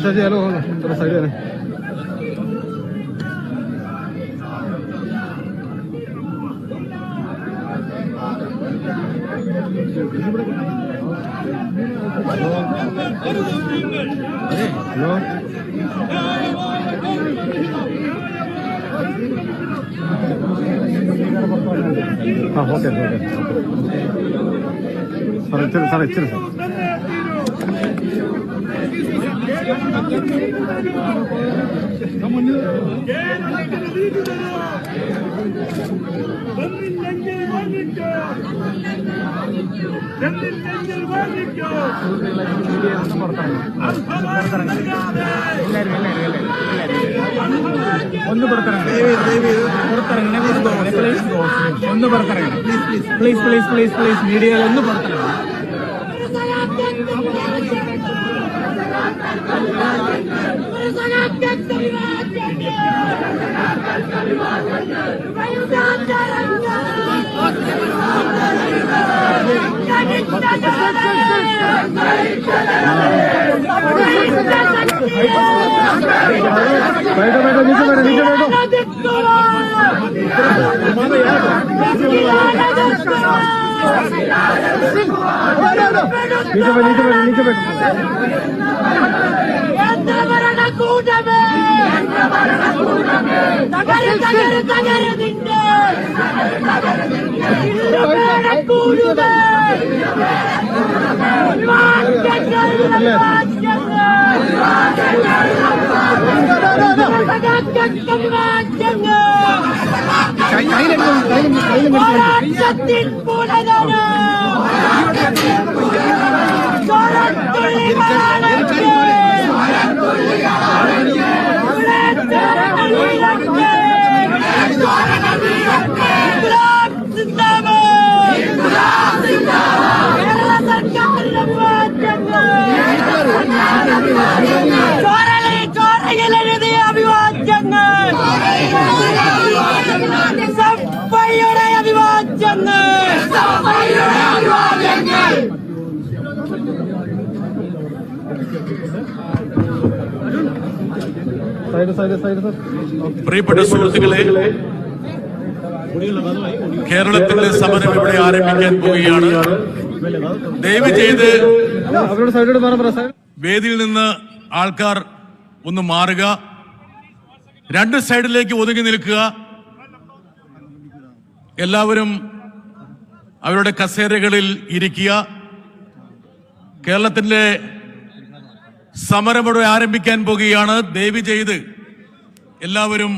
Sir जी hello थोड़ा side है hello हाँ ओके सर इच्छा sir please please please please media പ്രിയപ്പെട്ട സുഹൃത്തുക്കളെ, കേരളത്തിലെ സമരം ഇവിടെ ആരംഭിക്കാൻ പോവുകയാണ്. ദയവ് ചെയ്ത് വേദിയിൽ നിന്ന് ആൾക്കാർ ഒന്ന് മാറുക, രണ്ട് സൈഡിലേക്ക് ഒതുങ്ങി നിൽക്കുക. എല്ലാവരും അവരുടെ കസേരകളിൽ ഇരിക്കുക. കേരളത്തിന്റെ സമരം ഇവിടെ ആരംഭിക്കാൻ പോകുകയാണ്. ദയവ് ചെയ്ത് എല്ലാവരും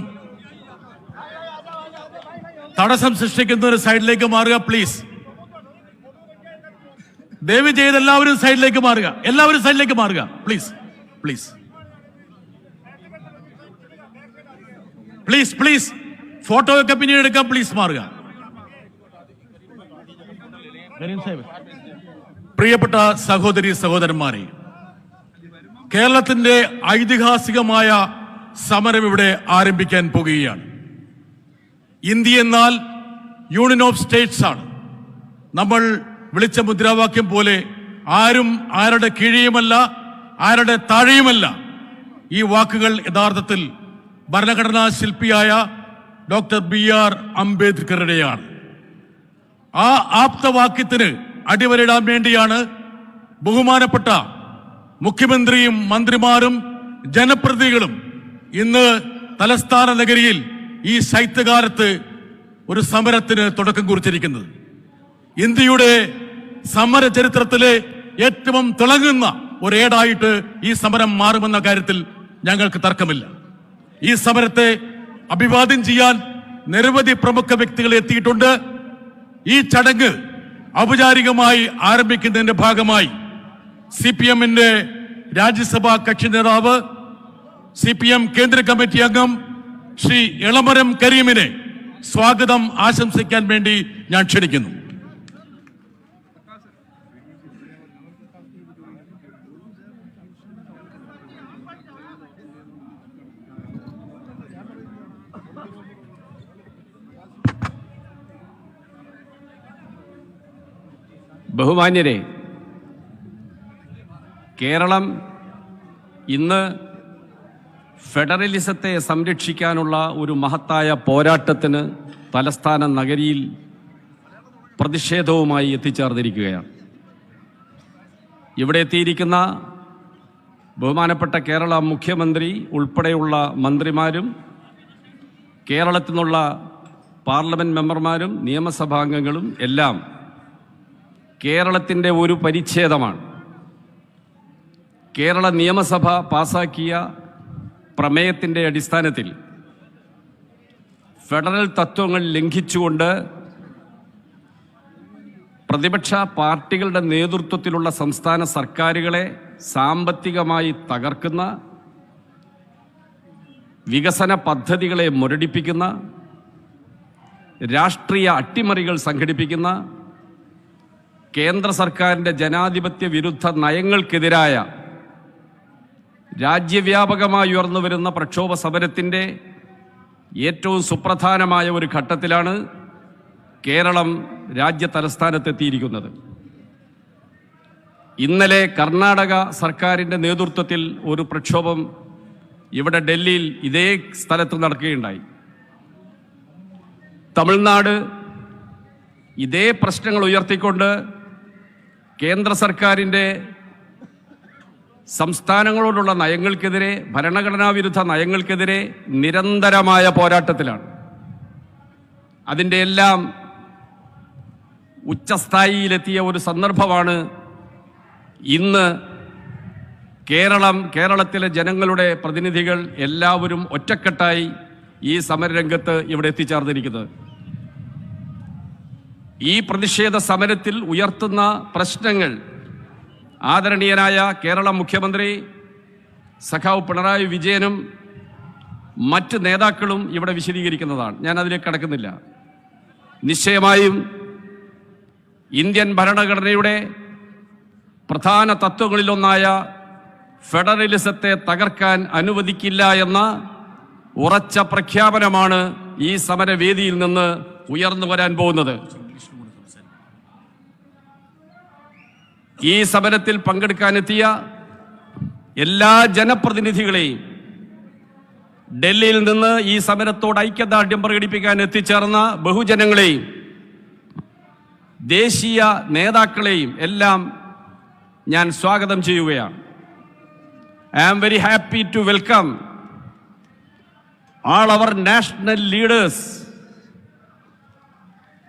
തടസ്സം സൃഷ്ടിക്കുന്ന ഒരു സൈഡിലേക്ക് മാറുക പ്ലീസ്. ദയവ് ചെയ്ത് എല്ലാവരും സൈഡിലേക്ക് മാറുക. എല്ലാവരും സൈഡിലേക്ക് മാറുക please please please please. Photo ഒക്കെ പിന്നീട് എടുക്കാം. പ്ലീസ് മാറുക. പ്രിയപ്പെട്ട സഹോദരി സഹോദരന്മാരെ, കേരളത്തിന്റെ ഐതിഹാസികമായ സമരം ഇവിടെ ആരംഭിക്കാൻ പോകുകയാണ്. ഇന്ത്യ എന്നാൽ യൂണിയൻ ഓഫ് സ്റ്റേറ്റ്സ് ആണ്. നമ്മൾ വിളിച്ച മുദ്രാവാക്യം പോലെ ആരും ആരുടെ കീഴെയുമല്ല, ആരുടെ താഴെയുമല്ല. ഈ വാക്കുകൾ യഥാർത്ഥത്തിൽ ഭരണഘടനാ ശില്പിയായ ഡോക്ടർ BR അംബേദ്കറുടെയാണ്. ആ ആപ്തവാക്യത്തിന് അടിവരയിടാൻ വേണ്ടിയാണ് ബഹുമാനപ്പെട്ട മുഖ്യമന്ത്രിയും മന്ത്രിമാരും ജനപ്രതിനിധികളും ഇന്ന് തലസ്ഥാന നഗരിയിൽ ഈ ശൈത്യകാലത്ത് ഒരു സമരത്തിന് തുടക്കം കുറിച്ചിരിക്കുന്നത്. ഇന്ത്യയുടെ സമര ചരിത്രത്തിലെ ഏറ്റവും തിളങ്ങുന്ന ഒരേടായിട്ട് ഈ സമരം മാറുമെന്ന കാര്യത്തിൽ ഞങ്ങൾക്ക് തർക്കമില്ല. ഈ സമരത്തെ അഭിവാദ്യം ചെയ്യാൻ നിരവധി പ്രമുഖ വ്യക്തികൾ എത്തിയിട്ടുണ്ട്. ഈ ചടങ്ങ് ഔപചാരികമായി ആരംഭിക്കുന്നതിന്റെ ഭാഗമായി CPM-ന്റെ രാജ്യസഭാ കക്ഷി നേതാവ്, CPM കേന്ദ്ര കമ്മിറ്റി അംഗം ശ്രീ എളമരം കരീമിനെ സ്വാഗതം ആശംസിക്കാൻ വേണ്ടി ഞാൻ ക്ഷണിക്കുന്നു. ബഹുമാന്യരെ, കേരളം ഇന്ന് ഫെഡറലിസത്തെ സംരക്ഷിക്കാനുള്ള ഒരു മഹത്തായ പോരാട്ടത്തിന് തലസ്ഥാന നഗരിയിൽ പ്രതിഷേധവുമായി എത്തിച്ചേർന്നിരിക്കുകയാണ്. ഇവിടെ എത്തിയിരിക്കുന്ന ബഹുമാനപ്പെട്ട കേരള മുഖ്യമന്ത്രി ഉൾപ്പെടെയുള്ള മന്ത്രിമാരും കേരളത്തിൽ നിന്നുള്ള പാർലമെന്റ് മെമ്പർമാരും നിയമസഭാംഗങ്ങളും എല്ലാം കേരളത്തിൻ്റെ ഒരു പരിച്ഛേദമാണ്. കേരള നിയമസഭ പാസാക്കിയ പ്രമേയത്തിൻ്റെ അടിസ്ഥാനത്തിൽ ഫെഡറൽ തത്വങ്ങൾ ലംഘിച്ചുകൊണ്ട് പ്രതിപക്ഷ പാർട്ടികളുടെ നേതൃത്വത്തിലുള്ള സംസ്ഥാന സർക്കാരുകളെ സാമ്പത്തികമായി തകർക്കുന്ന, വികസന പദ്ധതികളെ മുരടിപ്പിക്കുന്ന, രാഷ്ട്രീയ അട്ടിമറികൾ സംഘടിപ്പിക്കുന്ന, കേന്ദ്ര സർക്കാരിൻ്റെ ജനാധിപത്യ വിരുദ്ധ നയങ്ങൾക്കെതിരായ രാജ്യവ്യാപകമായി ഉയർന്നു വരുന്ന പ്രക്ഷോഭ സമരത്തിൻ്റെ ഏറ്റവും സുപ്രധാനമായ ഒരു ഘട്ടത്തിലാണ് കേരളം രാജ്യ തലസ്ഥാനത്തെത്തിയിരിക്കുന്നത്. ഇന്നലെ കർണാടക സർക്കാരിൻ്റെ നേതൃത്വത്തിൽ ഒരു പ്രക്ഷോഭം ഇവിടെ ഡൽഹിയിൽ ഇതേ സ്ഥലത്ത് നടക്കുകയുണ്ടായി. തമിഴ്നാട് ഇതേ പ്രശ്നങ്ങൾ ഉയർത്തിക്കൊണ്ട് കേന്ദ്ര സർക്കാരിൻ്റെ സംസ്ഥാനങ്ങളോടുള്ള നയങ്ങൾക്കെതിരെ, ഭരണഘടനാ വിരുദ്ധ നയങ്ങൾക്കെതിരെ നിരന്തരമായ പോരാട്ടത്തിലാണ്. അതിൻ്റെ എല്ലാം ഉച്ചസ്ഥായിയിലെത്തിയ ഒരു സന്ദർഭമാണ് ഇന്ന് കേരളത്തിലെ ജനങ്ങളുടെ പ്രതിനിധികൾ എല്ലാവരും ഒറ്റക്കെട്ടായി ഈ സമരരംഗത്ത് ഇവിടെ എത്തിച്ചേർന്നിരിക്കുന്നത്. ഈ പ്രതിഷേധ സമരത്തിൽ ഉയർത്തുന്ന പ്രശ്നങ്ങൾ ആദരണീയനായ കേരള മുഖ്യമന്ത്രി സഖാവ് പിണറായി വിജയനും മറ്റ് നേതാക്കളും ഇവിടെ വിശദീകരിക്കുന്നതാണ്. ഞാൻ അതിലേക്ക് കടക്കുന്നില്ല. നിശ്ചയമായും ഇന്ത്യൻ ഭരണഘടനയുടെ പ്രധാന തത്വങ്ങളിലൊന്നായ ഫെഡറലിസത്തെ തകർക്കാൻ അനുവദിക്കില്ല എന്ന ഉറച്ച പ്രഖ്യാപനമാണ് ഈ സമരവേദിയിൽ നിന്ന് ഉയർന്നു വരാൻ പോകുന്നത്. ഈ സമരത്തിൽ പങ്കെടുക്കാനെത്തിയ എല്ലാ ജനപ്രതിനിധികളെയും, ഡൽഹിയിൽ നിന്ന് ഈ സമരത്തോട് ഐക്യദാർഢ്യം പ്രകടിപ്പിക്കാൻ എത്തിച്ചേർന്ന ബഹുജനങ്ങളെയും ദേശീയ നേതാക്കളെയും എല്ലാം ഞാൻ സ്വാഗതം ചെയ്യുകയാണ്. I am very happy to welcome all our national leaders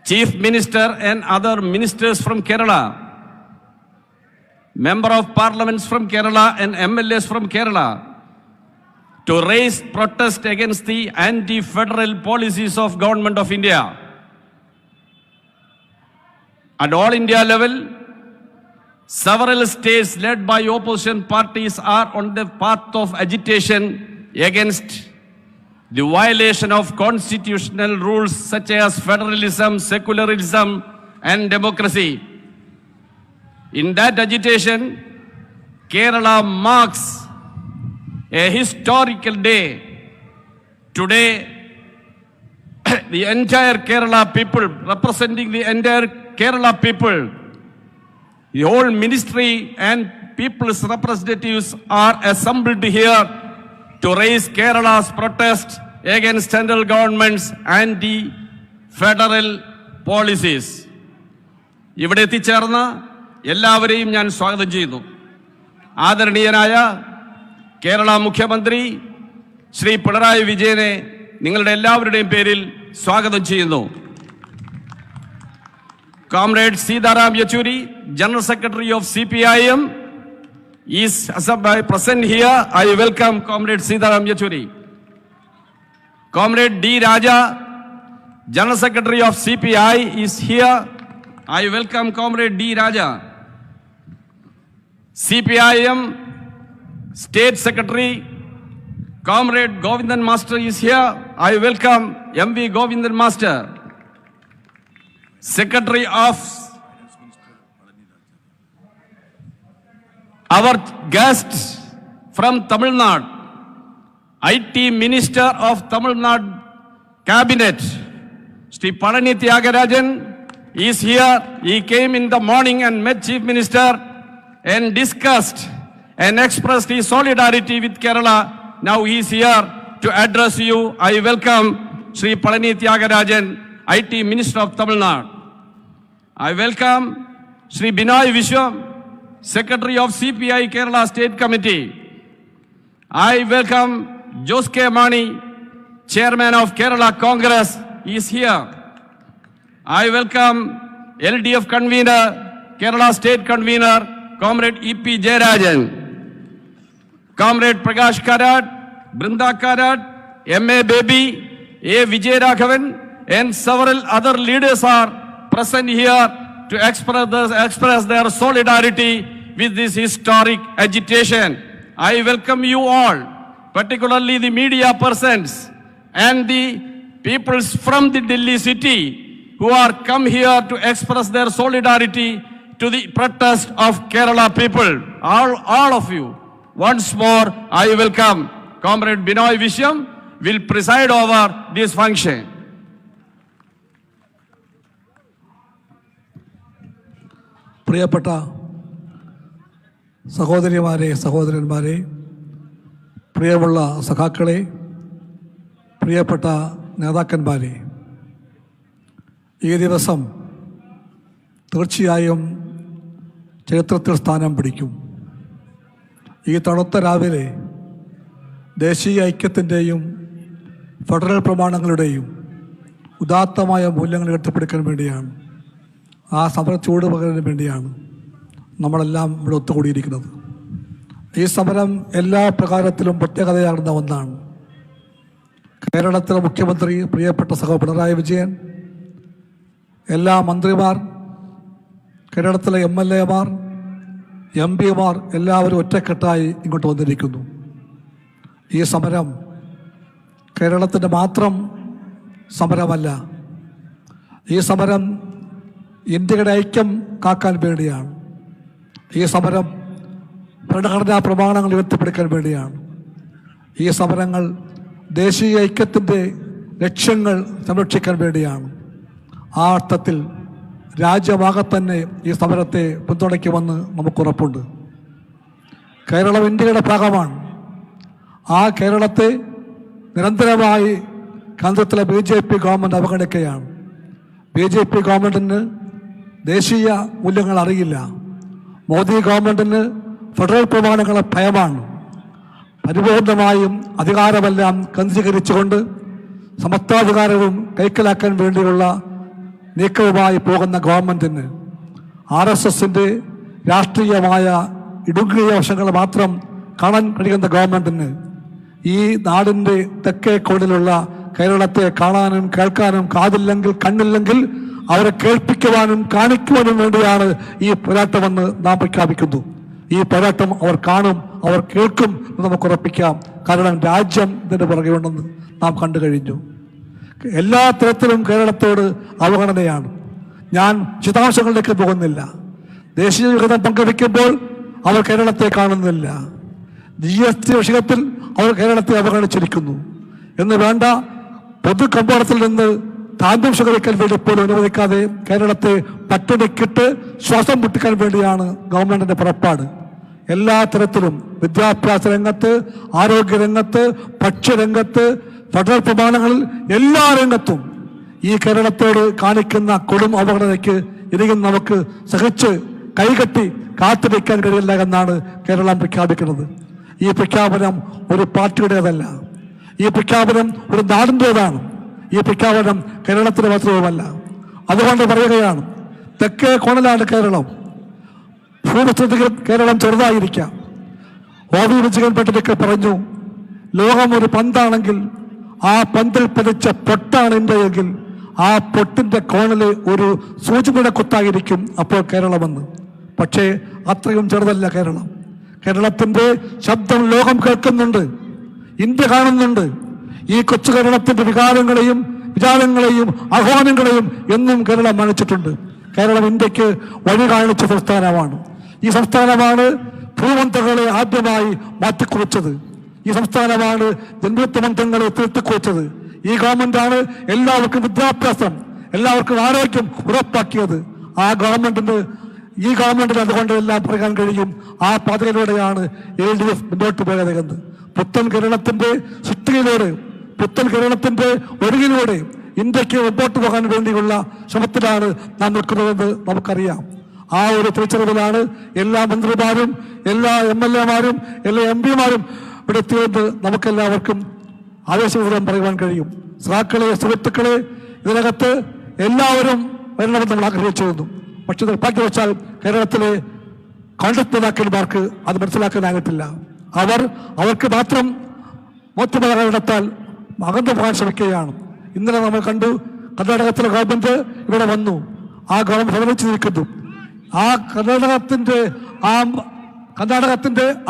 Chief Minister and other ministers from Kerala, Member of Parliaments from Kerala and MLAs from Kerala, to raise protest against the anti-federal policies of Government of India. At all India level, several states led by opposition parties are on the path of agitation against the violation of constitutional rules such as federalism, secularism, and democracy. In that agitation, Kerala marks a historical day. Today, the entire Kerala people, representing the entire Kerala people, the whole ministry and people's representatives are assembled here to raise Kerala's protest against central government's anti-federal policies. ഇവിടെ എത്തിച്ചേർന്ന എല്ലാവരെയും ഞാൻ സ്വാഗതം ചെയ്യുന്നു. ആദരണീയനായ കേരള മുഖ്യമന്ത്രി ശ്രീ പിണറായി വിജയനെ നിങ്ങളുടെ എല്ലാവരുടെയും പേരിൽ സ്വാഗതം ചെയ്യുന്നു. Comrade Sitaram Yechuri, General Secretary of CPIM, is present here. I welcome Comrade Sitaram Yechuri. Comrade D. Raja, General Secretary of CPI, is here. I welcome Comrade D. Raja. CPIM State Secretary, Comrade Govindan Master, is here. I welcome MV Govindan Master. Secretary of our guest from Tamil Nadu, IT Minister of Tamil Nadu Cabinet, Sri Palani Thiagarajan, is here. He came in the morning and met Chief Minister and discussed and expressed his solidarity with Kerala. Now he is here to address you. I welcome Sri Palani Thiagarajan, IT Minister of Tamil Nadu. I welcome Sri Binoy Vishwam, Secretary of CPI Kerala State Committee. I welcome Jose K. Mani, Chairman of Kerala Congress, is here. I welcome LDF Convener, Kerala State Convener, Comrade E.P. Jayarajan. Comrade Prakash Karat, Brinda Karat, M.A. Baby, A. Vijay Raghavan, and several other leaders are present here to express their solidarity with this historic agitation. I welcome you all, particularly the media persons and the peoples from the Delhi city who are come here to express their solidarity to the protest of Kerala people. All of you, once more, I welcome. Comrade Binoy Vishwam will preside over this function. പ്രിയപ്പെട്ട സഹോദരിമാരെ, സഹോദരന്മാരെ, പ്രിയമുള്ള സഖാക്കളെ, പ്രിയപ്പെട്ട നേതാക്കന്മാരെ, ഈ ദിവസം തീർച്ചയായും ചരിത്രത്തിൽ സ്ഥാനം പിടിക്കും. ഈ തണുത്ത രാവിലെ ദേശീയ ഐക്യത്തിൻ്റെയും ഫെഡറൽ പ്രമാണങ്ങളുടെയും ഉദാത്തമായ മൂല്യങ്ങൾ ഉയർത്തിപ്പിടിക്കാൻ വേണ്ടിയാണ്, ആ സമര ചൂട് പകരാൻ വേണ്ടിയാണ് നമ്മളെല്ലാം ഇവിടെ ഒത്തുകൂടിയിരിക്കുന്നത്. ഈ സമരം എല്ലാ പ്രകാരത്തിലും പ്രത്യേകതയാർന്ന ഒന്നാണ്. കേരളത്തിലെ മുഖ്യമന്ത്രി പ്രിയപ്പെട്ട പിണറായി വിജയൻ, എല്ലാ മന്ത്രിമാർ, കേരളത്തിലെ MLA മാർ, MP മാർ എല്ലാവരും ഒറ്റക്കെട്ടായി ഇങ്ങോട്ട് വന്നിരിക്കുന്നു. ഈ സമരം കേരളത്തിൻ്റെ മാത്രം സമരമല്ല. ഈ സമരം ഇന്ത്യയുടെ ഐക്യം കാക്കാൻ വേണ്ടിയാണ്. ഈ സമരം ഭരണഘടനാ പ്രമാണങ്ങൾ ഉയർത്തിപ്പിടിക്കാൻ വേണ്ടിയാണ്. ഈ സമരങ്ങൾ ദേശീയ ഐക്യത്തിൻ്റെ ലക്ഷ്യങ്ങൾ സംരക്ഷിക്കാൻ വേണ്ടിയാണ്. ആ അർത്ഥത്തിൽ രാജ്യമാകെ തന്നെ ഈ സമരത്തെ പിന്തുണയ്ക്കുമെന്ന് നമുക്കുറപ്പുണ്ട്. കേരളം ഇന്ത്യയുടെ ഭാഗമാണ്. ആ കേരളത്തെ നിരന്തരമായി കേന്ദ്രത്തിലെ BJP ഗവൺമെൻറ് അവഗണിക്കുകയാണ്. BJP ഗവൺമെൻറ്റിന് ദേശീയ മൂല്യങ്ങൾ അറിയില്ല. മോദി ഗവൺമെൻറ്റിന് ഫെഡറൽ പ്രമാണങ്ങളെ ഭയമാണ്. പരിപൂർണമായും അധികാരമെല്ലാം കേന്ദ്രീകരിച്ചുകൊണ്ട് സമത്വാധികാരവും കൈക്കലാക്കാൻ വേണ്ടിയുള്ള നീക്കവുമായി പോകുന്ന ഗവൺമെന്റിന് RSSന്റെ രാഷ്ട്രീയമായ ഇടുങ്ങിയ വശങ്ങൾ മാത്രം കാണാൻ കഴിയുന്ന ഗവൺമെന്റിന് ഈ നാടിൻ്റെ തെക്കേ കോണിലുള്ള കേരളത്തെ കാണാനും കേൾക്കാനും കാതില്ലെങ്കിൽ കണ്ണില്ലെങ്കിൽ അവരെ കേൾപ്പിക്കുവാനും കാണിക്കുവാനും വേണ്ടിയാണ് ഈ പോരാട്ടമെന്ന് നാം പ്രഖ്യാപിക്കുന്നു. ഈ പോരാട്ടം അവർ കാണും, അവർ കേൾക്കും എന്ന് നമുക്ക് ഉറപ്പിക്കാം. കാരണം രാജ്യം ഇതിന് പുറകെ ഉണ്ടെന്ന് നാം കണ്ടു കഴിഞ്ഞു. എല്ലാ തരത്തിലും കേരളത്തോട് അവഗണനയാണ്. ഞാൻ വിശദാംശങ്ങളിലേക്ക് പോകുന്നില്ല. ദേശീയ വിഹിതം പങ്കുവയ്ക്കുമ്പോൾ അവർ കേരളത്തെ കാണുന്നില്ല. GST വിഷയത്തിൽ അവർ കേരളത്തെ അവഗണിച്ചിരിക്കുന്നു എന്ന് വേണ്ട. പൊതു കമ്പോളത്തിൽ നിന്ന് താന്ത്യം ശേഖരിക്കാൻ വേണ്ടി പോലും അനുവദിക്കാതെ കേരളത്തെ പട്ടിണിക്കിട്ട് ശ്വാസം മുട്ടിക്കാൻ വേണ്ടിയാണ് ഗവൺമെന്റിന്റെ പുറപ്പാട്. എല്ലാ തരത്തിലും വിദ്യാഭ്യാസ രംഗത്ത്, ആരോഗ്യരംഗത്ത്, ഭക്ഷ്യരംഗത്ത്, ഫെഡറൽ പ്രമാണങ്ങളിൽ എല്ലാ രംഗത്തും ഈ കേരളത്തോട് കാണിക്കുന്ന കൊടും അവഗണനയ്ക്ക് ഇനിയും നമുക്ക് സഹിച്ച് കൈകെട്ടി കാത്തുവയ്ക്കാൻ കഴിയില്ല എന്നാണ് കേരളം പ്രഖ്യാപിക്കുന്നത്. ഈ പ്രഖ്യാപനം ഒരു പാർട്ടിയുടേതല്ല. ഈ പ്രഖ്യാപനം ഒരു നാടിൻ്റേതാണ്. ഈ പ്രഖ്യാപനം കേരളത്തിന് മാത്രവുമല്ല. അതുകൊണ്ട് പറയുകയാണ്, തെക്കേ കോണിലാണ് കേരളം. ഭൂമിസ്ഥിതിയിൽ കേരളം ചെറുതായിരിക്കാം. OV വിജയൻ പട്ടിലൊക്കെ പറഞ്ഞു, ലോകം ഒരു പന്താണെങ്കിൽ ആ പന്തിൽ പതിച്ച പൊട്ടാണ് ഇന്ത്യയെങ്കിൽ ആ പൊട്ടിന്റെ കോണില് ഒരു സൂചിമുന കുത്തായിരിക്കും അപ്പോൾ കേരളമെന്ന്. പക്ഷേ അത്രയും ചെറുതല്ല കേരളം. കേരളത്തിന്റെ ശബ്ദം ലോകം കേൾക്കുന്നുണ്ട്, ഇന്ത്യ കാണുന്നുണ്ട്. ഈ കൊച്ചു കേരളത്തിന്റെ വികാരങ്ങളെയും വിചാരങ്ങളെയും ആഹ്വാനങ്ങളെയും എന്നും കേരളം മാനിച്ചിട്ടുണ്ട്. കേരളം ഇന്ത്യക്ക് വഴി കാണിച്ച സംസ്ഥാനമാണ്. ഈ സംസ്ഥാനമാണ് ഭൂമന്ത്രങ്ങളെ ആദ്യമായി മാറ്റിക്കുറിച്ചത്. ഈ സംസ്ഥാനമാണ് ജന്മത്വമന്ത്രങ്ങളെ തീർത്തിക്കുറിച്ചത്. ഈ ഗവൺമെന്റാണ് എല്ലാവർക്കും വിദ്യാഭ്യാസം, എല്ലാവർക്കും ആരോഗ്യം ഉറപ്പാക്കിയത്. ആ ഗവൺമെന്റിന് ഈ ഗവൺമെന്റിന് അതുകൊണ്ട് എല്ലാം പറയാൻ കഴിയും. ആ പാതയിലൂടെയാണ് LDF മുന്നോട്ട് പോയത്. പുത്തൻ കേരളത്തിന്റെ സൃഷ്ടിയിലൂടെ, പുത്തൻ കേരളത്തിന്റെ ഒഴുകിലൂടെ ഇന്ത്യക്ക് മുമ്പോട്ട് പോകാൻ വേണ്ടിയുള്ള ശ്രമത്തിലാണ് നാം നിൽക്കുന്നതെന്ന് നമുക്കറിയാം. ആ ഒരു തിരിച്ചറിവിലാണ് എല്ലാ മന്ത്രിമാരും, എല്ലാ MLA മാരും, എല്ലാ MP മാരും ഇവിടെ എത്തിയത്. നമുക്കെല്ലാവർക്കും ആവേശപൂർവ്വം പറയുവാൻ കഴിയും. സഖാക്കളെ, സുഹൃത്തുക്കളെ, ഇതിനകത്ത് എല്ലാവരും വരണമെന്ന് നമ്മൾ ആഗ്രഹിച്ചിരുന്നു. പക്ഷെ നിർഭാഗ്യവശാൽ കേരളത്തിലെ കോൺഗ്രസ് നേതാക്കന്മാർക്ക് അത് മനസ്സിലാക്കാനായിട്ടില്ല. അവർക്ക് മാത്രം മോത്യമാകത്താൽ അകന്നു പോകാൻ ശ്രമിക്കുകയാണ്. ഇന്നലെ നമ്മൾ കണ്ടു, കർണാടകത്തിലെ ഗവൺമെന്റ് ഇവിടെ വന്നു. ആ ഗവൺമെന്റ് സമ്മതിച്ചു നിൽക്കുന്നു. ആ കർണാടകത്തിന്റെ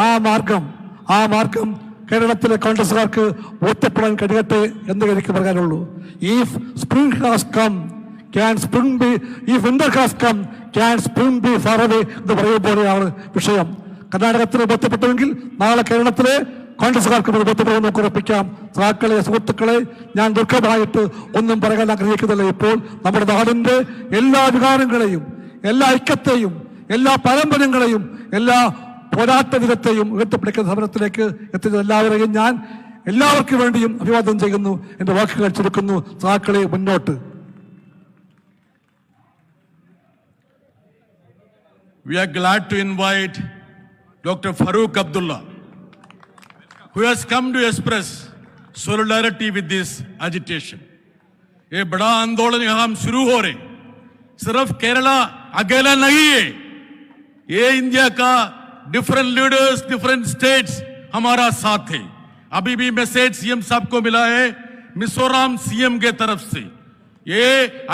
ആ മാർഗം കേരളത്തിലെ കോൺഗ്രസുകാർക്ക് ബോധ്യപ്പെടാൻ കഴിയട്ടെ എന്ന് എനിക്ക് പറയാനുള്ളൂ. If spring has come can spring be, if winter has come can spring be far away എന്ന് പറയുമ്പോഴാണ് വിഷയം. കർണാടകത്തിന് ബോധ്യപ്പെട്ടുവെങ്കിൽ നാളെ കേരളത്തിലെ കോൺഗ്രസുകാർക്ക് ബോധ്യപ്പെടുമെന്ന് നമുക്ക് ഉറപ്പിക്കാം. സഖാക്കളെ, സുഹൃത്തുക്കളെ, ഞാൻ ദുഃഖമായിട്ട് ഒന്നും പറയാൻ ആഗ്രഹിക്കുന്നില്ല. ഇപ്പോൾ നമ്മുടെ നാടിന്റെ എല്ലാ വികാരങ്ങളെയും, എല്ലാ ഐക്യത്തെയും, എല്ലാ പാരമ്പര്യങ്ങളെയും, എല്ലാ പോരാട്ട വിധത്തെയും ഉയർത്തിപ്പിടിക്കുന്ന സമരത്തിലേക്ക് എത്തിച്ച എല്ലാവരെയും ഞാൻ എല്ലാവർക്കും വേണ്ടിയും അഭിവാദം ചെയ്യുന്നു. എന്റെ വാക്കുകൾ ചുരുക്കുന്നു. സഖാക്കളെ, മുന്നോട്ട്. We are glad to invite Dr. Farooq Abdullah, who has come to express solidarity with this agitation. ये बड़ा आंदोलन यहाँ शुरू हो रहे, सिर्फ केरला अकेला नहीं है, ये इंडिया का डिफरेंट लीडर्स, डिफरेंट स्टेट्स हमारा साथ है. अभी भी मैसेज CM साहब को मिला है मिजोरम CM के तरफ से. ये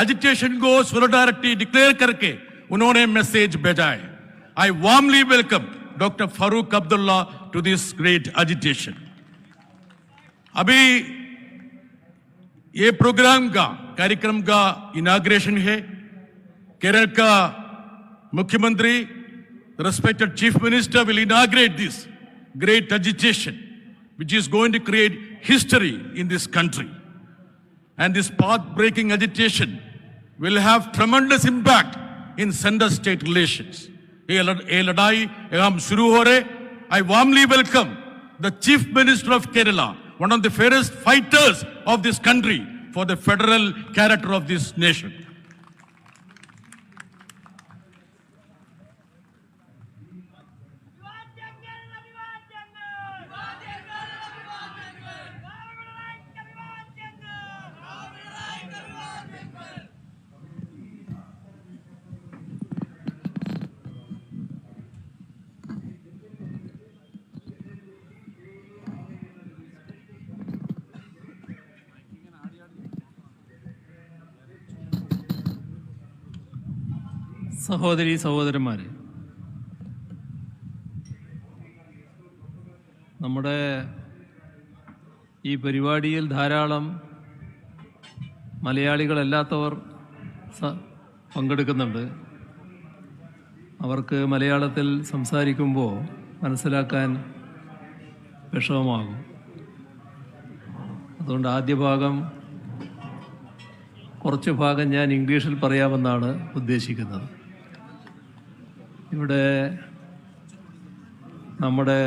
एजिटेशन को सोलिडारिटी डिक्लेयर करके उन्होंने मैसेज भेजा है. I warmly welcome Dr. Farooq Abdullah to this great agitation. अभी ये कार्यक्रम का इनाग्रेशन है. केरल का मुख्यमंत्री, the respected Chief Minister, will inaugurate this great agitation, which is going to create history in this country. And this path-breaking agitation will have tremendous impact in center-state relations. ये लड़ाई हम शुरू हो रहे. I warmly welcome the Chief Minister of Kerala, one of the fairest fighters of this country for the federal character of this nation. സഹോദരീ സഹോദരന്മാരെ, നമ്മുടെ ഈ പരിപാടിയിൽ ധാരാളം മലയാളികളല്ലാത്തവർ പങ്കെടുക്കുന്നുണ്ട്. അവർക്ക് മലയാളത്തിൽ സംസാരിക്കുമ്പോൾ മനസ്സിലാക്കാൻ വിഷമമാകും. അതുകൊണ്ട് ആദ്യ ഭാഗം, കുറച്ച് ഭാഗം ഞാൻ ഇംഗ്ലീഷിൽ പറയാമെന്നാണ് ഉദ്ദേശിക്കുന്നത്. ഇവിടെ നമ്മുടെ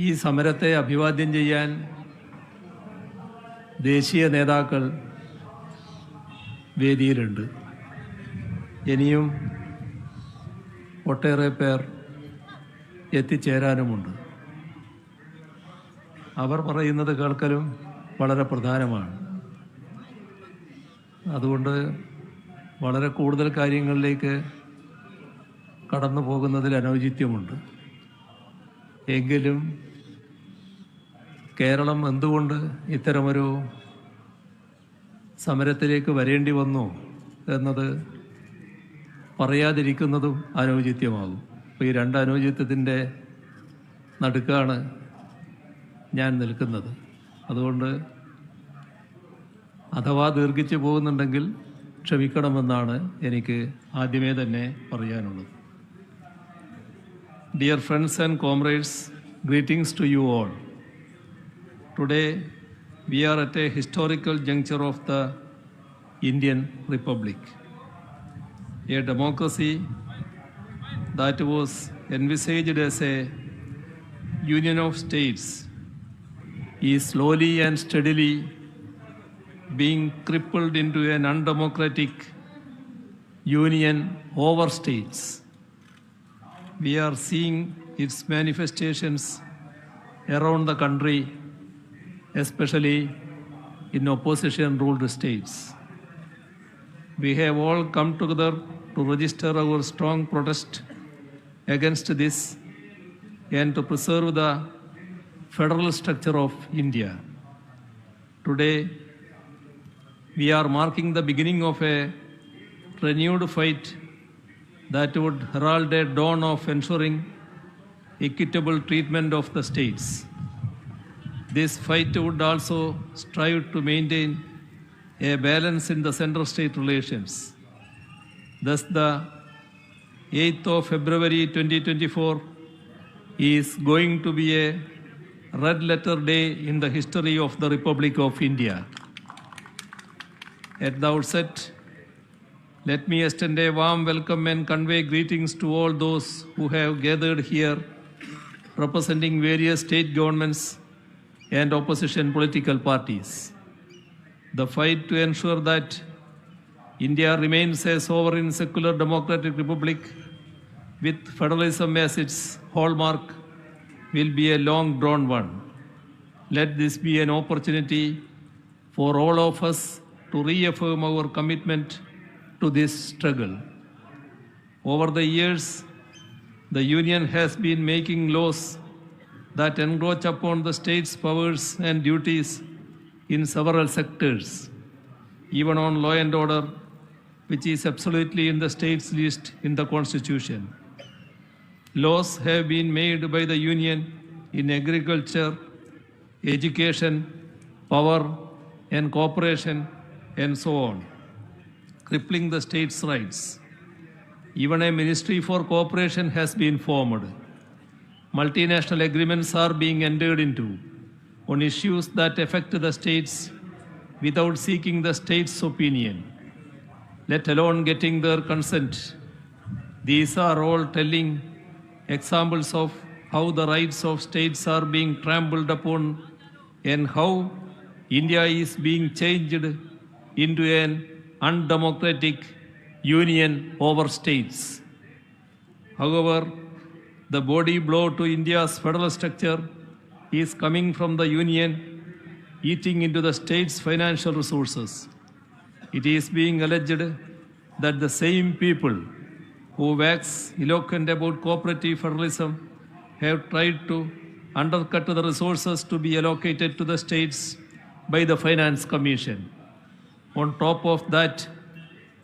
ഈ സമരത്തെ അഭിവാദ്യം ചെയ്യാൻ ദേശീയ നേതാക്കൾ വേദിയിലുണ്ട്. ഇനിയും ഒട്ടേറെ പേർ എത്തിച്ചേരാനുമുണ്ട്. അവർ പറയുന്നത് കേൾക്കലും വളരെ പ്രധാനമാണ്. അതുകൊണ്ട് വളരെ കൂടുതൽ കാര്യങ്ങളിലേക്ക് കടന്നു പോകുന്നതിൽ അനൗചിത്യമുണ്ട്. എങ്കിലും കേരളം എന്തുകൊണ്ട് ഇത്തരമൊരു സമരത്തിലേക്ക് വരേണ്ടി വന്നു എന്നത് പറയാതിരിക്കുന്നതും അനൗചിത്യമാകും. അപ്പോൾ ഈ രണ്ട് അനൗചിത്യത്തിൻ്റെ നടുക്കാണ് ഞാൻ നിൽക്കുന്നത്. അതുകൊണ്ട് അഥവാ ദീർഘിച്ചു പോകുന്നുണ്ടെങ്കിൽ ക്ഷമിക്കണമെന്നാണ് എനിക്ക് ആദ്യമേ തന്നെ പറയാനുള്ളത്. Dear friends and comrades, greetings to you all. Today we are at a historical juncture of the Indian Republic. A democracy that was envisaged as a union of states is slowly and steadily being crippled into an undemocratic union over states. We are seeing its manifestations around the country, especially in opposition-ruled states. We have all come together to register our strong protest against this and to preserve the federal structure of India. Today, we are marking the beginning of a renewed fight that would herald a dawn of ensuring equitable treatment of the states. This fight would also strive to maintain a balance in the center-state relations. Thus, the 8th of February 2024 is going to be a red-letter day in the history of the Republic of India. At the outset, let me extend a warm welcome and convey greetings to all those who have gathered here representing various state governments and opposition political parties. The fight to ensure that India remains a sovereign, secular, democratic republic with federalism as its hallmark will be a long-drawn one. Let this be an opportunity for all of us to reaffirm our commitment to this struggle. Over the years, the Union has been making laws that encroach upon the state's powers and duties in several sectors, even on law and order, which is absolutely in the state's list in the Constitution. Laws have been made by the Union in agriculture, education, power and cooperation, and so on, crippling the state's rights. Even a ministry for cooperation has been formed. Multinational agreements are being entered into on issues that affect the states without seeking the state's opinion, let alone getting their consent. These are all telling examples of how the rights of states are being trampled upon and how India is being changed into an undemocratic union over states. However, the body blow to India's federal structure is coming from the union eating into the state's financial resources. It is being alleged that the same people who wax eloquent about cooperative federalism have tried to undercut the resources to be allocated to the states by the Finance Commission. On top of that,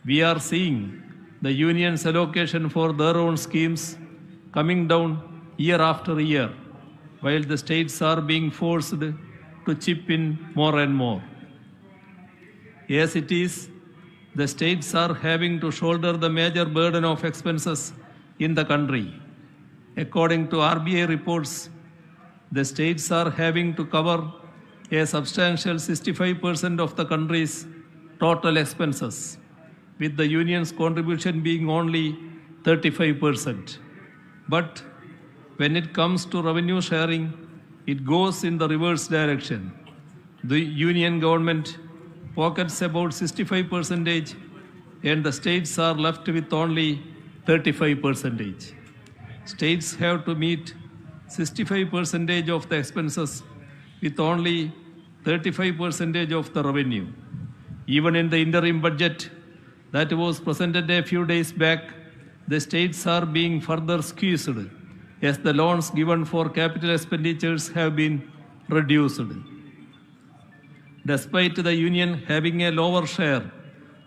we are seeing the union's allocation for their own schemes coming down year after year, while the states are being forced to chip in more and more. As it is, the states are having to shoulder the major burden of expenses in the country. According to RBI reports, the states are having to cover a substantial 65% of the country's total expenses, with the union's contribution being only 35%. But when it comes to revenue sharing, it goes in the reverse direction. The union government pockets about 65% and the states are left with only 35%. States have to meet 65% of the expenses with only 35% of the revenue. Even in the interim budget that was presented a few days back, the states are being further squeezed as the loans given for capital expenditures have been reduced. Despite the union having a lower share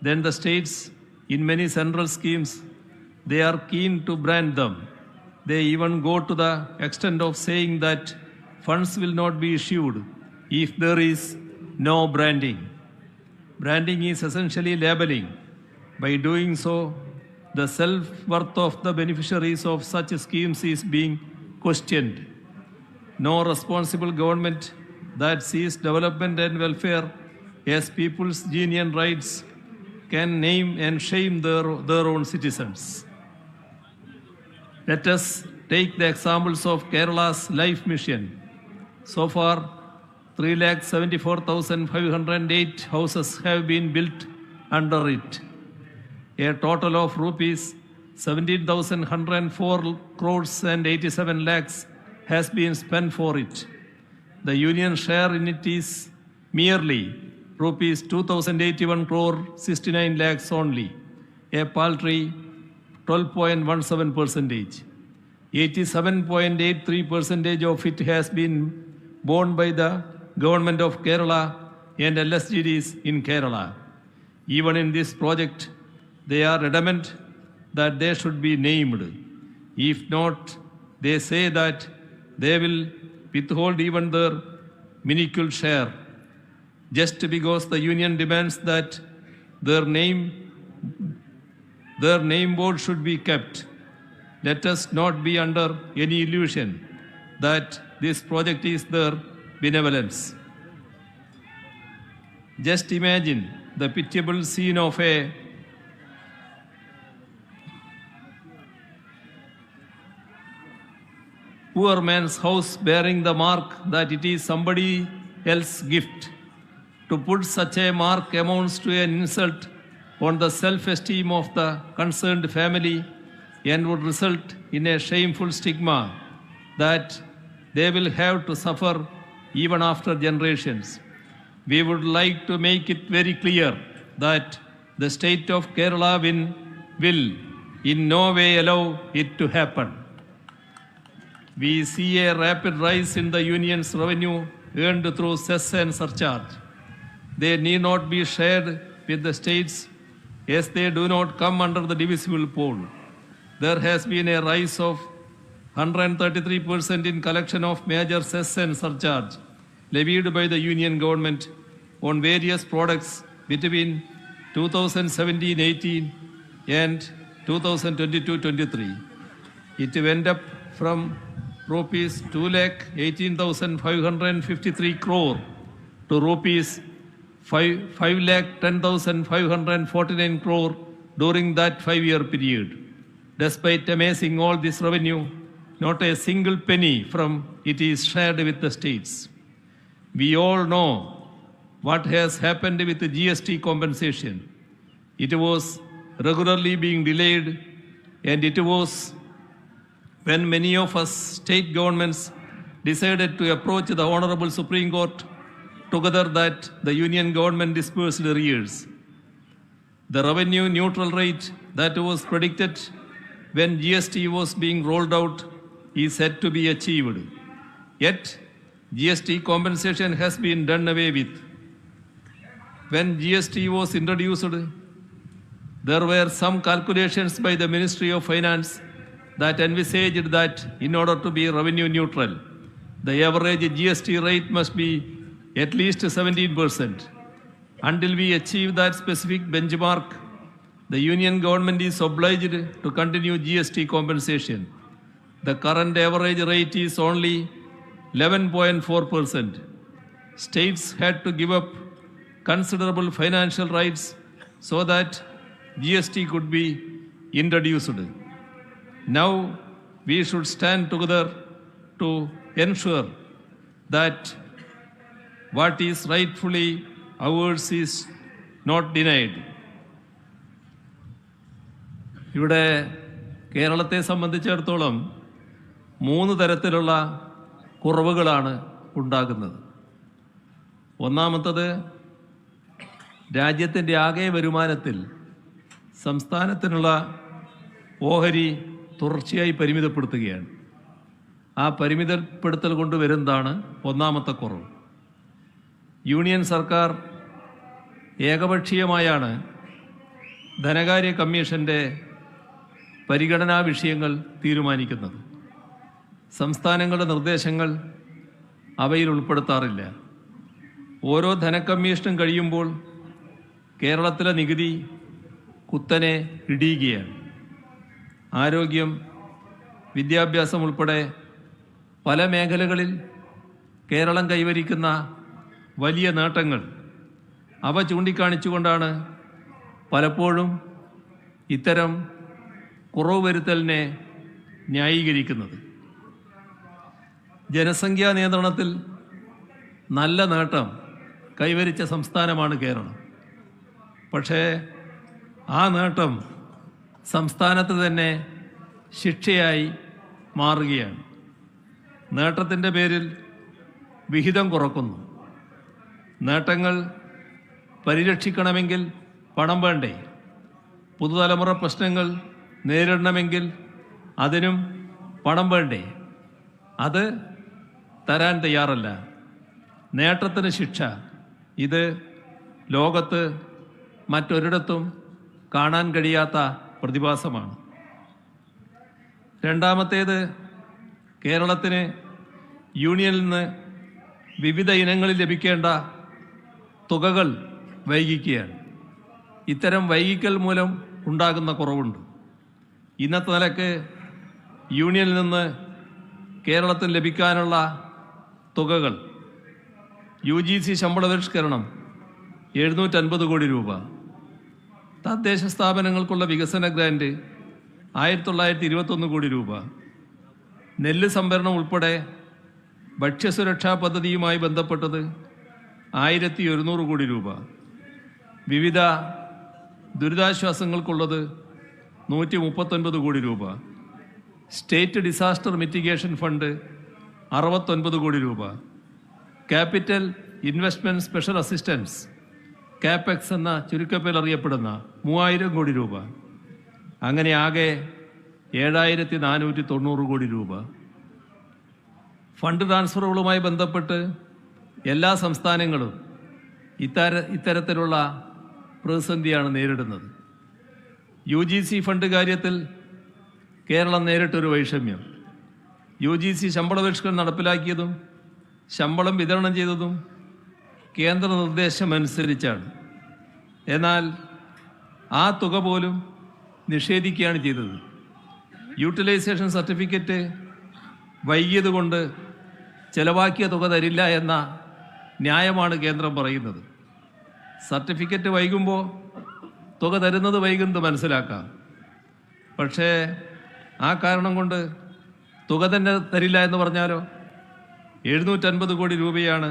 than the states in many central schemes, they are keen to brand them. They even go to the extent of saying that funds will not be issued if there is no branding. Branding is essentially labeling. By doing so, the self-worth of the beneficiaries of such schemes is being questioned. No responsible government that sees development and welfare as people's genuine rights can name and shame their own citizens. Let us take the examples of Kerala's Life Mission. So far, 3,74,508 houses have been built under it. A total of rupees 17,104 crores and 87 lakhs has been spent for it. The union share in it is merely rupees 2,081 crore 69 lakhs only, a paltry 12.17%. 87.83% of it has been borne by the government of Kerala and LSGDs in Kerala. Even in this project, they are adamant that they should be named. If not, they say that they will withhold even their minuscule share, just because the union demands that their name board should be kept. Let us not be under any illusion that this project is their benevolence. Just imagine the pitiable scene of a poor man's house bearing the mark that it is somebody else's gift. To put such a mark amounts to an insult on the self-esteem of the concerned family and would result in a shameful stigma that they will have to suffer even after generations. We would like to make it very clear that the state of Kerala will in no way allow it to happen. We see a rapid rise in the union's revenue earned through cess and surcharge. They need not be shared with the states as they do not come under the divisible pool. There has been a rise of 133% in collection of major cess and surcharge levied by the union government on various products between 2017-18 and 2022-23. It went up from rupees 2,18,553 crore to rupees 5,10,549 crore during that 5-year period. Despite amassing all this revenue, not a single penny from it is shared with the states. We all know what has happened with the GST compensation. It was regularly being delayed, and it was when many of us state governments decided to approach the Honorable Supreme Court together that the union government disbursed arrears. The revenue neutral rate that was predicted when GST was being rolled out is said to be achieved. Yet, GST compensation has been done away with. when GST was introduced, there were some calculations by the Ministry of Finance that envisaged that in order to be revenue neutral, the average GST rate must be at least 17%. Until we achieve that specific benchmark, the union government is obliged to continue GST compensation. The current average rate is only 11.4%. States had to give up considerable financial rights so that GST could be introduced. Now we should stand together to ensure that what is rightfully ours is not denied. ഇവിടെ കേരളത്തെ സംബന്ധിച്ചിടത്തോളം 3 തരത്തിലുള്ള കുറവുകളാണ് ഉണ്ടാകുന്നത്. ഒന്നാമത്തത്, രാജ്യത്തിൻ്റെ ആകെ വരുമാനത്തിൽ സംസ്ഥാനത്തിനുള്ള ഓഹരി തുടർച്ചയായി പരിമിതപ്പെടുത്തുകയാണ്. ആ പരിമിതപ്പെടുത്തൽ കൊണ്ടുവരുന്നതാണ് ഒന്നാമത്തെ കുറവ്. യൂണിയൻ സർക്കാർ ഏകപക്ഷീയമായാണ് ധനകാര്യ കമ്മീഷൻ്റെ പരിഗണനാ വിഷയങ്ങൾ തീരുമാനിക്കുന്നത്. സംസ്ഥാനങ്ങളുടെ നിർദ്ദേശങ്ങൾ അവയിൽ ഉൾപ്പെടുത്താറില്ല. ഓരോ ധനക്കമ്മീഷനും കഴിയുമ്പോൾ കേരളത്തിലെ നികുതി കുത്തനെ ഇടിയുകയാണ്. ആരോഗ്യം, വിദ്യാഭ്യാസം ഉൾപ്പെടെ പല മേഖലകളിൽ കേരളം കൈവരിക്കുന്ന വലിയ നേട്ടങ്ങൾ അവ ചൂണ്ടിക്കാണിച്ചുകൊണ്ടാണ് പലപ്പോഴും ഇത്തരം കുറവ് വരുത്തലിനെ ന്യായീകരിക്കുന്നത്. ജനസംഖ്യാ നിയന്ത്രണത്തിൽ നല്ല നേട്ടം കൈവരിച്ച സംസ്ഥാനമാണ് കേരളം. പക്ഷേ ആ നേട്ടം സംസ്ഥാനത്ത് തന്നെ ശിക്ഷയായി മാറുകയാണ്. നേട്ടത്തിൻ്റെ പേരിൽ വിഹിതം കുറക്കുന്നു. നേട്ടങ്ങൾ പരിരക്ഷിക്കണമെങ്കിൽ പണം വേണ്ടേ? പുതുതലമുറ പ്രശ്നങ്ങൾ നേരിടണമെങ്കിൽ അതിനും പണം വേണ്ടേ? അത് തരാൻ തയ്യാറല്ല. നേട്ടത്തിന് ശിക്ഷ, ഇത് ലോകത്ത് മറ്റൊരിടത്തും കാണാൻ കഴിയാത്ത പ്രതിഭാസമാണ്. രണ്ടാമത്തേത്, കേരളത്തിന് യൂണിയനിൽ നിന്ന് വിവിധ ഇനങ്ങളിൽ ലഭിക്കേണ്ട തുകകൾ വൈകിക്കുകയാണ്. ഇത്തരം വൈകിക്കൽ മൂലം ഉണ്ടാകുന്ന കുറവുണ്ട്. ഇന്നത്തെ നിലക്ക് യൂണിയനിൽ നിന്ന് കേരളത്തിന് ലഭിക്കാനുള്ള തുകകൾ: UGC ശമ്പള പരിഷ്കരണം 750 കോടി രൂപ, തദ്ദേശ സ്ഥാപനങ്ങൾക്കുള്ള വികസന ഗ്രാന്റ് 1921 കോടി രൂപ, നെല്ല് സംഭരണം ഉൾപ്പെടെ ഭക്ഷ്യസുരക്ഷാ പദ്ധതിയുമായി ബന്ധപ്പെട്ടത് 1100 കോടി രൂപ, വിവിധ ദുരിതാശ്വാസങ്ങൾക്കുള്ളത് 139 കോടി രൂപ, സ്റ്റേറ്റ് ഡിസാസ്റ്റർ മിറ്റിഗേഷൻ ഫണ്ട് 69 കോടി രൂപ, capital investment special assistance CAPEX എന്ന ചുരുക്കപ്പേരിൽ അറിയപ്പെടുന്ന 3000 കോടി രൂപ. അങ്ങനെ ആകെ 7490 കോടി രൂപ. ഫണ്ട് ട്രാൻസ്ഫറുകളുമായി ബന്ധപ്പെട്ട് എല്ലാ സംസ്ഥാനങ്ങളും ഇത്തരത്തിലുള്ള പ്രതിസന്ധിയാണ് നേരിടുന്നത്. UGC ഫണ്ട് കാര്യത്തിൽ കേരളം നേരിട്ടൊരു വൈഷമ്യം. UGC ശമ്പള പരിഷ്കരണം നടപ്പിലാക്കിയതും ശമ്പളം വിതരണം ചെയ്തതും കേന്ദ്ര നിർദ്ദേശമനുസരിച്ചാണ്. എന്നാൽ ആ തുക പോലും നിഷേധിക്കുകയാണ് ചെയ്തത്. യൂട്ടിലൈസേഷൻ സർട്ടിഫിക്കറ്റ് വൈകിയതുകൊണ്ട് ചെലവാക്കിയ തുക തരില്ല എന്ന ന്യായമാണ് കേന്ദ്രം പറയുന്നത്. സർട്ടിഫിക്കറ്റ് വൈകുമ്പോൾ തുക തരുന്നത് വൈകുന്നത് മനസ്സിലാക്കാം. പക്ഷേ ആ കാരണം കൊണ്ട് തുക തന്നെ തരില്ല എന്ന് പറഞ്ഞാലോ? 750 കോടി രൂപയാണ്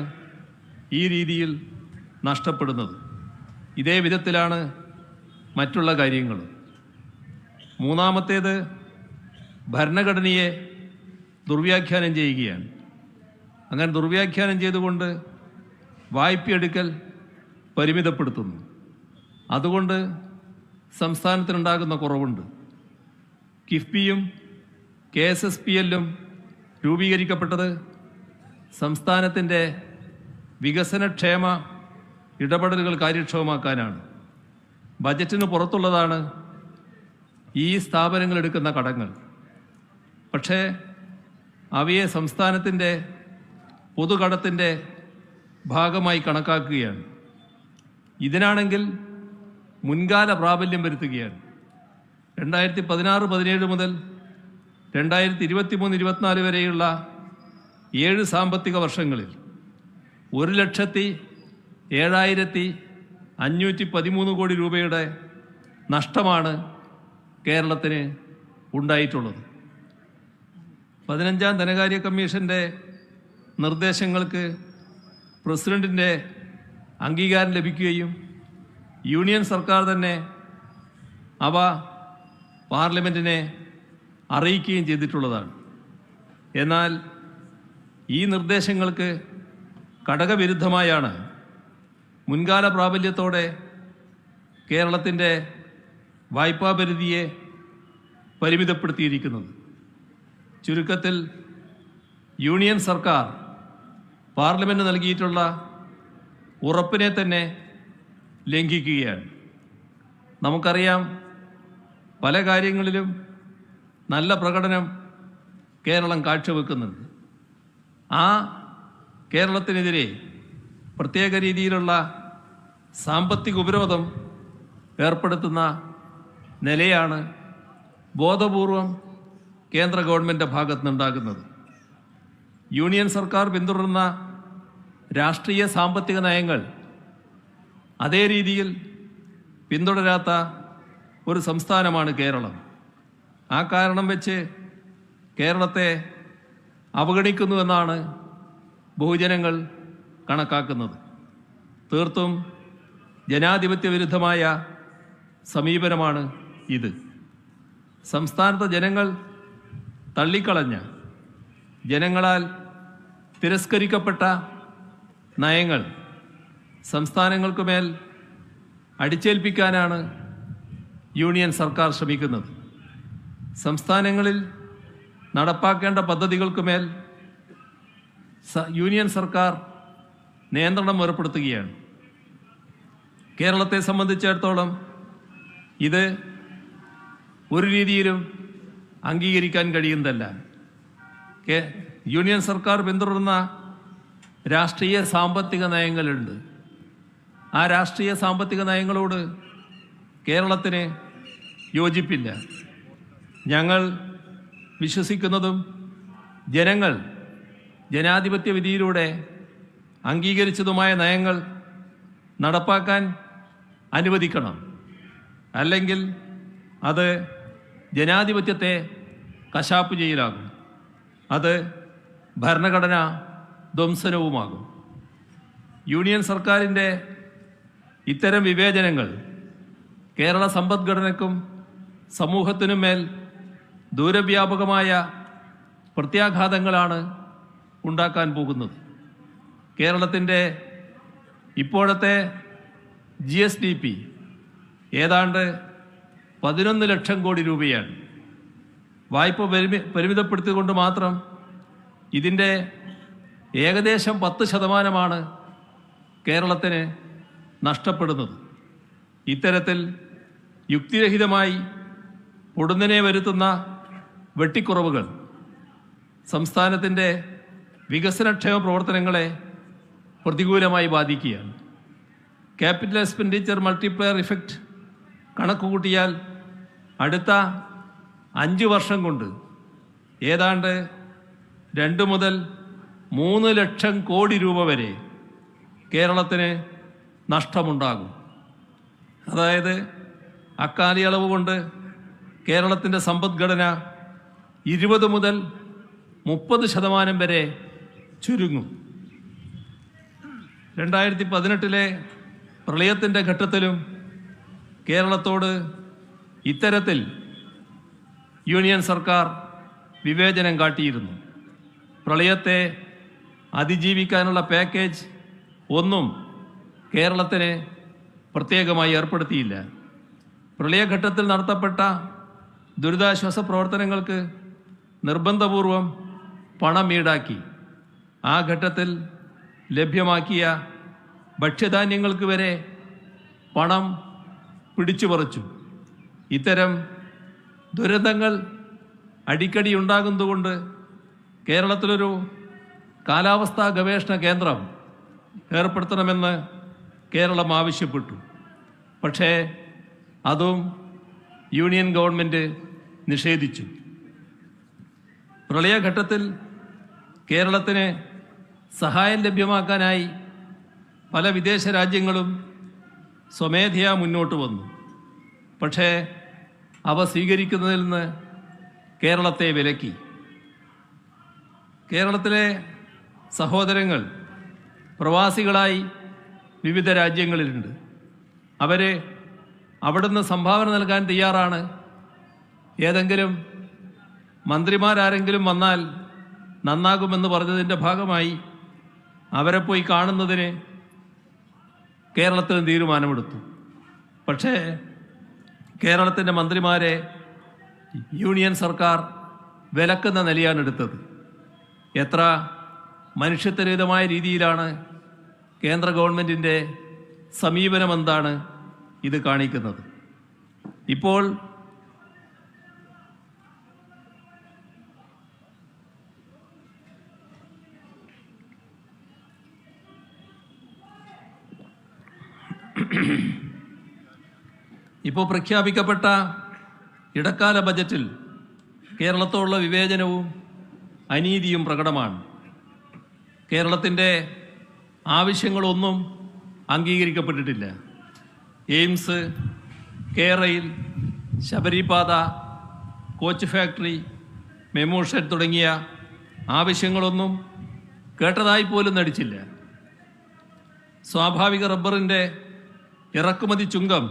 ഈ രീതിയിൽ നഷ്ടപ്പെടുന്നത്. ഇതേ വിധത്തിലാണ് മറ്റുള്ള കാര്യങ്ങൾ. മൂന്നാമത്തേത്, ഭരണഘടനയെ ദുർവ്യാഖ്യാനം ചെയ്യുകയാണ്. അങ്ങനെ ദുർവ്യാഖ്യാനം ചെയ്തുകൊണ്ട് വായ്പയെടുക്കൽ പരിമിതപ്പെടുത്തുന്നു. അതുകൊണ്ട് സംസ്ഥാനത്തിനുണ്ടാകുന്ന കുറവുണ്ട്. കിഫ്ബിയും KSSPL-ഉം രൂപീകരിക്കപ്പെട്ടത് സംസ്ഥാനത്തിൻ്റെ വികസനക്ഷേമ ഇടപെടലുകൾ കാര്യക്ഷമമാക്കാനാണ്. ബജറ്റിന് പുറത്തുള്ളതാണ് ഈ സ്ഥാപനങ്ങൾ എടുക്കുന്ന കടങ്ങൾ. പക്ഷേ അവയെ സംസ്ഥാനത്തിൻ്റെ പൊതുകടത്തിൻ്റെ ഭാഗമായി കണക്കാക്കുകയാണ്. ഇതിനാണെങ്കിൽ മുൻകാല പ്രാബല്യം വരുത്തുകയാണ്. 2016-17 മുതൽ 2023-24 വരെയുള്ള 7 സാമ്പത്തിക വർഷങ്ങളിൽ 1,07,513 കോടി രൂപയുടെ നഷ്ടമാണ് കേരളത്തിന് ഉണ്ടായിട്ടുള്ളത്. 15ാം ധനകാര്യ കമ്മീഷൻ്റെ നിർദ്ദേശങ്ങൾക്ക് പ്രസിഡന്റിൻ്റെ അംഗീകാരം ലഭിക്കുകയും യൂണിയൻ സർക്കാർ തന്നെ അവ പാർലമെൻറ്റിനെ അറിയിക്കുകയും ചെയ്തിട്ടുള്ളതാണ്. എന്നാൽ ഈ നിർദ്ദേശങ്ങൾക്ക് ഘടകവിരുദ്ധമായാണ് മുൻകാല പ്രാബല്യത്തോടെ കേരളത്തിൻ്റെ വായ്പാ പരിധിയെ പരിമിതപ്പെടുത്തിയിരിക്കുന്നത്. ചുരുക്കത്തിൽ യൂണിയൻ സർക്കാർ പാർലമെൻറ്റ് നൽകിയിട്ടുള്ള ഉറപ്പിനെ തന്നെ ലംഘിക്കുകയാണ്. നമുക്കറിയാം, പല കാര്യങ്ങളിലും നല്ല പ്രകടനം കേരളം കാഴ്ചവെക്കുന്നുണ്ട്. ആ കേരളത്തിനെതിരെ പ്രത്യേക രീതിയിലുള്ള സാമ്പത്തിക ഉപരോധം ഏർപ്പെടുത്തുന്ന നിലയാണ് ബോധപൂർവം കേന്ദ്ര ഗവൺമെൻറ് ഭാഗത്ത് നിന്നുണ്ടാകുന്നത്. യൂണിയൻ സർക്കാർ പിന്തുടരുന്ന രാഷ്ട്രീയ സാമ്പത്തിക നയങ്ങൾ അതേ രീതിയിൽ പിന്തുടരാത്ത ഒരു സംസ്ഥാനമാണ് കേരളം. ആ കാരണം വെച്ച് കേരളത്തെ അവഗണിക്കുന്നുവെന്നാണ് ബഹുജനങ്ങൾ കണക്കാക്കുന്നത്. തീർത്തും ജനാധിപത്യ വിരുദ്ധമായ സമീപനമാണ് ഇത്. സംസ്ഥാനത്തെ ജനങ്ങൾ തള്ളിക്കളഞ്ഞ, ജനങ്ങളാൽ തിരസ്കരിക്കപ്പെട്ട നയങ്ങൾ സംസ്ഥാനങ്ങൾക്കുമേൽ അടിച്ചേൽപ്പിക്കാനാണ് യൂണിയൻ സർക്കാർ ശ്രമിക്കുന്നത്. സംസ്ഥാനങ്ങളിൽ നടപ്പാക്കേണ്ട പദ്ധതികൾക്കുമേൽ യൂണിയൻ സർക്കാർ നിയന്ത്രണം ഏർപ്പെടുത്തുകയാണ്. കേരളത്തെ സംബന്ധിച്ചിടത്തോളം ഇത് ഒരു രീതിയിലും അംഗീകരിക്കാൻ കഴിയുന്നതല്ല. യൂണിയൻ സർക്കാർ പിന്തുടരുന്ന രാഷ്ട്രീയ സാമ്പത്തിക നയങ്ങളുണ്ട്. ആ രാഷ്ട്രീയ സാമ്പത്തിക നയങ്ങളോട് കേരളത്തിന് യോജിപ്പില്ല. ഞങ്ങൾ വിശ്വസിക്കുന്നതും ജനങ്ങൾ ജനാധിപത്യ വിധിയിലൂടെ അംഗീകരിച്ചതുമായ നയങ്ങൾ നടപ്പാക്കാൻ അനുവദിക്കണം. അല്ലെങ്കിൽ അത് ജനാധിപത്യത്തെ കശാപ്പ് ചെയ്യലാകും. അത് ഭരണഘടനാ ധ്വംസനവുമാകും. യൂണിയൻ സർക്കാരിൻ്റെ ഇത്തരം വിവേചനങ്ങൾ കേരള സമ്പദ്ഘടനയ്ക്കും സമൂഹത്തിനും മേൽ ദൂരവ്യാപകമായ പ്രത്യാഘാതങ്ങളാണ് ഉണ്ടാക്കാൻ പോകുന്നത്. കേരളത്തിൻ്റെ ഇപ്പോഴത്തെ GSDP ഏതാണ്ട് 11 ലക്ഷം കോടി രൂപയാണ്. വായ്പ പരിമിതപ്പെടുത്തിക്കൊണ്ട് മാത്രം ഇതിൻ്റെ ഏകദേശം 10% കേരളത്തിന് നഷ്ടപ്പെടുന്നത്. ഇത്തരത്തിൽ യുക്തിരഹിതമായി പൊടുന്നനെ വരുത്തുന്ന വെട്ടിക്കുറവുകൾ സംസ്ഥാനത്തിൻ്റെ വികസനക്ഷേമ പ്രവർത്തനങ്ങളെ പ്രതികൂലമായി ബാധിക്കുകയാണ്. ക്യാപിറ്റൽ എക്സ്പെൻഡിച്ചർ മൾട്ടിപ്ലയർ ഇഫക്റ്റ് കണക്കുകൂട്ടിയാൽ അടുത്ത 5 വർഷം കൊണ്ട് ഏതാണ്ട് 2 മുതൽ 3 ലക്ഷം കോടി രൂപ വരെ കേരളത്തിന് നഷ്ടമുണ്ടാകും. അതായത് അക്കാലയളവ് കൊണ്ട് കേരളത്തിൻ്റെ സമ്പദ്ഘടന 20 മുതൽ 30% വരെ ചുരുങ്ങും. 2018 പ്രളയത്തിൻ്റെ ഘട്ടത്തിലും കേരളത്തോട് ഇത്തരത്തിൽ യൂണിയൻ സർക്കാർ വിവേചനം കാട്ടിയിരുന്നു. പ്രളയത്തെ അതിജീവിക്കാനുള്ള പാക്കേജ് ഒന്നും കേരളത്തിന് പ്രത്യേകമായി ഏർപ്പെടുത്തിയില്ല. പ്രളയഘട്ടത്തിൽ നടത്തപ്പെട്ട ദുരിതാശ്വാസ പ്രവർത്തനങ്ങൾക്ക് നിർബന്ധപൂർവം പണം ഈടാക്കി. ആ ഘട്ടത്തിൽ ലഭ്യമാക്കിയ ഭക്ഷ്യധാന്യങ്ങൾക്ക് വരെ പണം പിടിച്ചു പറിച്ചു. ഇത്തരം ദുരന്തങ്ങൾ അടിക്കടി ഉണ്ടാകുന്നതുകൊണ്ട് കേരളത്തിലൊരു കാലാവസ്ഥാ ഗവേഷണ കേന്ദ്രം ഏർപ്പെടുത്തണമെന്ന് കേരളം ആവശ്യപ്പെട്ടു. പക്ഷേ അതും യൂണിയൻ ഗവൺമെൻറ് നിഷേധിച്ചു. പ്രളയഘട്ടത്തിൽ കേരളത്തിന് സഹായം ലഭ്യമാക്കാനായി പല വിദേശ രാജ്യങ്ങളും സ്വമേധയാ മുന്നോട്ട് വന്നു. പക്ഷേ അവ സ്വീകരിക്കുന്നതിൽ നിന്ന് കേരളത്തെ വിലക്കി. കേരളത്തിലെ സഹോദരങ്ങൾ പ്രവാസികളായി വിവിധ രാജ്യങ്ങളിലുണ്ട്. അവർ അവിടുന്ന് സംഭാവന നൽകാൻ തയ്യാറാണ്. ഏതെങ്കിലും മന്ത്രിമാരാരെങ്കിലും വന്നാൽ നന്നാകുമെന്ന് പറഞ്ഞതിൻ്റെ ഭാഗമായി അവരെ പോയി കാണുന്നതിന് കേരളത്തിന് തീരുമാനമെടുത്തു. പക്ഷേ കേരളത്തിൻ്റെ മന്ത്രിമാരെ യൂണിയൻ സർക്കാർ വിലക്കുന്ന നിലയാണ് എടുത്തത്. എത്ര മനുഷ്യത്വരഹിതമായ രീതിയിലാണ് കേന്ദ്ര ഗവൺമെൻറ്റിൻ്റെ സമീപനമെന്താണ് ഇത് കാണിക്കുന്നത്. ഇപ്പോൾ പ്രഖ്യാപിക്കപ്പെട്ട ഇടക്കാല ബജറ്റിൽ കേരളത്തോടുള്ള വിവേചനവും അനീതിയും പ്രകടമാണ്. കേരളത്തിൻ്റെ ആവശ്യങ്ങളൊന്നും അംഗീകരിക്കപ്പെട്ടിട്ടില്ല. എയിംസ്, കേരയിൽ, ശബരിപാത, കോച്ച് ഫാക്ടറി, മെമു ഷെഡ് തുടങ്ങിയ ആവശ്യങ്ങളൊന്നും കേട്ടതായി പോലും നടിച്ചില്ല. സ്വാഭാവിക റബ്ബറിൻ്റെ ഇറക്കുമതി ചുങ്കം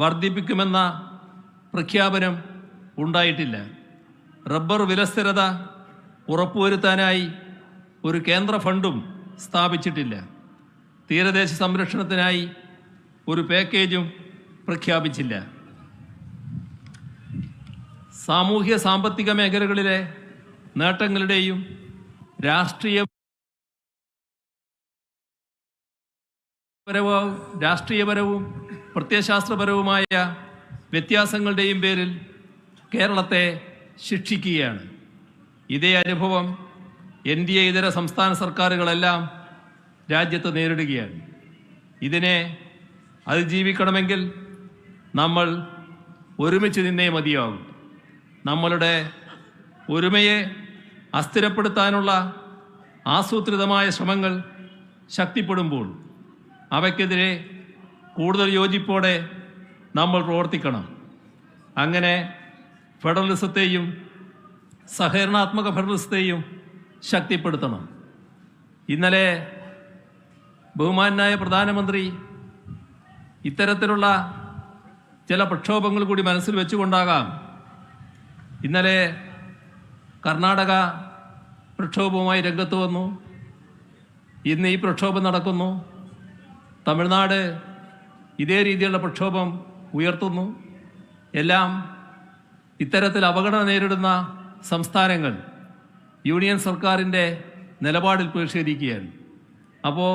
വർദ്ധിപ്പിക്കുമെന്ന പ്രഖ്യാപനം ഉണ്ടായിട്ടില്ല. റബ്ബർ വിലസ്ഥിരത ഉറപ്പുവരുത്താനായി ഒരു കേന്ദ്ര ഫണ്ടും സ്ഥാപിച്ചിട്ടില്ല. തീരദേശ സംരക്ഷണത്തിനായി ഒരു പാക്കേജും പ്രഖ്യാപിച്ചില്ല. സാമൂഹ്യ സാമ്പത്തിക മേഖലകളിലെ നേട്ടങ്ങളുടെയും രാഷ്ട്രീയപരവും പ്രത്യയശാസ്ത്രപരവുമായ വ്യത്യാസങ്ങളുടെയും പേരിൽ കേരളത്തെ ശിക്ഷിക്കുകയാണ്. ഇതേ അനുഭവം NDA ഇതര സംസ്ഥാന സർക്കാരുകളെല്ലാം രാജ്യത്ത് നേരിടുകയാണ്. ഇതിനെ അതിജീവിക്കണമെങ്കിൽ നമ്മൾ ഒരുമിച്ച് നിന്നേ മതിയാകും. നമ്മളുടെ ഒരുമയെ അസ്ഥിരപ്പെടുത്താനുള്ള ആസൂത്രിതമായ ശ്രമങ്ങൾ ശക്തിപ്പെടുമ്പോൾ അവയ്ക്കെതിരെ കൂടുതൽ യോജിപ്പോടെ നമ്മൾ പ്രവർത്തിക്കണം. അങ്ങനെ ഫെഡറലിസത്തെയും സഹകരണാത്മക ഫെഡറലിസത്തെയും ശക്തിപ്പെടുത്തണം. ഇന്നലെ ബഹുമാനായ പ്രധാനമന്ത്രി ഇത്തരത്തിലുള്ള ചില പ്രക്ഷോഭങ്ങൾ കൂടി മനസ്സിൽ വെച്ചുകൊണ്ടാകാം ഇന്നലെ കർണാടക പ്രക്ഷോഭവുമായി രംഗത്ത് വന്നു. ഇന്ന് ഈ പ്രക്ഷോഭം നടക്കുന്നു. തമിഴ്നാട് ഇതേ രീതിയിലുള്ള പ്രക്ഷോഭം ഉയർത്തുന്നു. എല്ലാം ഇത്തരത്തിൽ അവഗണന നേരിടുന്ന സംസ്ഥാനങ്ങൾ യൂണിയൻ സർക്കാരിൻ്റെ നിലപാടിൽ പ്രതിഷേധിക്കുകയാണ്. അപ്പോൾ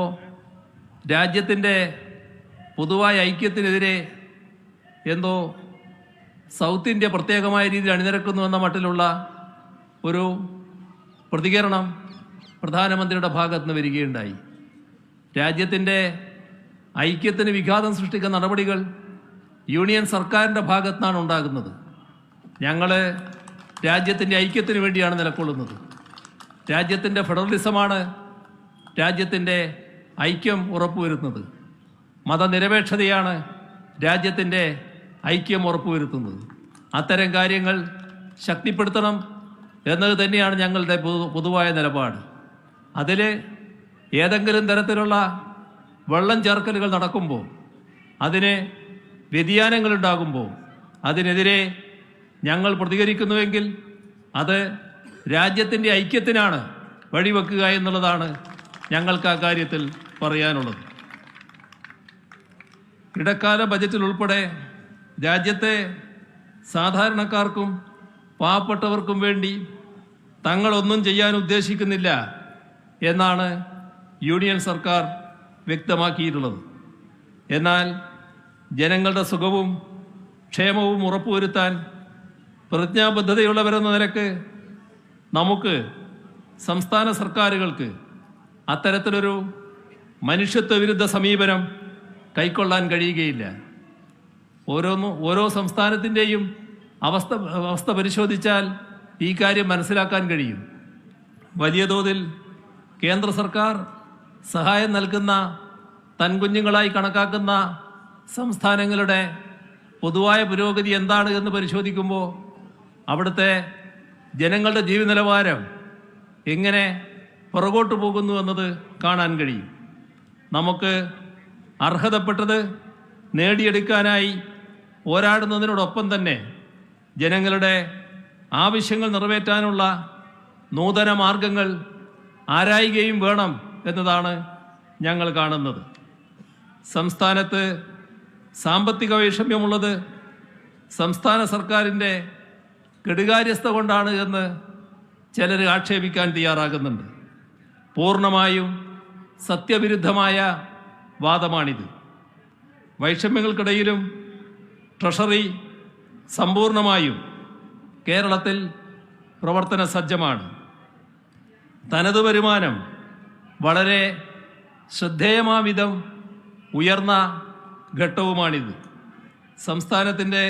രാജ്യത്തിൻ്റെ പൊതുവായ ഐക്യത്തിനെതിരെ എന്തോ സൗത്ത് ഇന്ത്യ പ്രത്യേകമായ രീതിയിൽ അണിനിരക്കുന്നുവെന്ന മട്ടിലുള്ള ഒരു പ്രതികരണം പ്രധാനമന്ത്രിയുടെ ഭാഗത്ത് നിന്ന് വരികയുണ്ടായി. രാജ്യത്തിൻ്റെ ഐക്യത്തിന് വിഘാതം സൃഷ്ടിക്കുന്ന നടപടികൾ യൂണിയൻ സർക്കാരിൻ്റെ ഭാഗത്തു നിന്നാണ് ഉണ്ടാകുന്നത്. ഞങ്ങൾ രാജ്യത്തിൻ്റെ ഐക്യത്തിന് വേണ്ടിയാണ് നിലകൊള്ളുന്നത്. രാജ്യത്തിൻ്റെ ഫെഡറലിസമാണ് രാജ്യത്തിൻ്റെ ഐക്യം ഉറപ്പുവരുത്തുന്നത്. മതനിരപേക്ഷതയാണ് രാജ്യത്തിൻ്റെ ഐക്യം ഉറപ്പുവരുത്തുന്നത്. അത്തരം കാര്യങ്ങൾ ശക്തിപ്പെടുത്തണം എന്നത് തന്നെയാണ് ഞങ്ങളുടെ പൊതുവായ നിലപാട്. അതിൽ ഏതെങ്കിലും തരത്തിലുള്ള വെള്ളം ചേർക്കലുകൾ നടക്കുമ്പോൾ, അതിന് വ്യതിയാനങ്ങളുണ്ടാകുമ്പോൾ അതിനെതിരെ ഞങ്ങൾ പ്രതികരിക്കുന്നുവെങ്കിൽ അത് രാജ്യത്തിൻ്റെ ഐക്യത്തിനാണ് വഴിവെക്കുക എന്നുള്ളതാണ് ഞങ്ങൾക്ക് ആ കാര്യത്തിൽ പറയാനുള്ളത്. ഇടക്കാല ബജറ്റിൽ ഉൾപ്പെടെ രാജ്യത്തെ സാധാരണക്കാർക്കും പാവപ്പെട്ടവർക്കും വേണ്ടി തങ്ങളൊന്നും ചെയ്യാൻ ഉദ്ദേശിക്കുന്നില്ല എന്നാണ് യൂണിയൻ സർക്കാർ വ്യക്തമാക്കിയിട്ടുള്ളത്. എന്നാൽ ജനങ്ങളുടെ സുഖവും ക്ഷേമവും ഉറപ്പുവരുത്താൻ പ്രതിജ്ഞാബദ്ധതയുള്ളവരെന്ന നിലക്ക് നമുക്ക് സംസ്ഥാന സർക്കാരുകൾക്ക് അത്തരത്തിലൊരു മനുഷ്യത്വ വിരുദ്ധ സമീപനം കൈക്കൊള്ളാൻ കഴിയുകയില്ല. ഓരോ സംസ്ഥാനത്തിൻ്റെയും അവസ്ഥ പരിശോധിച്ചാൽ ഈ കാര്യം മനസ്സിലാക്കാൻ കഴിയും. വലിയ തോതിൽ കേന്ദ്ര സർക്കാർ സഹായം നൽകുന്ന തൻകുഞ്ഞുങ്ങളായി കണക്കാക്കുന്ന സംസ്ഥാനങ്ങളുടെ പൊതുവായ പുരോഗതി എന്താണ് എന്ന് പരിശോധിക്കുമ്പോൾ അവിടുത്തെ ജനങ്ങളുടെ ജീവിത നിലവാരം എങ്ങനെ പുറകോട്ട് പോകുന്നു എന്നത് കാണാൻ കഴിയും. നമുക്ക് അർഹതപ്പെട്ടത് നേടിയെടുക്കാനായി പോരാടുന്നതിനോടൊപ്പം തന്നെ ജനങ്ങളുടെ ആവശ്യങ്ങൾ നിറവേറ്റാനുള്ള നൂതന മാർഗങ്ങൾ ആരായുകയും വേണം എന്നതാണ് ഞങ്ങൾ കാണുന്നത്. സംസ്ഥാനത്ത് സാമ്പത്തിക വൈഷമ്യമുള്ളത് സംസ്ഥാന സർക്കാരിൻ്റെ കെടുകാര്യസ്ഥത കൊണ്ടാണ് എന്ന് ചിലർ ആക്ഷേപിക്കാൻ തയ്യാറാകുന്നുണ്ട്. പൂർണ്ണമായും സത്യവിരുദ്ധമായ വാദമാണിത്. വൈഷമ്യങ്ങൾക്കിടയിലും ട്രഷറി സമ്പൂർണമായും കേരളത്തിൽ പ്രവർത്തന സജ്ജമാണ്. തനത് വരുമാനം വളരെ ശ്രദ്ധേയമാവിധം ഉയർന്ന ഘട്ടവുമാണിത്. സംസ്ഥാനത്തിൻ്റെ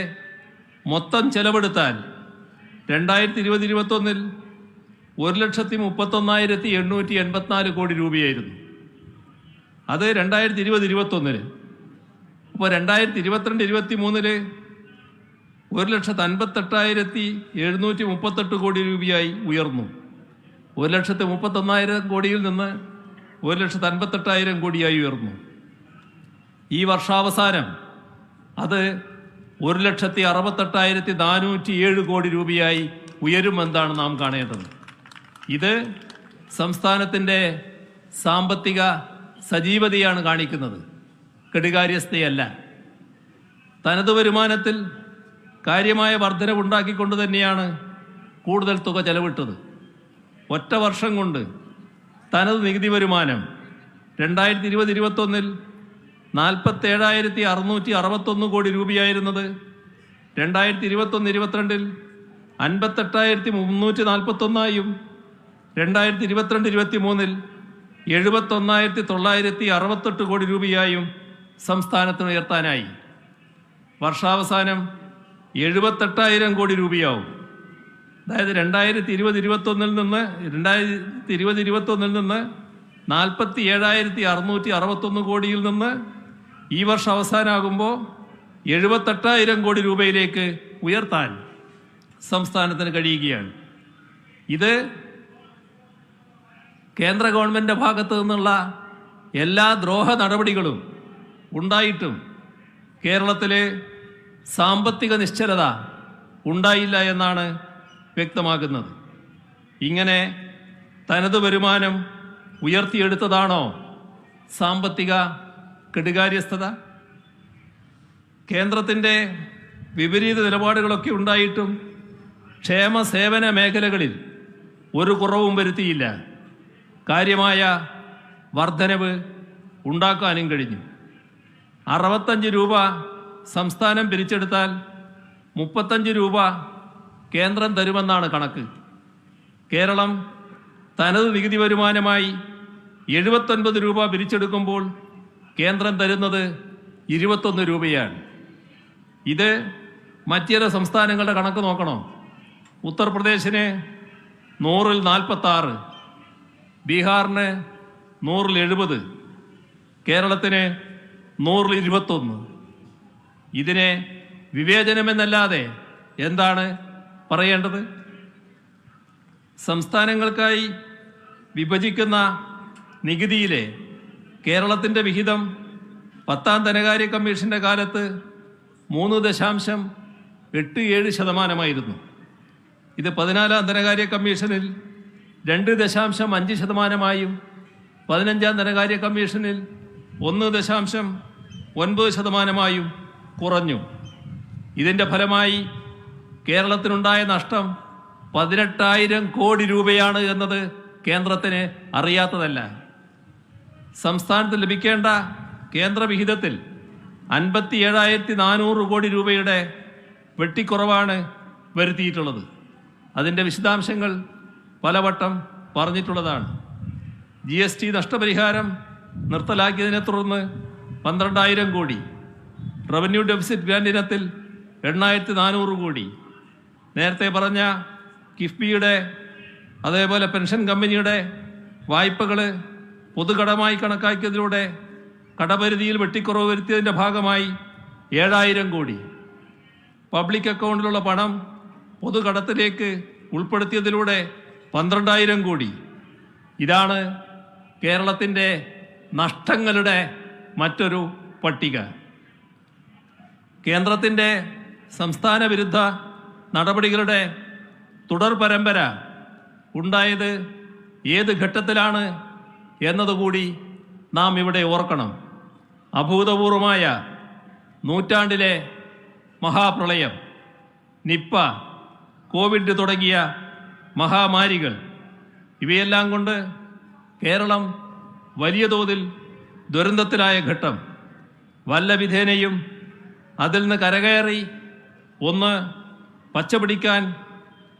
മൊത്തം ചെലവെടുത്താൽ 2020-21 1,31,884 കോടി രൂപയായിരുന്നു. അത് 2020-21. അപ്പോൾ 2022-23 1,58,738 കോടി രൂപയായി ഉയർന്നു. 1,31,000 കോടിയിൽ നിന്ന് 1,58,000 കോടിയായി ഉയർന്നു. ഈ വർഷാവസാനം അത് 1,68,407 കോടി രൂപയായി ഉയരുമെന്നാണ് നാം കാണേണ്ടത്. ഇത് സംസ്ഥാനത്തിൻ്റെ സാമ്പത്തിക സജീവതയാണ് കാണിക്കുന്നത്, കെടുകാര്യസ്ഥയല്ല. തനത് വരുമാനത്തിൽ കാര്യമായ വർധനവുണ്ടാക്കിക്കൊണ്ട് തന്നെയാണ് കൂടുതൽ തുക ചെലവിട്ടത്. ഒറ്റ വർഷം കൊണ്ട് തനത് നികുതി വരുമാനം 2020-21 47,661 കോടി രൂപയായിരുന്നത് 2021-22 58,341 2022-23 71,968 കോടി രൂപയായും സംസ്ഥാനത്തിന് ഉയർത്താനായി. വർഷാവസാനം 78,000 കോടി രൂപയാവും. അതായത് 2020-21 നിന്ന് 47,661 കോടിയിൽ നിന്ന് ഈ വർഷം അവസാനമാകുമ്പോൾ 78,000 കോടി രൂപയിലേക്ക് ഉയർത്താൻ സംസ്ഥാനത്തിന് കഴിയുകയാണ്. ഇത് കേന്ദ്ര ഗവൺമെൻറ്റിൻ്റെ ഭാഗത്തു നിന്നുള്ള എല്ലാ ദ്രോഹ നടപടികളും ഉണ്ടായിട്ടും കേരളത്തിലെ സാമ്പത്തിക നിശ്ചലത ഉണ്ടായില്ല എന്നാണ് വ്യക്തമാകുന്നത്. ഇങ്ങനെ തനത് വരുമാനം ഉയർത്തിയെടുത്തതാണോ സാമ്പത്തിക കെടുകാര്യസ്ഥത? കേന്ദ്രത്തിൻ്റെ വിപരീത നിലപാടുകളൊക്കെ ഉണ്ടായിട്ടും ക്ഷേമ സേവന മേഖലകളിൽ ഒരു കുറവും വരുത്തിയില്ല. കാര്യമായ വർധനവ് ഉണ്ടാക്കാനും കഴിഞ്ഞു. 65 രൂപ സംസ്ഥാനം പിരിച്ചെടുത്താൽ 35 രൂപ കേന്ദ്രം തരുമെന്നാണ് കണക്ക്. കേരളം തനത് നികുതി വരുമാനമായി 79 രൂപ പിരിച്ചെടുക്കുമ്പോൾ കേന്ദ്രം തരുന്നത് 21 രൂപയാണ്. ഇത് മറ്റ് ചില സംസ്ഥാനങ്ങളുടെ കണക്ക് നോക്കണം. ഉത്തർപ്രദേശിന് 100-ൽ 46, ബീഹാറിന് 100-ൽ 70, കേരളത്തിന് 100-ൽ 21. ഇതിനെ വിവേചനമെന്നല്ലാതെ എന്താണ് പറയേണ്ടത്? സംസ്ഥാനങ്ങൾക്കായി വിഭജിക്കുന്ന നികുതിയിലെ കേരളത്തിൻ്റെ വിഹിതം 10ാം ധനകാര്യ കമ്മീഷൻ്റെ കാലത്ത് 3.87% ഇത് 14ാം ധനകാര്യ കമ്മീഷനിൽ 2.5% 15ാം ധനകാര്യ കമ്മീഷനിൽ 1.9% കുറഞ്ഞു. ഇതിൻ്റെ ഫലമായി കേരളത്തിനുണ്ടായ നഷ്ടം 18,000 കോടി രൂപയാണ് എന്നത് കേന്ദ്രത്തിന് അറിയാത്തതല്ല. സംസ്ഥാനത്ത് ലഭിക്കേണ്ട കേന്ദ്ര വിഹിതത്തിൽ 57,400 കോടി രൂപയുടെ വെട്ടിക്കുറവാണ് വരുത്തിയിട്ടുള്ളത്. അതിൻ്റെ വിശദാംശങ്ങൾ പലവട്ടം പറഞ്ഞിട്ടുള്ളതാണ്. GST നഷ്ടപരിഹാരം നിർത്തലാക്കിയതിനെ തുടർന്ന് 12,000 കോടി, റവന്യൂ ഡെഫിസിറ്റ് ഗ്രാന്റ് ഇനത്തിൽ 8,400 കോടി, നേരത്തെ പറഞ്ഞ കിഫ്ബിയുടെ അതേപോലെ പെൻഷൻ കമ്പനിയുടെ വായ്പകൾ പൊതുകടമായി കണക്കാക്കിയതിലൂടെ കടപരിധിയിൽ വെട്ടിക്കുറവ് വരുത്തിയതിൻ്റെ ഭാഗമായി 7,000 കോടി, പബ്ലിക് അക്കൗണ്ടിലുള്ള പണം പൊതുകടത്തിലേക്ക് ഉൾപ്പെടുത്തിയതിലൂടെ 12,000 കോടി. ഇതാണ് കേരളത്തിൻ്റെ നഷ്ടങ്ങളുടെ മറ്റൊരു പട്ടിക. കേന്ദ്രത്തിൻ്റെ സംസ്ഥാന വിരുദ്ധ നടപടികളുടെ തുടർ പരമ്പര ഉണ്ടായത് ഏത് ഘട്ടത്തിലാണ് എന്നതുകൂടി നാം ഇവിടെ ഓർക്കണം. അഭൂതപൂർവമായ നൂറ്റാണ്ടിലെ മഹാപ്രളയം, നിപ്പ, കോവിഡ് തുടങ്ങിയ മഹാമാരികൾ, ഇവയെല്ലാം കൊണ്ട് കേരളം വലിയ തോതിൽ ദുരന്തത്തിലായ ഘട്ടം. വല്ല വിധേനയും അതിൽ നിന്ന് കരകയറി ഒന്ന് പച്ചപിടിക്കാൻ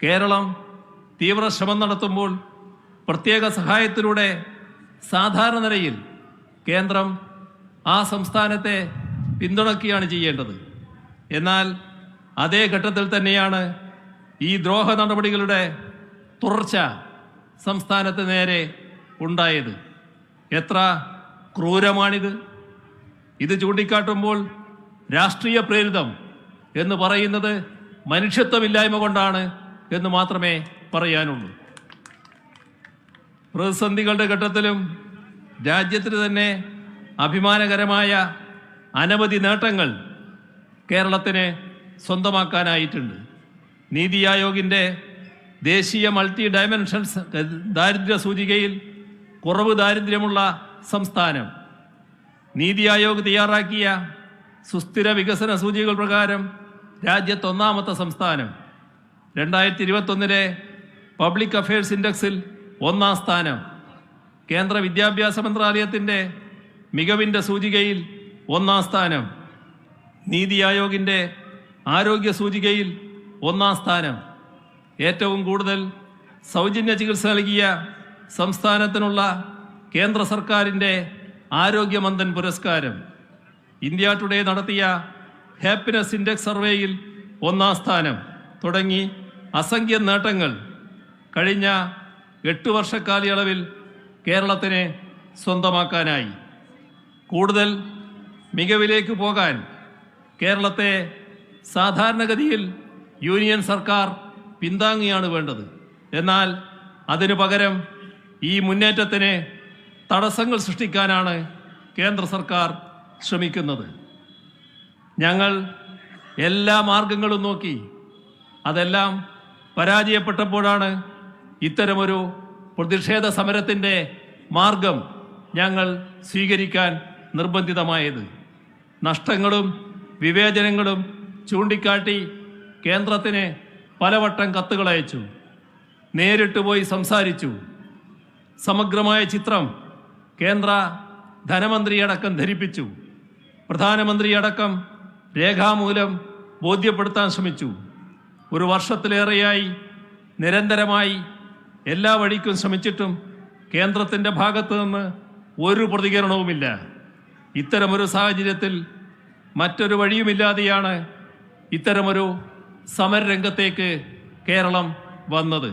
കേരളം തീവ്ര ശ്രമം നടത്തുമ്പോൾ പ്രത്യേക സഹായത്തിലൂടെ സാധാരണ നിലയിൽ കേന്ദ്രം ആ സംസ്ഥാനത്തെ പിന്തുണയ്ക്കുകയാണ് ചെയ്യേണ്ടത്. എന്നാൽ അതേ ഘട്ടത്തിൽ തന്നെയാണ് ഈ ദ്രോഹ നടപടികളുടെ തുടർച്ച സംസ്ഥാനത്ത് നേരെ ഉണ്ടായത്. എത്ര ക്രൂരമാണിത്! ഇത് ചൂണ്ടിക്കാട്ടുമ്പോൾ രാഷ്ട്രീയ പ്രേരിതം എന്ന് പറയുന്നത് മനുഷ്യത്വമില്ലായ്മ കൊണ്ടാണ് എന്ന് മാത്രമേ പറയാനുള്ളൂ. പ്രതിസന്ധികളുടെ ഘട്ടത്തിലും രാജ്യത്തിന് തന്നെ അഭിമാനകരമായ അനവധി നേട്ടങ്ങൾ കേരളത്തിന് സ്വന്തമാക്കാനായിട്ടുണ്ട്. നീതി ആയോഗിൻ്റെ ദേശീയ മൾട്ടി ഡയമെൻഷൻസ് ദാരിദ്ര്യ സൂചികയിൽ കുറവ് ദാരിദ്ര്യമുള്ള സംസ്ഥാനം, നീതി ആയോഗ് തയ്യാറാക്കിയ സുസ്ഥിര വികസന സൂചികകൾ പ്രകാരം രാജ്യത്ത് ഒന്നാമത്തെ സംസ്ഥാനം, 2021 പബ്ലിക് അഫയേഴ്സ് ഇൻഡെക്സിൽ 1-ാം സ്ഥാനം, കേന്ദ്ര വിദ്യാഭ്യാസ മന്ത്രാലയത്തിൻ്റെ മികവിൻ്റെ സൂചികയിൽ 1-ാം സ്ഥാനം, നീതി ആയോഗിൻ്റെ ആരോഗ്യ സൂചികയിൽ 1-ാം സ്ഥാനം, ഏറ്റവും കൂടുതൽ സൗജന്യ ചികിത്സ നൽകിയ സംസ്ഥാനത്തിനുള്ള കേന്ദ്ര സർക്കാരിൻ്റെ ആരോഗ്യമന്ത്രൻ പുരസ്കാരം, ഇന്ത്യ ടുഡേ നടത്തിയ ഹാപ്പിനെസ് ഇൻഡെക്സ് സർവേയിൽ 1-ാം സ്ഥാനം തുടങ്ങി അസംഖ്യം നേട്ടങ്ങൾ കഴിഞ്ഞ 8 വർഷക്കാലയളവിൽ കേരളത്തിന് സ്വന്തമാക്കാനായി. കൂടുതൽ മികവിലേക്ക് പോകാൻ കേരളത്തെ സാധാരണഗതിയിൽ യൂണിയൻ സർക്കാർ പിന്താങ്ങുകയാണ് വേണ്ടത്. എന്നാൽ അതിനു പകരം ഈ മുന്നേറ്റത്തിന് തടസ്സങ്ങൾ സൃഷ്ടിക്കാനാണ് കേന്ദ്ര സർക്കാർ ശ്രമിക്കുന്നത്. ഞങ്ങൾ എല്ലാ മാർഗങ്ങളും നോക്കി, അതെല്ലാം പരാജയപ്പെട്ടപ്പോഴാണ് ഇത്തരമൊരു പ്രതിഷേധ സമരത്തിൻ്റെ മാർഗം ഞങ്ങൾ സ്വീകരിക്കാൻ നിർബന്ധിതമായത്. നഷ്ടങ്ങളും വിവേചനങ്ങളും ചൂണ്ടിക്കാട്ടി കേന്ദ്രത്തിന് പലവട്ടം കത്തുകൾ അയച്ചു, നേരിട്ട് പോയി സംസാരിച്ചു. സമഗ്രമായ ചിത്രം കേന്ദ്ര ധനമന്ത്രിയടക്കം ധരിപ്പിച്ചു. പ്രധാനമന്ത്രിയടക്കം രേഖാമൂലം ബോധ്യപ്പെടുത്താൻ ശ്രമിച്ചു. 1 വർഷത്തിലേറെയായി നിരന്തരമായി എല്ലാ വഴിക്കും ശ്രമിച്ചിട്ടും കേന്ദ്രത്തിൻ്റെ ഭാഗത്തു നിന്ന് ഒരു പ്രതികരണവുമില്ല. ഇത്തരമൊരു സാഹചര്യത്തിൽ മറ്റൊരു വഴിയുമില്ലാതെയാണ് ഇത്തരമൊരു സമരരംഗത്തേക്ക് കേരളം വന്നത്.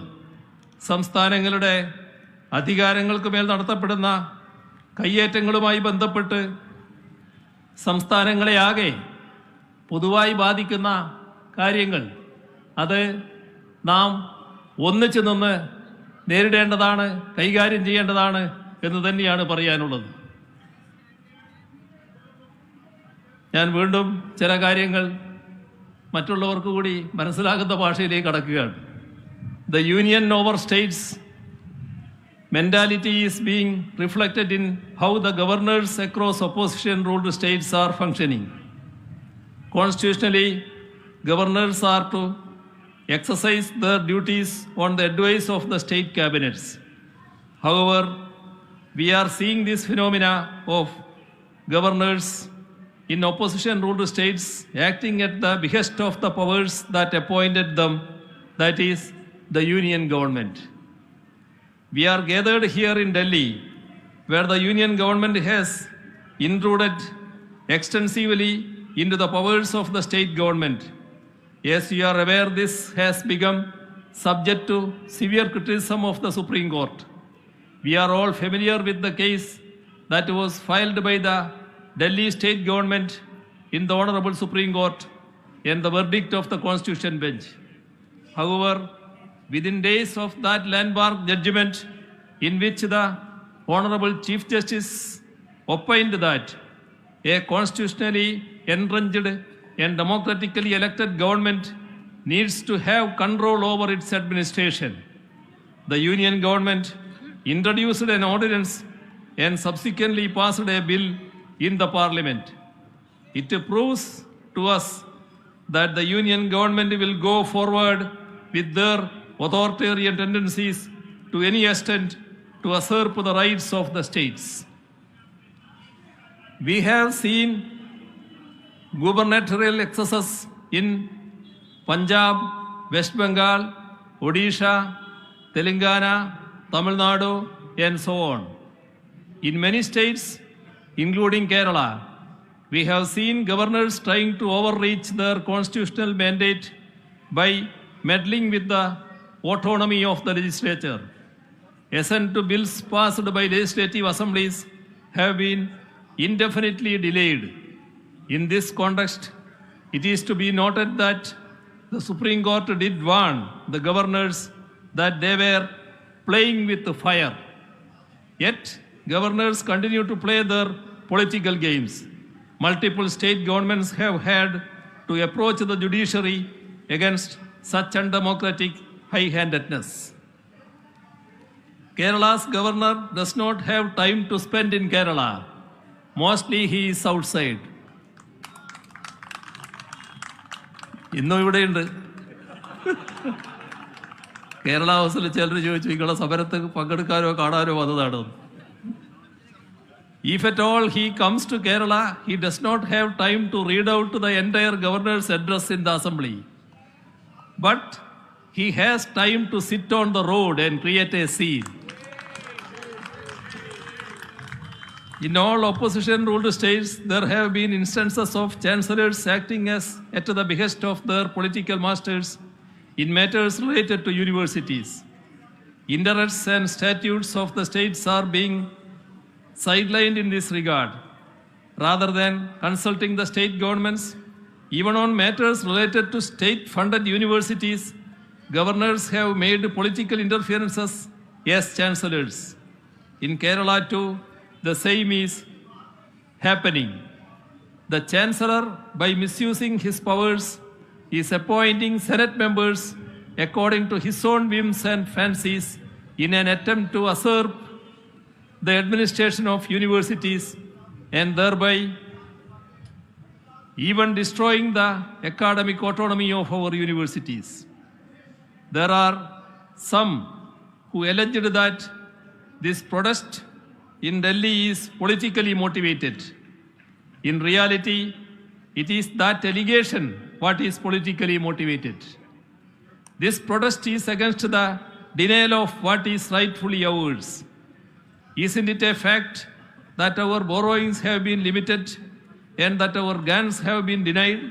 സംസ്ഥാനങ്ങളുടെ അധികാരങ്ങൾക്ക് മേൽ നടത്തപ്പെടുന്ന കയ്യേറ്റങ്ങളുമായി ബന്ധപ്പെട്ട് സംസ്ഥാനങ്ങളെ ആകെ പൊതുവായി ബാധിക്കുന്ന കാര്യങ്ങൾ, അത് നാം ഒന്നിച്ചു നിന്ന് നേരിടേണ്ടതാണ്, കൈകാര്യം ചെയ്യേണ്ടതാണ് എന്ന് തന്നെയാണ് പറയാനുള്ളത്. ഞാൻ വീണ്ടും ചില കാര്യങ്ങൾ മറ്റുള്ളവർക്ക് കൂടി മനസ്സിലാകുന്ന ഭാഷയിലേക്ക് കടക്കുകയാണ്. The union over states mentality is being reflected in how the governors across opposition-ruled states are functioning. Constitutionally, governors are to exercise their duties on the advice of the state cabinets. However, we are seeing this phenomena of governors in opposition ruled states acting at the behest of the powers that appointed them, that is, the union government. We are gathered here in Delhi, where the union government has intruded extensively into the powers of the state government. As you are aware, this has become subject to severe criticism of the Supreme Court. We are all familiar with the case that was filed by the Delhi state government in the Honorable Supreme Court and the verdict of the Constitution bench. However, within days of that landmark judgment, in which the Honorable Chief Justice opined that a constitutionally entrenched and democratically elected government needs to have control over its administration, the union government introduced an ordinance and subsequently passed a bill in the parliament. It proves to us that the union government will go forward with their authoritarian tendencies to any extent to usurp the rights of the states. We have seen gubernatorial excesses in Punjab, West Bengal, Odisha, Telangana, Tamil Nadu, and so on. In many states, including Kerala, we have seen governors trying to overreach their constitutional mandate by meddling with the autonomy of the legislature. Assent to bills passed by legislative assemblies have been indefinitely delayed. In this context, it is to be noted that the Supreme Court did warn the governors that they were playing with fire. Yet, governors continue to play their political games. Multiple state governments have had to approach the judiciary against such undemocratic high-handedness. Kerala's governor does not have time to spend in Kerala. Mostly he is outside. ഇന്നും ഇവിടെയുണ്ട്. കേരള ഹൗസിൽ ചിലർ ചോദിച്ചു നിങ്ങളുടെ സമരത്ത് പങ്കെടുക്കാനോ കാണാനോ വന്നതാണ്. If at all he comes to Kerala, he does not have time to read out the entire governor's address in the assembly. But he has time to sit on the road and create a scene. In all opposition-ruled states, there have been instances of chancellors acting as at the behest of their political masters in matters related to universities. Interests and statutes of the states are being sidelined in this regard. Rather than consulting the state governments, even on matters related to state-funded universities, governors have made political interferences as chancellors. In Kerala too, the same is happening. The chancellor, by misusing his powers, is appointing senate members according to his own whims and fancies in an attempt to usurp the administration of universities and thereby even destroying the academic autonomy of our universities. There are some who alleged that this protest in Delhi is politically motivated. In reality, it is that allegation what is politically motivated. This protest is against the denial of what is rightfully ours. Isn't it a fact that our borrowings have been limited and that our grants have been denied?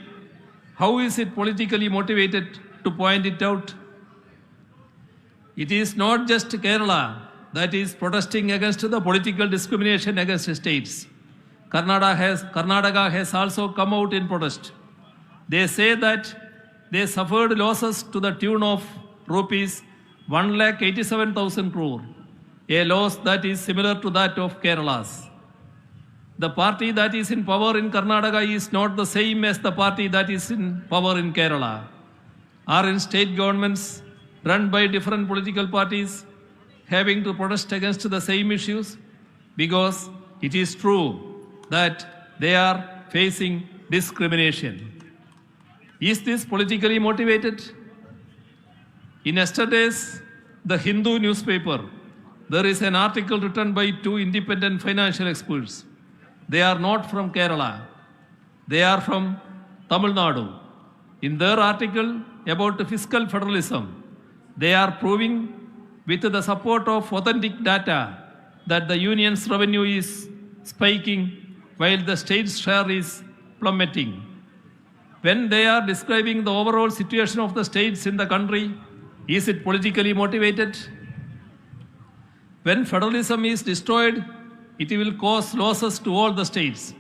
How is it politically motivated to point it out? It is not just Kerala that is protesting against the political discrimination against states. Karnataka has also come out in protest. They say that they suffered losses to the tune of rupees 1,87,000 crore, a loss that is similar to that of Kerala's. The party that is in power in Karnataka is not the same as the party that is in power in Kerala. Are in state governments run by different political parties having to protest against the same issues? Because it is true that they are facing discrimination. Is this politically motivated? In yesterday's The Hindu newspaper, there is an article written by two independent financial experts. They are not from Kerala. They are from Tamil Nadu. In their article about fiscal federalism, they are proving with the support of authentic data that the union's revenue is spiking while the state's share is plummeting. When they are describing the overall situation of the states in the country, is it politically motivated? When federalism is destroyed, it will cause losses to all the states.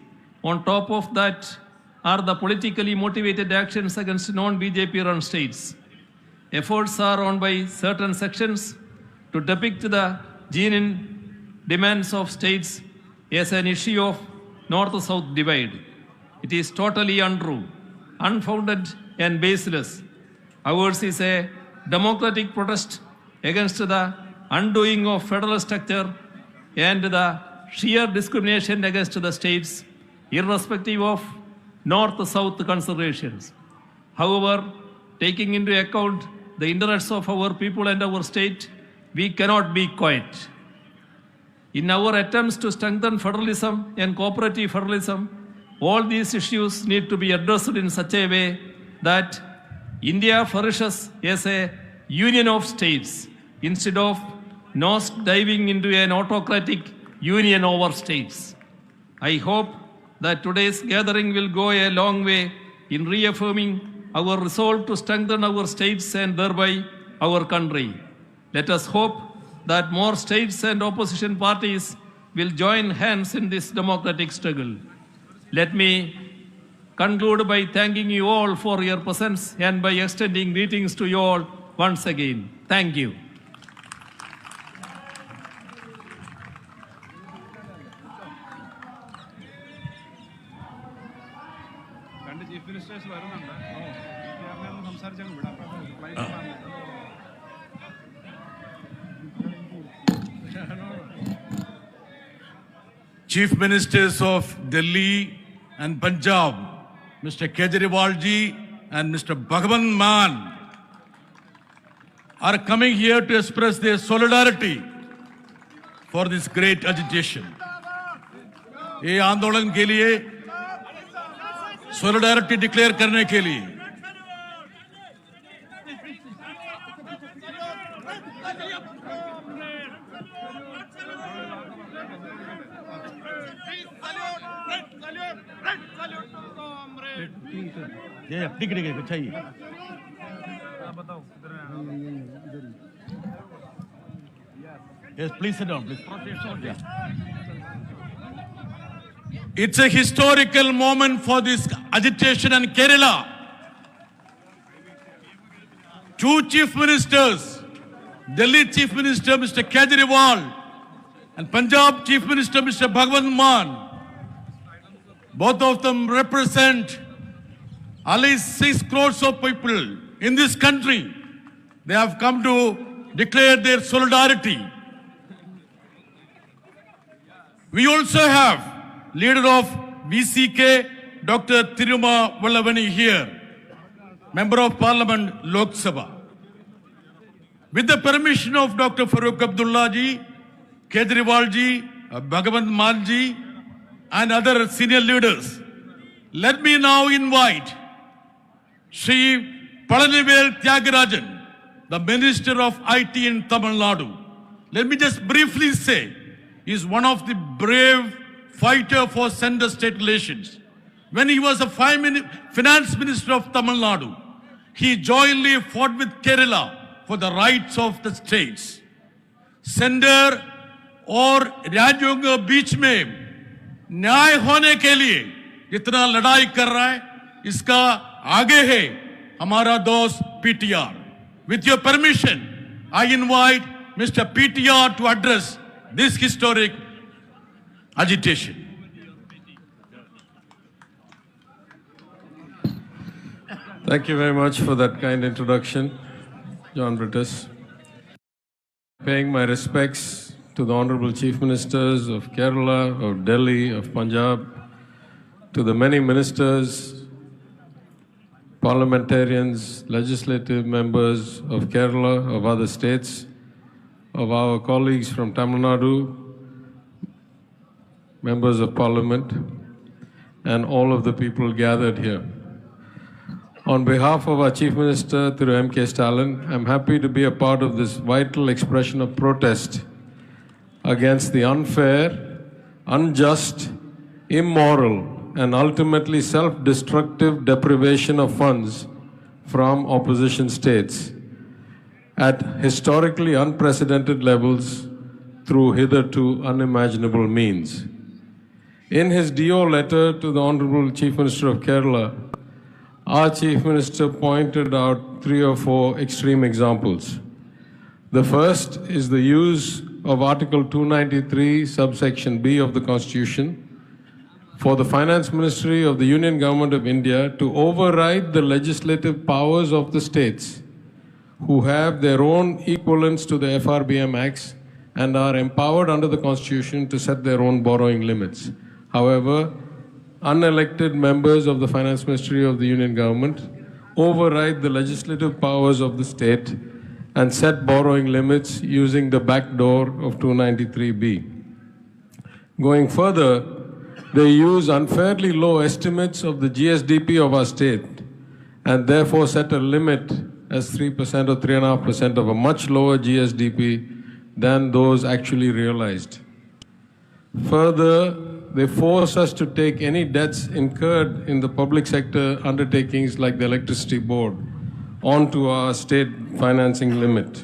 On top of that are the politically motivated actions against non-BJP run states. Efforts are on by certain sections to depict the genuine demands of states as an issue of north-south divide. It is totally untrue, unfounded and baseless. Ours is a democratic protest against the undoing of federal structure and the sheer discrimination against the states, irrespective of north-south considerations. However, taking into account the interests of our people and our state, we cannot be quiet. In our attempts to strengthen federalism and cooperative federalism, all these issues need to be addressed in such a way that India flourishes as a union of states instead of nose diving into an autocratic union over states. I hope that today's gathering will go a long way in reaffirming our resolve to strengthen our states and thereby our country. Let us hope that more states and opposition parties will join hands in this democratic struggle. Let me conclude by thanking you all for your presence and by extending greetings to you all once again. Thank you. Chief Ministers of Delhi and Punjab, Mr. Kejriwal ji and Mr. Bhagwan Man, are coming here to express their solidarity for this great agitation. ये आंदोलन के लिए solidarity declare करने के लिए Yes, please sit down, please. It's a historical moment for this agitation in Kerala. Two chief ministers, Delhi Chief Minister Mr. Kejriwal and Punjab Chief Minister Mr. Bhagwan Man, both of them represent at least 6 crores of people in this country. They have come to declare their solidarity. We also have leader of VCK, Dr. Tiruma Vallavani here, Member of Parliament, Lok Sabha. With the permission of Dr. Farooq Abdullah ji, Kejriwal ji, Bhagwan Man ji, and other senior leaders, let me now invite Shri Palanivel Tyagarajan, the Minister of IT in Tamil Nadu. Let me just briefly say, he is one of the brave fighter for center-state relations. When he was a finance minister of Tamil Nadu, he jointly fought with Kerala for the rights of the states. Center और राज्यों के बीच में न्याय होने के लिए जितना लड़ाई कर रहा है, इसका आगे है हमारा दोस्त PTR. With your permission, I invite Mr. PTR to address this historic agitation. Thank you very much for that kind introduction, John Brittis. Paying my respects to the Honorable Chief Ministers of Kerala, of Delhi, of Punjab, to the many ministers, parliamentarians, legislative members of Kerala, of other states, of our colleagues from Tamil Nadu, members of parliament, and all of the people gathered here. On behalf of our Chief Minister, Thiru M.K. Stalin, I'm happy to be a part of this vital expression of protest against the unfair, unjust, immoral, and ultimately self-destructive deprivation of funds from opposition states at historically unprecedented levels through hitherto unimaginable means. In his DO letter to the Honorable Chief Minister of Kerala, our Chief Minister pointed out 3 or 4 extreme examples. The first is the use of Article 293, subsection B of the Constitution, for the Finance Ministry of the Union Government of India to override the legislative powers of the states who have their own equivalents to the FRBM Acts and are empowered under the Constitution to set their own borrowing limits. However, unelected members of the Finance Ministry of the Union Government override the legislative powers of the state and set borrowing limits using the back door of 293B. Going further, they use unfairly low estimates of the GSDP of our state and therefore set a limit as 3% or 3.5% of a much lower GSDP than those actually realized. Further, they force us to take any debts incurred in the public sector undertakings like the electricity board onto our state financing limit.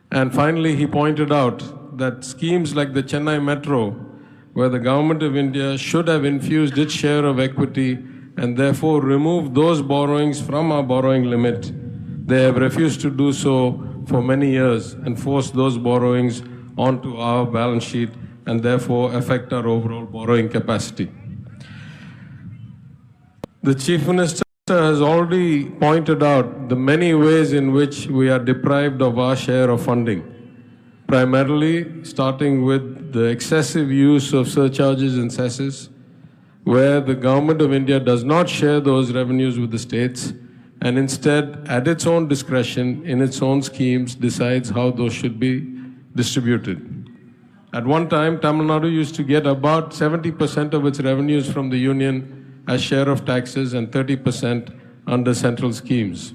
And finally, he pointed out that schemes like the Chennai Metro, where the Government of India should have infused its share of equity and therefore removed those borrowings from our borrowing limit, they have refused to do so for many years and forced those borrowings onto our balance sheet and therefore affect our overall borrowing capacity. The Chief Minister has already pointed out the many ways in which we are deprived of our share of funding, primarily starting with the excessive use of surcharges and cesses, where the Government of India does not share those revenues with the states and instead, at its own discretion, in its own schemes, decides how those should be distributed. At one time, Tamil Nadu used to get about 70% of its revenues from the union as share of taxes and 30% under central schemes.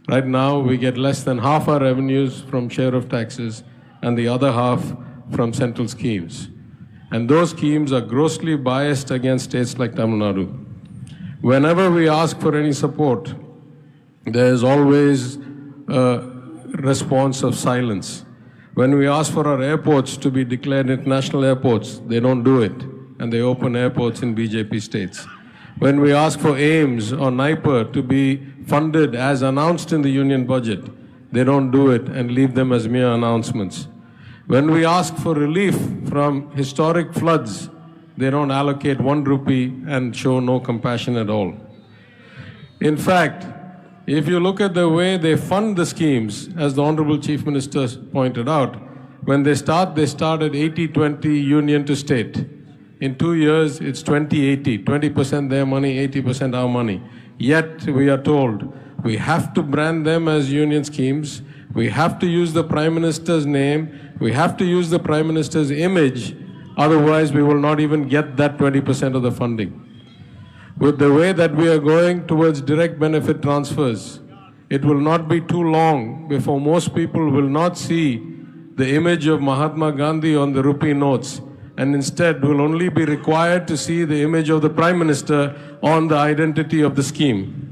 Right now, we get less than half our revenues from share of taxes and the other half from central schemes. And those schemes are grossly biased against states like Tamil Nadu. Whenever we ask for any support, there is always a response of silence. When we ask for our airports to be declared international airports, they don't do it, and they open airports in BJP states. When we ask for AIMS or NIPER to be funded as announced in the union budget, they don't do it and leave them as mere announcements. When we ask for relief from historic floods, they don't allocate 1 rupee and show no compassion at all. In fact, if you look at the way they fund the schemes, as the Honorable Chief Minister pointed out, when they start at 80-20 union to state. In 2 years, it's 20-80, 20% their money, 80% our money. Yet, we are told, we have to brand them as union schemes, we have to use the Prime Minister's name, we have to use the Prime Minister's image, otherwise we will not even get that 20% of the funding. With the way that we are going towards direct benefit transfers, it will not be too long before most people will not see the image of Mahatma Gandhi on the rupee notes and instead will only be required to see the image of the Prime Minister on the identity of the scheme.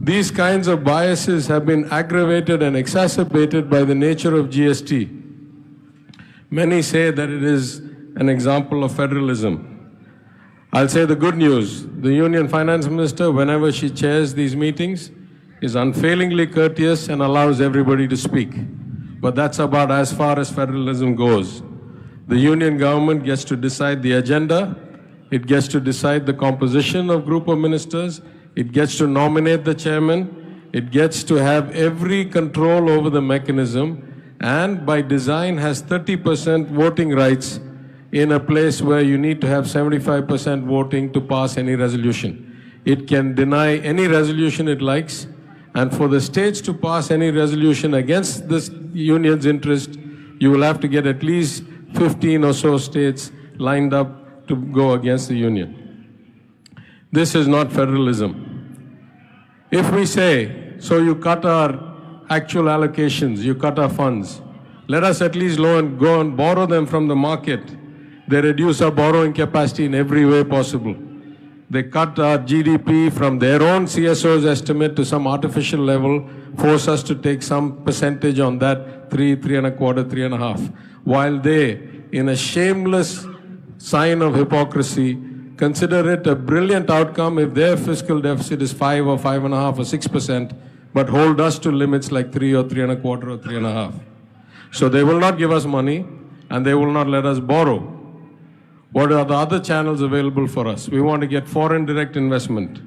These kinds of biases have been aggravated and exacerbated by the nature of GST. Many say that it is an example of federalism. I'll say the good news. The Union Finance Minister, whenever she chairs these meetings, is unfailingly courteous and allows everybody to speak. But that's about as far as federalism goes. The Union government gets to decide the agenda, it gets to decide the composition of group of ministers, it gets to nominate the chairman, it gets to have every control over the mechanism, and by design has 30% voting rights in a place where you need to have 75% voting to pass any resolution. It can deny any resolution it likes, And for the states to pass any resolution against this union's interest, you will have to get at least 15 or so states lined up to go against the union. This is not federalism. If we say, so you cut our actual allocations, you cut our funds, let us at least go and borrow them from the market. They reduce our borrowing capacity in every way possible. They cut our GDP from their own CSO's estimate to some artificial level, force us to take some percentage on that, 3.25%, 3.5%, while they, in a shameless sign of hypocrisy, consider it a brilliant outcome if their fiscal deficit is 5 or 5.5 or 6%, but hold us to limits like 3 or 3.25 or 3.5. So they will not give us money and they will not let us borrow. What are the other channels available for us? We want to get foreign direct investment.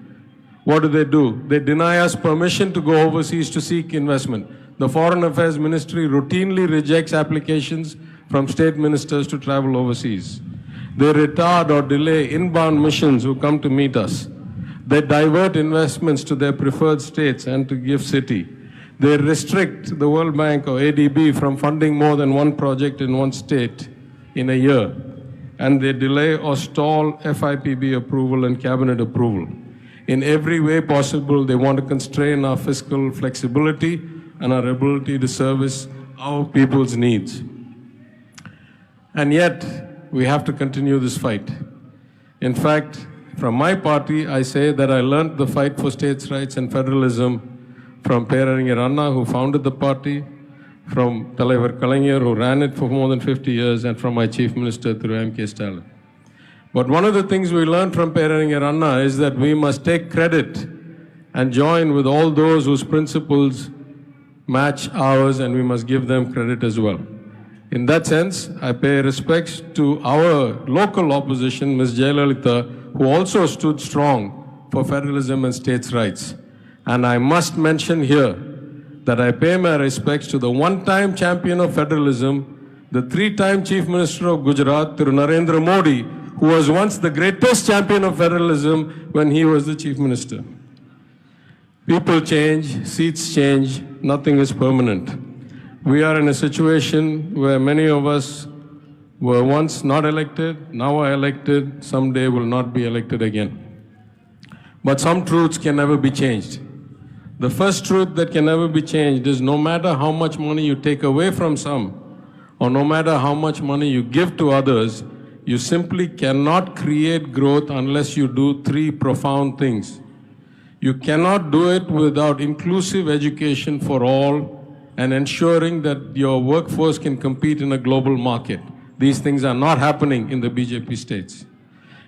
What do? They deny us permission to go overseas to seek investment. The Foreign Affairs Ministry routinely rejects applications from state ministers to travel overseas. They retard or delay inbound missions who come to meet us. They divert investments to their preferred states and to gift city. They restrict the World Bank or ADB from funding more than one project in one state in a year. And they delay or stall FIPB approval and cabinet approval. In every way possible, they want to constrain our fiscal flexibility and our ability to service our people's needs. And yet, we have to continue this fight. In fact, from my party, I say that I learned the fight for states' rights and federalism from Peraringar Anna, who founded the party, from Talaivar Kalaignar, who ran it for more than 50 years, and from my chief minister through M.K. Stalin. But one of the things we learned from Peraringar Anna is that we must take credit and join with all those whose principles match ours, and we must give them credit as well. In that sense, I pay respects to our local opposition, Ms. Jayalalitha, who also stood strong for federalism and states' rights. And I must mention here that I pay my respects to the one-time champion of federalism, the three-time Chief Minister of Gujarat, Thiru Narendra Modi, who was once the greatest champion of federalism when he was the Chief Minister. People change, seats change, nothing is permanent. We are in a situation where many of us were once not elected, now are elected, someday will not be elected again. But some truths can never be changed. The first truth that can never be changed is no matter how much money you take away from some, or no matter how much money you give to others, you simply cannot create growth unless you do three profound things. You cannot do it without inclusive education for all and ensuring that your workforce can compete in a global market. These things are not happening in the BJP states.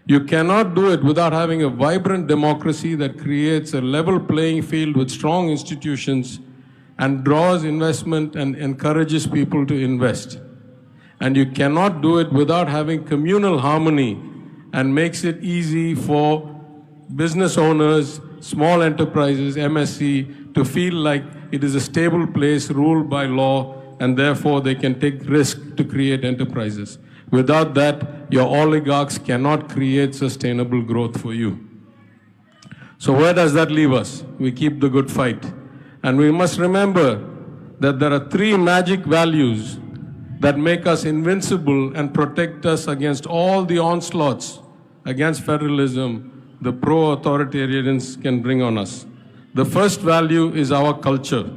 You cannot do it without having a vibrant democracy that creates a level playing field with strong institutions and draws investment and encourages people to invest. And you cannot do it without having communal harmony and makes it easy for business owners, small enterprises, MSC, to feel like it is a stable place ruled by law, and therefore they can take risk to create enterprises. Without that, your oligarchs cannot create sustainable growth for you. So where does that leave us? We keep the good fight. And we must remember that there are three magic values that make us invincible and protect us against all the onslaughts against federalism the pro-authoritarians can bring on us. The first value is our culture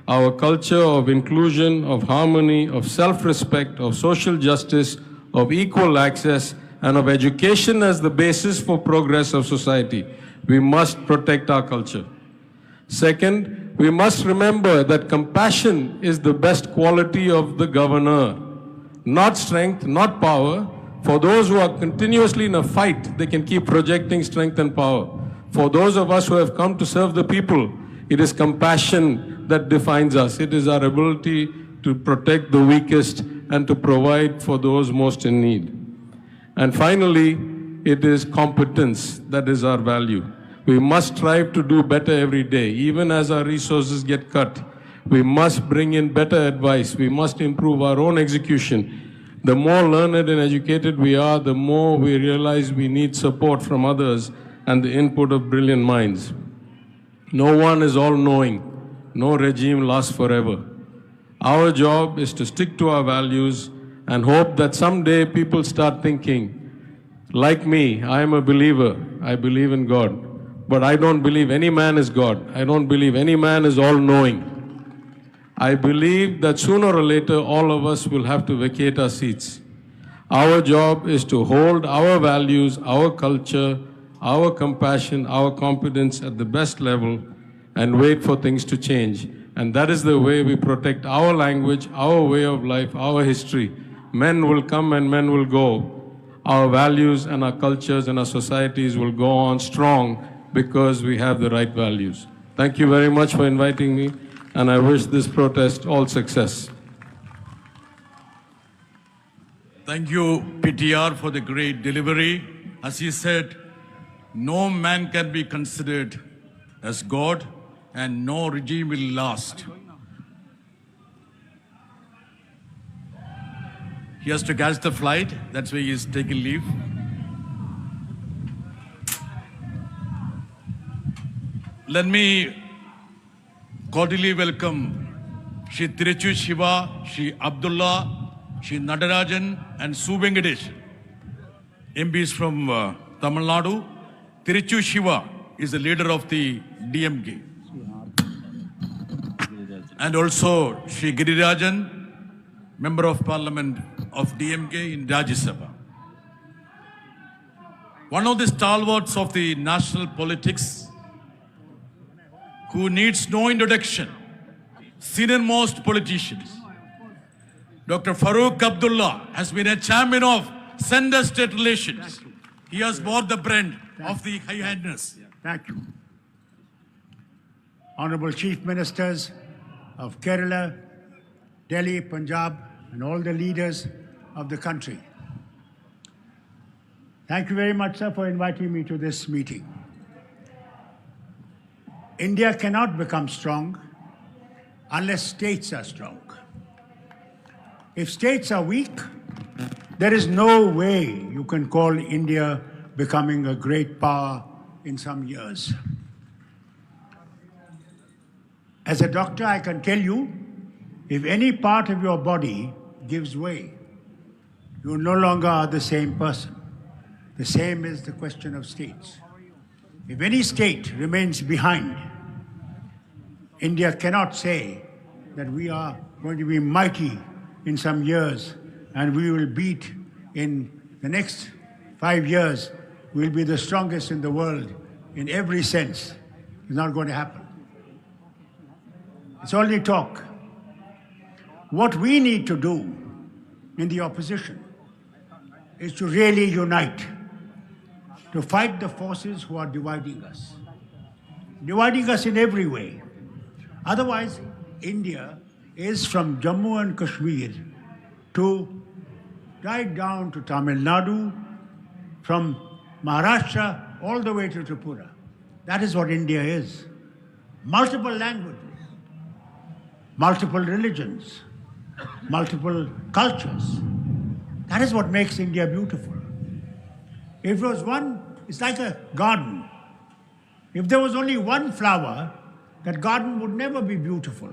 of inclusion, of harmony, of self-respect, of social justice, of equal access, and of education as the basis for progress of society. We must protect our culture. Second, we must remember that compassion is the best quality of the governor, not strength, not power. For those who are continuously in a fight, they can keep projecting strength and power. For those of us who have come to serve the people, it is compassion that defines us. It is our ability to protect the weakest and to provide for those most in need. And finally, it is competence that is our value. We must strive to do better every day. Even as our resources get cut, we must bring in better advice. We must improve our own execution. The more learned and educated we are, the more we realize we need support from others and the input of brilliant minds. No one is all knowing. No regime lasts forever. Our job is to stick to our values and hope that someday people start thinking, like me, I am a believer. I believe in God. But I don't believe any man is God. I don't believe any man is all knowing. I believe that sooner or later all of us will have to vacate our seats. Our job is to hold our values, our culture, our compassion, our competence at the best level and wait for things to change. And that is the way we protect our language, our way of life, our history. Men will come and men will go. Our values and our cultures and our societies will go on strong because we have the right values. Thank you very much for inviting me, and I wish this protest all success. Thank you, PTR, for the great delivery. As he said, no man can be considered as God, and no regime will last. He has to catch the flight. That's why he is taking leave. Let me cordially welcome Shri Tiruchu Shiva, Shri Abdullah, Shri Nadarajan, and Su Venkatesh, MPs from Tamil Nadu. Tiruchu Shiva is the leader of the DMK. And also Shri Girirajan, Member of Parliament of DMK in Rajya Sabha. One of the stalwarts of the national politics who needs no introduction, senior-most politicians. Dr. Farooq Abdullah has been a champion of center-state relations. He has bore the brand of the High Highness. Thank you. Honorable Chief Ministers of Kerala, Delhi, Punjab, and all the leaders of the country. Thank you very much, sir, for inviting me to this meeting. India cannot become strong unless states are strong. If states are weak, there is no way you can call India becoming a great power in some years. As a doctor, I can tell you, if any part of your body gives way, you no longer are the same person. The same is the question of states. If any state remains behind, India cannot say that we are going to be mighty in some years and we will beat in the next 5 years, we'll be the strongest in the world in every sense. It's not going to happen. It's only talk. What we need to do in the opposition is to really unite, to fight the forces who are dividing us in every way. Otherwise, India is from Jammu and Kashmir to right down to Tamil Nadu, from Maharashtra all the way to Tripura. That is what India is. Multiple languages, multiple religions, multiple cultures. That is what makes India beautiful. If it was one, it's like a garden. If there was only one flower, that garden would never be beautiful.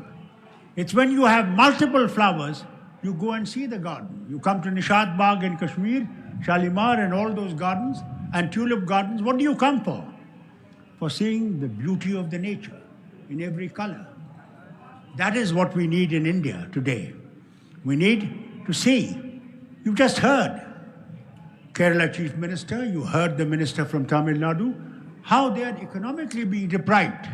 It's when you have multiple flowers, you go and see the garden. You come to Nishat Bagh in Kashmir, Shalimar and all those gardens, and tulip gardens. What do you come for? For seeing the beauty of the nature in every color. That is what we need in India today. We need to see. You've just heard Kerala Chief Minister, you heard the Minister from Tamil Nadu, how they are economically being deprived.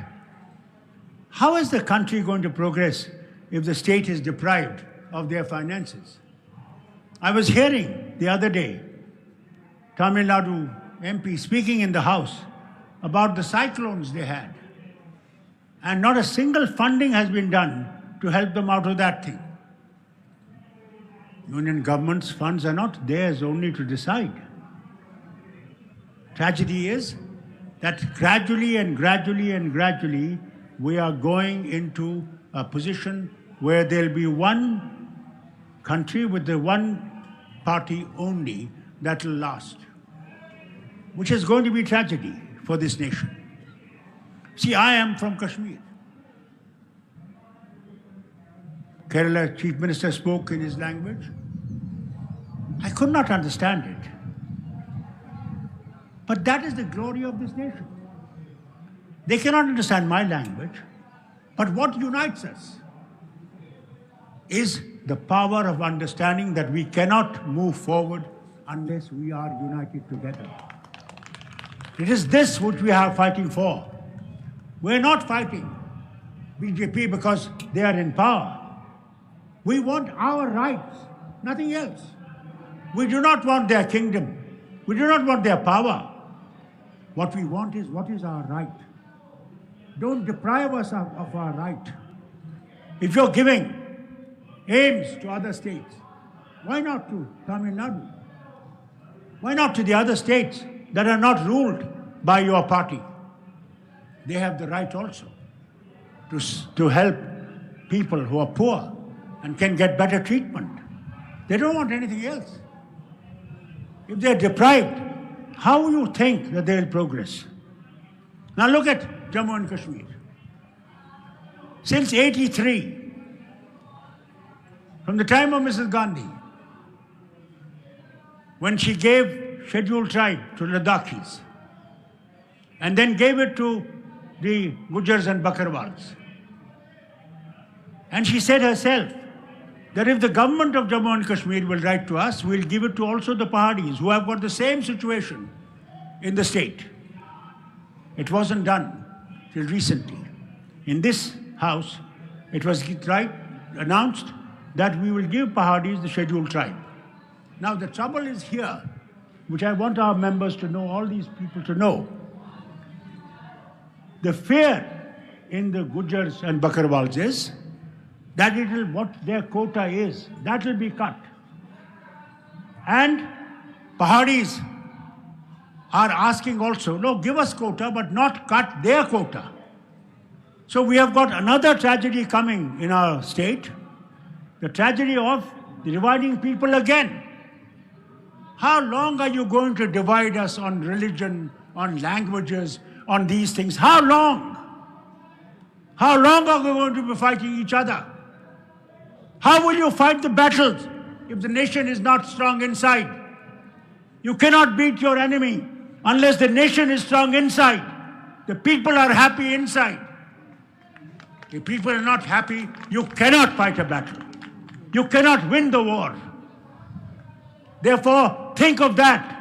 How is the country going to progress if the state is deprived of their finances? I was hearing the other day Tamil Nadu MP speaking in the House about the cyclones they had. And not a single funding has been done to help them out of that thing. Union government's funds are not theirs only to decide. Tragedy is that gradually we are going into a position where there'll be one country with the one party only that will last, which is going to be tragedy for this nation. See, I am from Kashmir. Kerala Chief Minister spoke in his language. I could not understand it. But that is the glory of this nation. They cannot understand my language, but what unites us is the power of understanding that we cannot move forward unless we are united together. It is this which we are fighting for. We are not fighting BJP because they are in power. We want our rights, nothing else. We do not want their kingdom. We do not want their power. What we want is what is our right. Don't deprive us of our right. If you're giving aims to other states, why not to Tamil Nadu? Why not to the other states that are not ruled by your party? They have the right also to help people who are poor and can get better treatment. They don't want anything else. If they're deprived, how will you think that they'll progress? Now look at Jammu and Kashmir. Since 83, from the time of Mrs. Gandhi, when she gave scheduled tribe to Ladakhis, and then gave it to the Gujars and Bakarwals. And she said herself that if the government of Jammu and Kashmir will write to us, we'll give it to also the Pahadis who have got the same situation in the state. It wasn't done till recently. In this house, it was announced that we will give Pahadis the scheduled tribe. Now the trouble is here, which I want our members to know, all these people to know. The fear in the Gujars and Bakarwals is that what their quota is, that will be cut. And Pahadis are asking also, no, give us quota, but not cut their quota. So we have got another tragedy coming in our state, the tragedy of dividing people again. How long are you going to divide us on religion, on languages, on these things? How long? How long are we going to be fighting each other? How will you fight the battles if the nation is not strong inside? You cannot beat your enemy unless the nation is strong inside. The people are happy inside. If people are not happy, you cannot fight a battle. You cannot win the war. Therefore, think of that.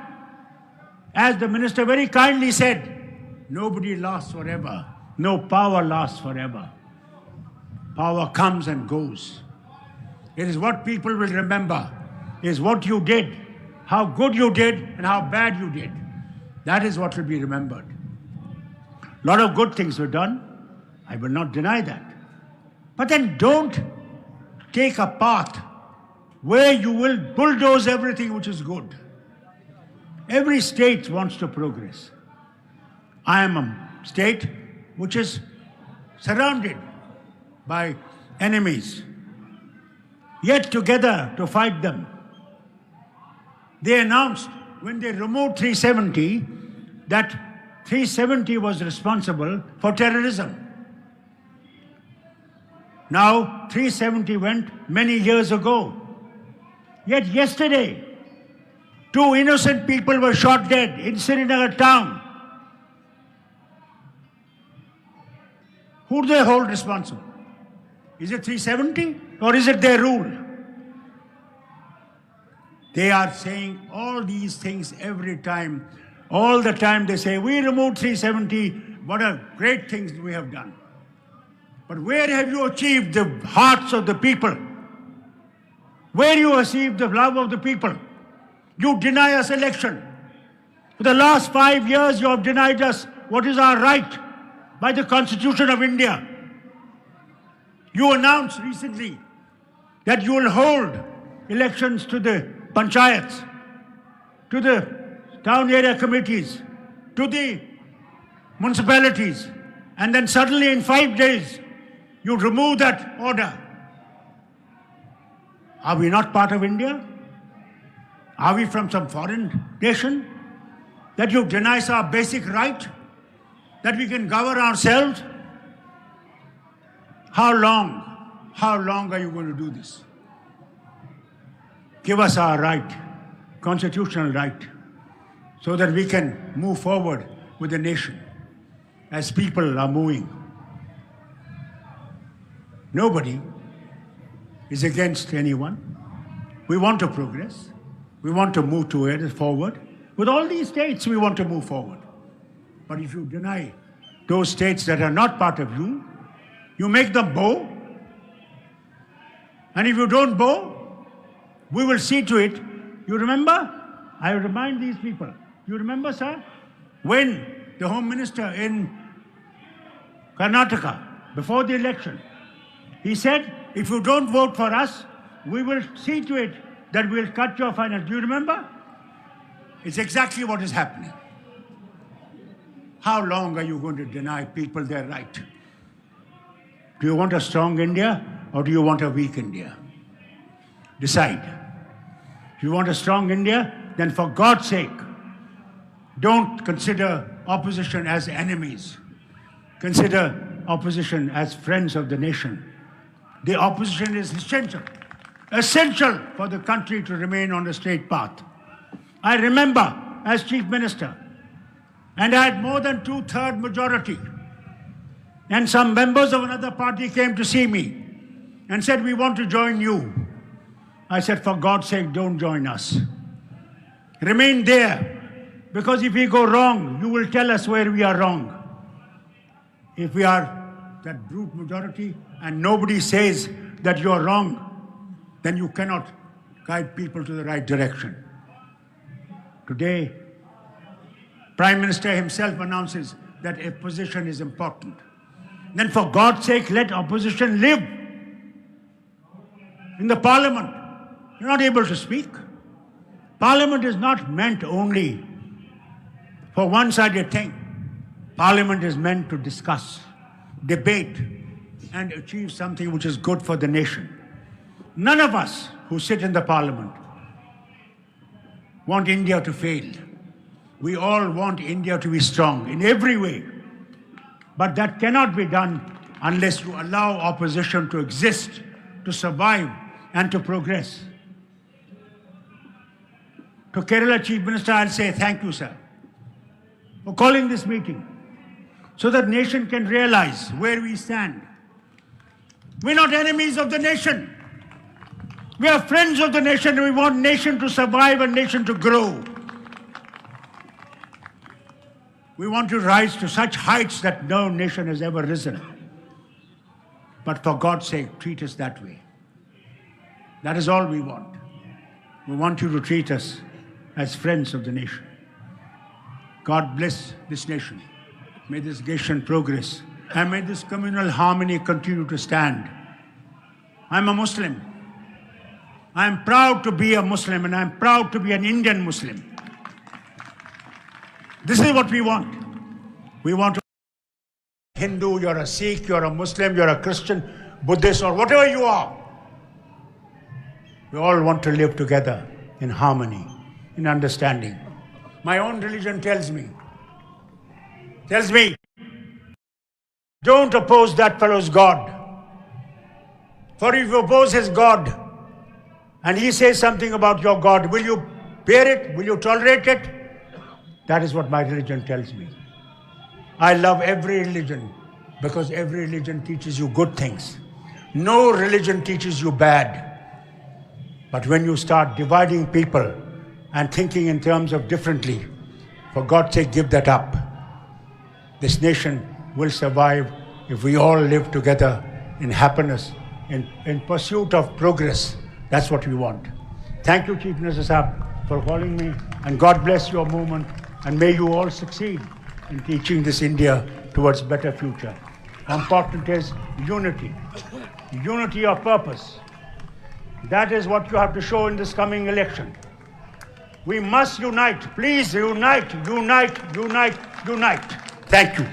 As the minister very kindly said, nobody lasts forever. No power lasts forever. Power comes and goes. It is what people will remember, is what you did, how good you did and how bad you did. That is what will be remembered. A lot of good things were done. I will not deny that. But then don't take a path where you will bulldoze everything which is good. Every state wants to progress. I am a state which is surrounded by enemies, yet together to fight them. They announced when they removed 370 that 370 was responsible for terrorism. Now 370 went many years ago. Yet yesterday, 2 innocent people were shot dead in Srinagar town. Who do they hold responsible? Is it 370 or is it their rule? They are saying all these things every time. All the time they say, we removed 370, what a great things we have done. But where have you achieved the hearts of the people? Where you achieved the love of the people? You deny us election. For the last 5 years, you have denied us what is our right by the Constitution of India. You announced recently that you will hold elections to the panchayats, to the town area committees, to the municipalities, and then suddenly in 5 days, you remove that order. Are we not part of India? Are we from some foreign nation that you deny us our basic right? that we can govern ourselves? How long? How long are you going to do this? Give us our right, constitutional right, so that we can move forward with the nation as people are moving. Nobody is against anyone. We want to progress. We want to move forward. With all these states, we want to move forward. But if you deny those states that are not part of you, you make them bow. And if you don't bow, we will see to it. You remember? I remind these people. You remember, sir? When the Home Minister in Karnataka, before the election, he said, if you don't vote for us, we will see to it that we'll cut your finance. Do you remember? It's exactly what is happening. How long are you going to deny people their right? Do you want a strong India or do you want a weak India? Decide. If you want a strong India, then for God's sake, don't consider opposition as enemies. Consider opposition as friends of the nation. The opposition is essential for the country to remain on a straight path. I remember as Chief Minister, and I had more than 2/3 majority, and some members of another party came to see me and said, we want to join you. I said, for God's sake, don't join us. Remain there, because if we go wrong, you will tell us where we are wrong. If we are that brute majority and nobody says that you are wrong, then you cannot guide people to the right direction. Today, Prime Minister himself announces that opposition is important. Then for God's sake, let opposition live. In the Parliament, you're not able to speak. Parliament is not meant only for one-sided thing. Parliament is meant to discuss, debate, and achieve something which is good for the nation. None of us who sit in the Parliament want India to fail. We all want India to be strong in every way. But that cannot be done unless you allow opposition to exist, to survive, and to progress. To Kerala Chief Minister, I'll say thank you, sir, for calling this meeting so that nation can realize where we stand. We're not enemies of the nation. We are friends of the nation, and we want nation to survive and nation to grow. We want to rise to such heights that no nation has ever risen. But for God's sake, treat us that way. That is all we want. We want you to treat us as friends of the nation. God bless this nation. May this nation progress. And may this communal harmony continue to stand. I'm a Muslim. I'm proud to be a Muslim, and I'm proud to be an Indian Muslim. This is what we want. We want to be Hindu, you're a Sikh, you're a Muslim, you're a Christian, Buddhist, or whatever you are. We all want to live together in harmony, in understanding. My own religion tells me, don't oppose that fellow's God. For if you oppose his God, and he says something about your God, will you bear it? Will you tolerate it? That is what my religion tells me. I love every religion because every religion teaches you good things. No religion teaches you bad. But when you start dividing people and thinking in terms of differently, for God's sake, give that up. This nation will survive if we all live together in happiness, in pursuit of progress. That's what we want. Thank you, Chief Minister Sahab, for calling me, and God bless your movement, and may you all succeed in teaching this India towards better future. Important is unity, unity of purpose. That is what you have to show in this coming election. We must unite. Please unite, unite, unite, unite. Thank you.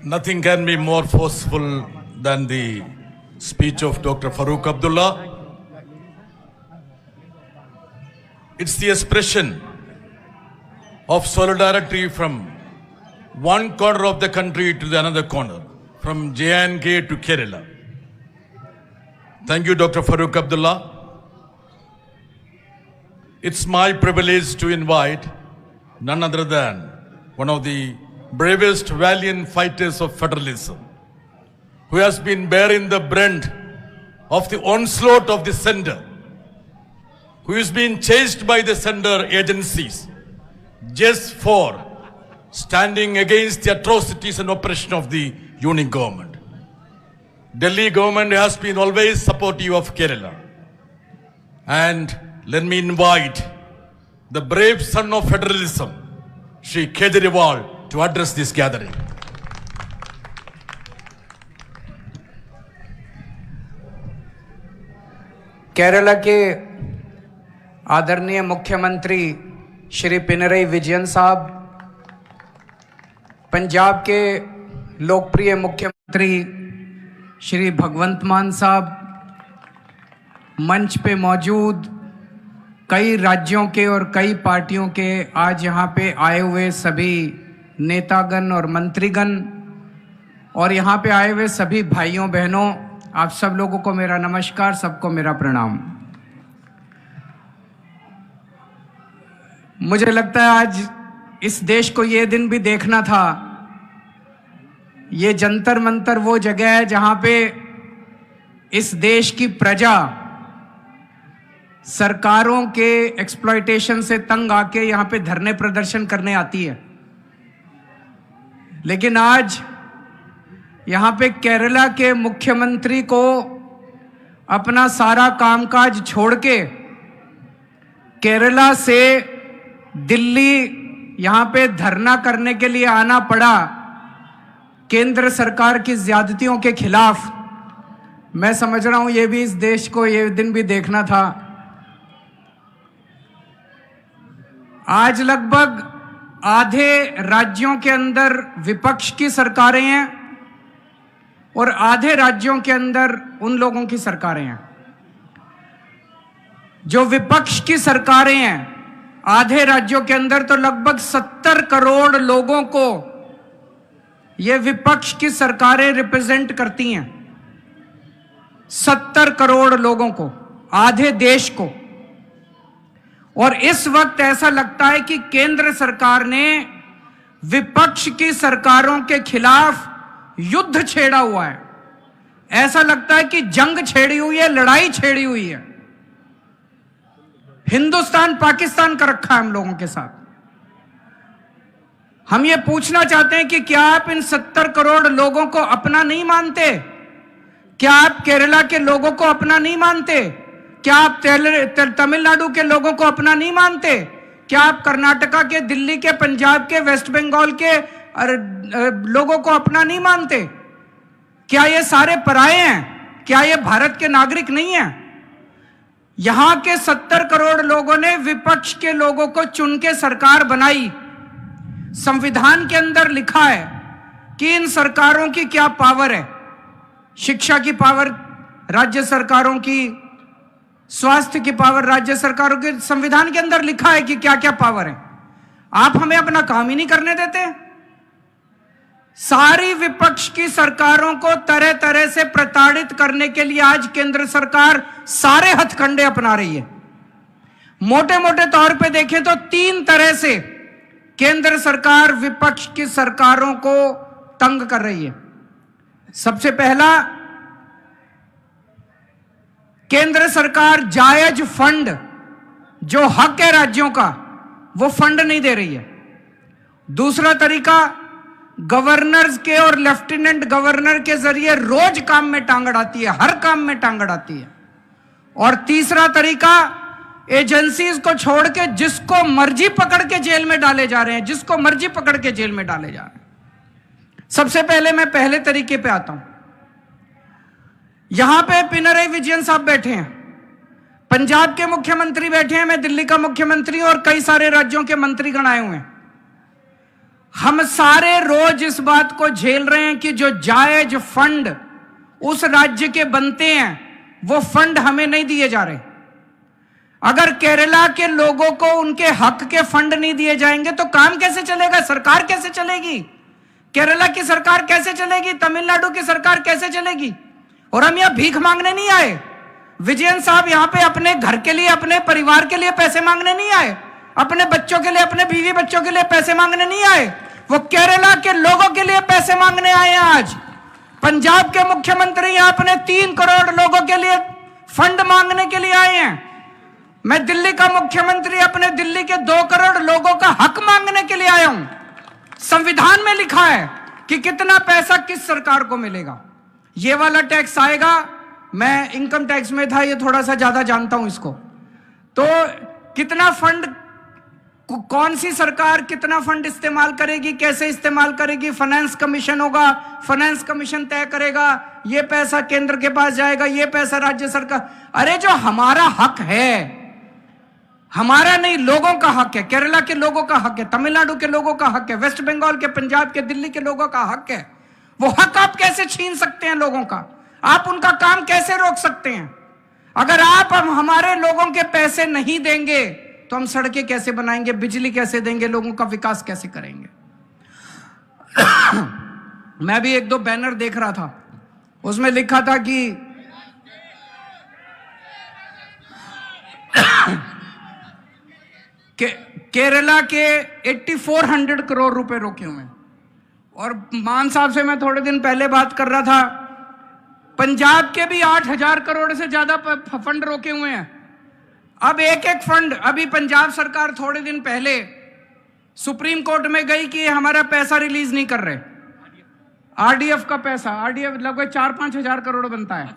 Nothing can be more forceful than the speech of Dr. Farooq Abdullah. It's the expression of solidarity from one corner of the country to the another corner, from J&K to Kerala. Thank you, Dr. Farooq Abdullah. It's my privilege to invite none other than one of the bravest, valiant fighters of federalism, who has been bearing the brunt of the onslaught of the center, who is being chased by the center agencies just for standing against the atrocities and oppression of the union government. Delhi government has been always supportive of Kerala. And let me invite the brave son of federalism, Shri Kejriwal, to address this gathering. Kerala के आदरणीय मुख्यमंत्री श्री पिनरई विजयन साहब, पंजाब के लोकप्रिय मुख्यमंत्री श्री भगवंत मान साहब, मंच पे मौजूद कई राज्यों के और कई पार्टियों के आज यहाँ पे आए हुए सभी नेतागण और मंत्रीगण, और यहाँ पे आए हुए सभी भाइयों बहनों, आप सब लोगों को मेरा नमस्कार, सबको मेरा प्रणाम। मुझे लगता है आज इस देश को ये दिन भी देखना था। ये जंतर मंतर वो जगह है जहां पे इस देश की प्रजा सरकारों के एक्सप्लॉयटेशन से तंग आके यहां पे धरने प्रदर्शन करने आती है। लेकिन आज यहां पे केरला के मुख्यमंत्री को अपना सारा कामकाज छोड़ के केरला से दिल्ली यहां पे धरना करने के लिए आना पड़ा केंद्र सरकार की ज्यादतियों के खिलाफ। मैं समझ रहा हूं ये भी इस देश को ये दिन भी देखना था। आज लगभग आधे राज्यों के अंदर विपक्ष की सरकारें हैं और आधे राज्यों के अंदर उन लोगों की सरकारें हैं। जो विपक्ष की सरकारें हैं आधे राज्यों के अंदर, तो लगभग 70 करोड़ लोगों को ये विपक्ष की सरकारें रिप्रेजेंट करती हैं। 70 करोड़ लोगों को, आधे देश को। और इस वक्त ऐसा लगता है कि केंद्र सरकार ने विपक्ष की सरकारों के खिलाफ युद्ध छेड़ा हुआ है। ऐसा लगता है कि जंग छेड़ी हुई है, लड़ाई छेड़ी हुई है। हिंदुस्तान पाकिस्तान का रखा है हम लोगों के साथ। हम ये पूछना चाहते हैं कि क्या आप इन 70 करोड़ लोगों को अपना नहीं मानते? क्या आप केरला के लोगों को अपना नहीं मानते? क्या आप तमिलनाडु के लोगों को अपना नहीं मानते? क्या आप कर्नाटका के, दिल्ली के, पंजाब के, वेस्ट बंगाल के लोगों को अपना नहीं मानते? क्या ये सारे पराये हैं? क्या ये भारत के नागरिक नहीं हैं? यहां के 70 करोड़ लोगों ने विपक्ष के लोगों को चुन के सरकार बनाई। संविधान के अंदर लिखा है कि इन सरकारों की क्या पावर है। शिक्षा की पावर राज्य सरकारों की, स्वास्थ्य की पावर राज्य सरकारों की, संविधान के अंदर लिखा है कि क्या क्या पावर है। आप हमें अपना काम ही नहीं करने देते। सारी विपक्ष की सरकारों को तरह तरह से प्रताड़ित करने के लिए आज केंद्र सरकार सारे हथकंडे अपना रही है। मोटे मोटे तौर पे देखें तो 3 तरह से केंद्र सरकार विपक्ष की सरकारों को तंग कर रही है। सबसे पहला, केंद्र सरकार जायज फंड, जो हक है राज्यों का, वो फंड नहीं दे रही है। दूसरा तरीका, गवर्नर्स के और लेफ्टिनेंट गवर्नर के जरिए रोज काम में टांग अड़ाती है, हर काम में टांग अड़ाती है। और तीसरा तरीका, एजेंसीज को छोड़ के जिसको मर्जी पकड़ के जेल में डाले जा रहे हैं, जिसको मर्जी पकड़ के जेल में डाले जा रहे हैं। सबसे पहले मैं पहले तरीके पे आता हूं। यहां पे पिनरई विजयन साहब बैठे हैं, पंजाब के मुख्यमंत्री बैठे हैं, मैं दिल्ली का मुख्यमंत्री और कई सारे राज्यों के मंत्रीगण आए हुए हैं। हम सारे रोज इस बात को झेल रहे हैं कि जो जायज फंड उस राज्य के बनते हैं वो फंड हमें नहीं दिए जा रहे। अगर केरला के लोगों को उनके हक के फंड नहीं दिए जाएंगे तो काम कैसे चलेगा? सरकार कैसे चलेगी? केरला की सरकार कैसे चलेगी? तमिलनाडु की सरकार कैसे चलेगी? और हम यहां भीख मांगने नहीं आए। विजयन साहब यहां पे अपने घर के लिए, अपने परिवार के लिए पैसे मांगने नहीं आए, अपने बच्चों के लिए, अपने बीवी बच्चों के लिए पैसे मांगने नहीं आए। वो केरला के लोगों के लिए पैसे मांगने आए हैं। आज पंजाब के मुख्यमंत्री यहां अपने 3 करोड़ लोगों के लिए फंड मांगने के लिए आए हैं। मैं दिल्ली का मुख्यमंत्री अपने दिल्ली के 2 करोड़ लोगों का हक मांगने के लिए आया हूं। संविधान में लिखा है कि कितना पैसा किस सरकार को मिलेगा। ये वाला टैक्स आएगा, मैं इनकम टैक्स में था, ये थोड़ा सा ज्यादा जानता हूं इसको। तो कितना फंड, कौन सी सरकार कितना फंड इस्तेमाल करेगी, कैसे इस्तेमाल करेगी, फाइनेंस कमीशन होगा, फाइनेंस कमीशन तय करेगा, ये पैसा केंद्र के पास जाएगा, ये पैसा राज्य सरकार। अरे जो हमारा हक है, हमारा नहीं, लोगों का हक है, केरला के लोगों का हक है, तमिलनाडु के लोगों का हक है, वेस्ट बंगाल के, पंजाब के, दिल्ली के लोगों का हक है। वो हक आप कैसे छीन सकते हैं लोगों का? आप उनका काम कैसे रोक सकते हैं? अगर आप हमारे लोगों के पैसे नहीं देंगे तो हम सड़कें कैसे बनाएंगे, बिजली कैसे देंगे, लोगों का विकास कैसे करेंगे? मैं भी 1-2 बैनर देख रहा था, उसमें लिखा था कि केरला के 8400 करोड़ रुपए रोके हुए हैं। और मान साहब से मैं थोड़े दिन पहले बात कर रहा था, पंजाब के भी 8000 करोड़ से ज्यादा फंड रोके हुए हैं। अब एक फंड, अभी पंजाब सरकार थोड़े दिन पहले सुप्रीम कोर्ट में गई कि हमारा पैसा रिलीज नहीं कर रहे। आरडीएफ का पैसा, आरडीएफ लगभग 4-5 हजार करोड़ बनता है,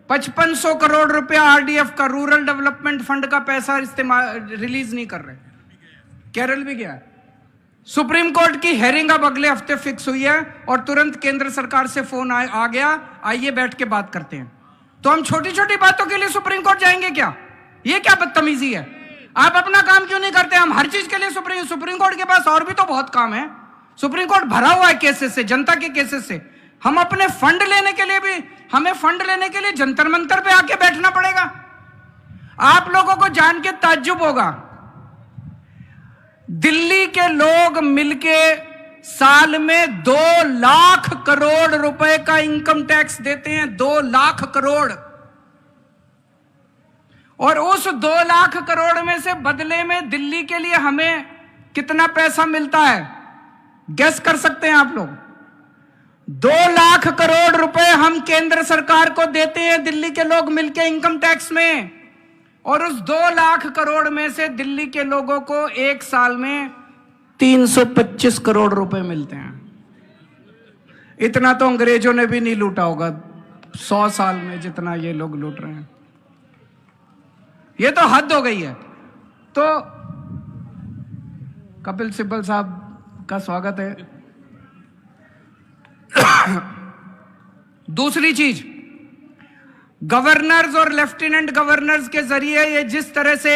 5500 करोड़ रुपया आरडीएफ का, रूरल डेवलपमेंट फंड का पैसा इस्तेमाल रिलीज नहीं कर रहे। केरल भी गया, सुप्रीम कोर्ट की हेयरिंग अब अगले हफ्ते फिक्स हुई है और तुरंत केंद्र सरकार से फोन आ गया, आइए बैठ के बात करते हैं। तो हम छोटी छोटी बातों के लिए सुप्रीम कोर्ट जाएंगे क्या? ये क्या बदतमीजी है? आप अपना काम क्यों नहीं करते? हम हर चीज के लिए सुप्रीम कोर्ट के पास और भी तो बहुत काम है। सुप्रीम कोर्ट भरा हुआ है केसेस से, जनता के केसेस से। हम अपने फंड लेने के लिए भी, हमें फंड लेने के लिए जंतर मंतर पे आके बैठना पड़ेगा। आप लोगों को जान के ताज्जुब होगा, दिल्ली के लोग मिलके साल में 2 लाख करोड़ रुपए का इनकम टैक्स देते हैं, 2 लाख करोड़। और उस 2 लाख करोड़ में से बदले में दिल्ली के लिए हमें कितना पैसा मिलता है, गेस कर सकते हैं आप लोग? 2 लाख करोड़ रुपए हम केंद्र सरकार को देते हैं दिल्ली के लोग मिलके इनकम टैक्स में। और उस 2 लाख करोड़ में से दिल्ली के लोगों को एक साल में 325 करोड़ रुपए मिलते हैं। इतना तो अंग्रेजों ने भी नहीं लूटा होगा 100 साल में जितना ये लोग लूट रहे हैं। ये तो हद हो गई है। तो कपिल सिब्बल साहब का स्वागत है। दूसरी चीज, गवर्नर्स और लेफ्टिनेंट गवर्नर्स के जरिए ये जिस तरह से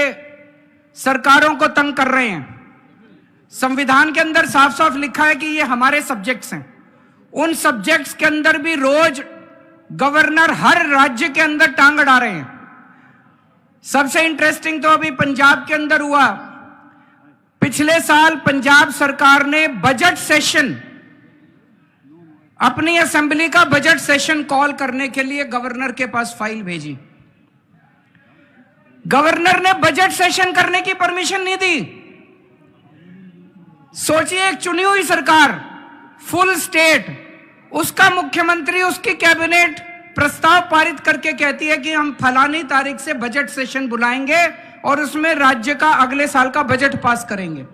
सरकारों को तंग कर रहे हैं, संविधान के अंदर साफ साफ लिखा है कि ये हमारे सब्जेक्ट्स हैं। उन सब्जेक्ट्स के अंदर भी रोज गवर्नर हर राज्य के अंदर टांग अड़ा रहे हैं। सबसे इंटरेस्टिंग तो अभी पंजाब के अंदर हुआ। पिछले साल पंजाब सरकार ने बजट सेशन, अपनी असेंबली का बजट सेशन कॉल करने के लिए गवर्नर के पास फाइल भेजी। गवर्नर ने बजट सेशन करने की परमिशन नहीं दी। सोचिए, एक चुनी हुई सरकार, फुल स्टेट, उसका मुख्यमंत्री, उसकी कैबिनेट प्रस्ताव पारित करके कहती है कि हम फलानी तारीख से बजट सेशन बुलाएंगे और उसमें राज्य का अगले साल का बजट पास करेंगे।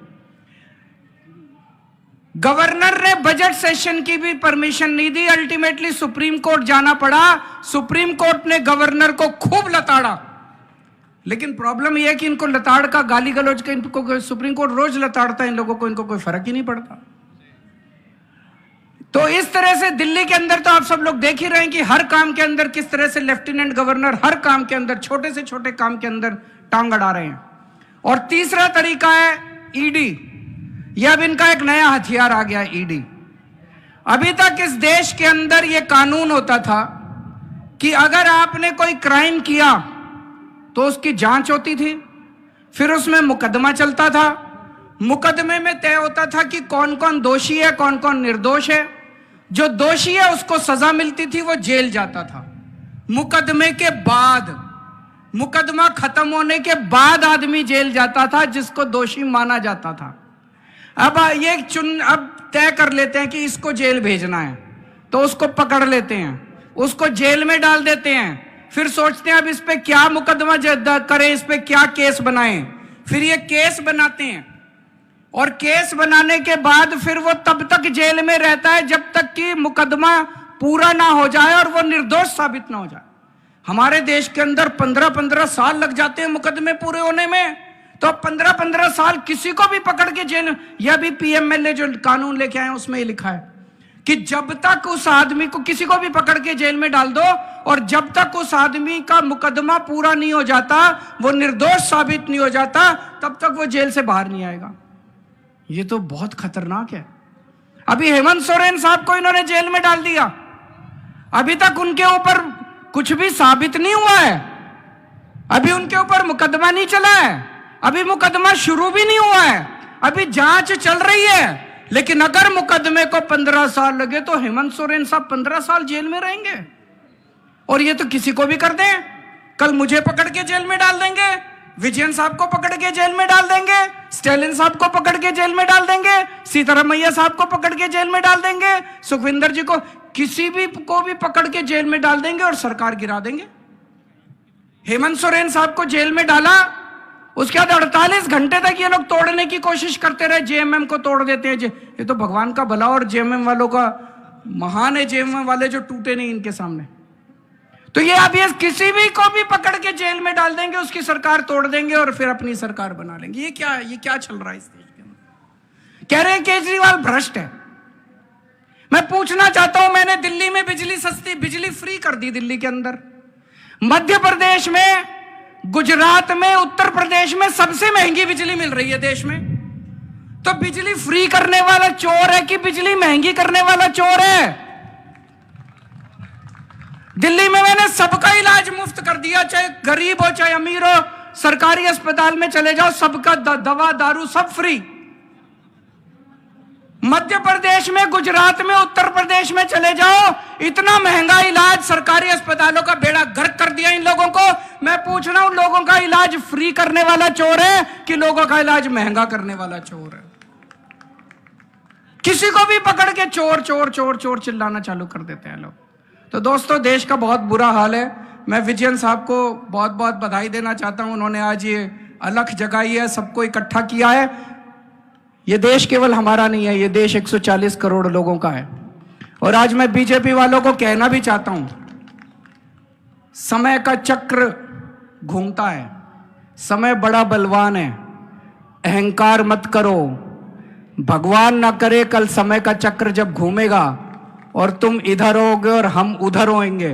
गवर्नर ने बजट सेशन की भी परमिशन नहीं दी। अल्टीमेटली सुप्रीम कोर्ट जाना पड़ा। सुप्रीम कोर्ट ने गवर्नर को खूब लताड़ा। लेकिन प्रॉब्लम यह है कि इनको लताड़ का, गाली गलौज का, इनको सुप्रीम कोर्ट रोज लताड़ता है इन लोगों को, इनको कोई फर्क ही नहीं पड़ता। तो इस तरह से दिल्ली के अंदर तो आप सब लोग देख ही रहे हैं कि हर काम के अंदर किस तरह से लेफ्टिनेंट गवर्नर हर काम के अंदर, छोटे से छोटे काम के अंदर टांग अड़ा रहे हैं। और तीसरा तरीका है ईडी। यह अब इनका एक नया हथियार आ गया, ईडी। अभी तक इस देश के अंदर यह कानून होता था कि अगर आपने कोई क्राइम किया तो उसकी जांच होती थी, फिर उसमें मुकदमा चलता था, मुकदमे में तय होता था कि कौन कौन दोषी है, कौन कौन निर्दोष है। जो दोषी है उसको सजा मिलती थी, वो जेल जाता था। मुकदमे के बाद, मुकदमा खत्म होने के बाद आदमी जेल जाता था जिसको दोषी माना जाता था। अब अब तय कर लेते हैं कि इसको जेल भेजना है, तो उसको पकड़ लेते हैं, उसको जेल में डाल देते हैं, फिर सोचते हैं अब इस पे क्या मुकदमा करें, इस पे क्या केस बनाएं। फिर ये केस बनाते हैं और केस बनाने के बाद फिर वो तब तक जेल में रहता है जब तक कि मुकदमा पूरा ना हो जाए और वो निर्दोष साबित ना हो जाए। हमारे देश के अंदर 15-15 साल लग जाते हैं मुकदमे पूरे होने में, तो 15-15 साल किसी को भी पकड़ के जेल, यह भी पीएमएल ने जो कानून लेके आए उसमें ही लिखा है कि जब तक उस आदमी को, किसी को भी पकड़ के जेल में डाल दो और जब तक उस आदमी का मुकदमा पूरा नहीं हो जाता, वो निर्दोष साबित नहीं हो जाता, तब तक वो जेल से बाहर नहीं आएगा। ये तो बहुत खतरनाक है। अभी हेमंत सोरेन साहब को इन्होंने जेल में डाल दिया, अभी तक उनके ऊपर कुछ भी साबित नहीं हुआ है, अभी उनके ऊपर मुकदमा नहीं चला है, अभी मुकदमा शुरू भी नहीं हुआ है, अभी जांच चल रही है। लेकिन अगर मुकदमे को 15 साल लगे तो हेमंत सोरेन साहब 15 साल जेल में रहेंगे। और ये तो किसी को भी कर दें, कल मुझे पकड़ के जेल में डाल देंगे, विजयन साहब को पकड़ के जेल में डाल देंगे, स्टालिन साहब को पकड़ के जेल में डाल देंगे, सीतारामैया साहब को पकड़ के जेल में डाल देंगे, सुखविंदर जी को, किसी भी को भी पकड़ के जेल में डाल देंगे और सरकार गिरा देंगे। हेमंत सोरेन साहब को जेल में डाला, उसके बाद 48 घंटे तक ये लोग तोड़ने की कोशिश करते रहे, जेएमएम को तोड़ देते हैं। ये तो भगवान का भला और जेएमएम वालों का महान है, जेएमएम वाले जो टूटे नहीं इनके सामने। तो ये अब ये किसी भी को भी पकड़ के जेल में डाल देंगे, उसकी सरकार तोड़ देंगे और फिर अपनी सरकार बना लेंगे। ये क्या है, ये क्या चल रहा है इस देश के अंदर? कह रहे हैं केजरीवाल भ्रष्ट है। मैं पूछना चाहता हूं, मैंने दिल्ली में बिजली सस्ती, बिजली फ्री कर दी दिल्ली के अंदर, मध्य प्रदेश में, गुजरात में, उत्तर प्रदेश में सबसे महंगी बिजली मिल रही है देश में। तो बिजली फ्री करने वाला चोर है कि बिजली महंगी करने वाला चोर है? दिल्ली में मैंने सबका इलाज मुफ्त कर दिया, चाहे गरीब हो चाहे अमीर हो, सरकारी अस्पताल में चले जाओ, सबका दवा दारू सब फ्री। मध्य प्रदेश में, गुजरात में, उत्तर प्रदेश में चले जाओ, इतना महंगा इलाज, सरकारी अस्पतालों का बेड़ा गर्क कर दिया इन लोगों को। मैं पूछ रहा हूं, लोगों का इलाज फ्री करने वाला चोर है कि लोगों का इलाज महंगा करने वाला चोर है? किसी को भी पकड़ के चोर चोर चोर चोर चिल्लाना चालू कर देते हैं लोग। तो दोस्तों, देश का बहुत बुरा हाल है। मैं विजयन साहब को बहुत बहुत बधाई देना चाहता हूं, उन्होंने आज ये अलख जगाई है, सबको इकट्ठा किया है। ये देश केवल हमारा नहीं है, ये देश 140 करोड़ लोगों का है। और आज मैं बीजेपी वालों को कहना भी चाहता हूं, समय का चक्र घूमता है, समय बड़ा बलवान है, अहंकार मत करो। भगवान ना करे कल समय का चक्र जब घूमेगा और तुम इधर होगे और हम उधर होंगे,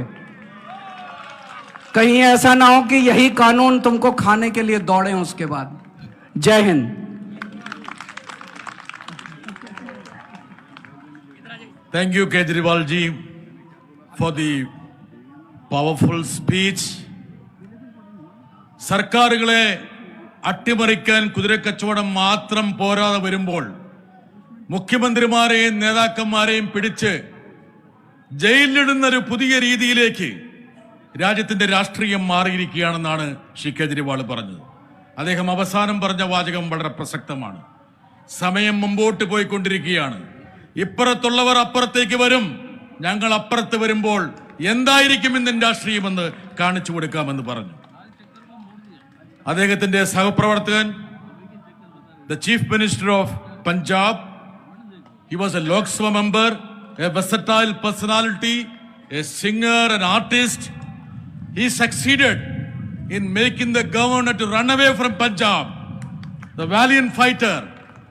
कहीं ऐसा ना हो कि यही कानून तुमको खाने के लिए दौड़े उसके बाद। जय Hind. Thank you, Kejriwal ji, for the powerful speech. സർക്കാരുകളെ അട്ടിമറിക്കാൻ കുതിരക്കച്ചവടം മാത്രം പോരാതെ വരുമ്പോൾ മുഖ്യമന്ത്രിമാരെയും നേതാക്കന്മാരെയും പിടിച്ച് ജയിലിലിടുന്ന ഒരു പുതിയ രീതിയിലേക്ക് രാജ്യത്തിന്റെ രാഷ്ട്രീയം മാറിയിരിക്കുകയാണെന്നാണ് ശ്രീ കേജ്രിവാൾ പറഞ്ഞത്. അദ്ദേഹം അവസാനം പറഞ്ഞ വാചകം വളരെ പ്രസക്തമാണ്. സമയം മുമ്പോട്ട് പോയിക്കൊണ്ടിരിക്കുകയാണ്. ഇപ്പുറത്തുള്ളവർ അപ്പുറത്തേക്ക് വരും, ഞങ്ങൾ അപ്പുറത്ത് വരുമ്പോൾ എന്തായിരിക്കും ഇന്ത്യൻ രാഷ്ട്രീയമെന്ന് കാണിച്ചു കൊടുക്കാമെന്ന് പറഞ്ഞു. അദ്ദേഹത്തിന്റെ സഹപ്രവർത്തകൻ, the chief minister of Punjab, he was a Lok Sabha member, a versatile personality, a singer, an artist. He succeeded in making the governor to run away from Punjab. The valiant fighter,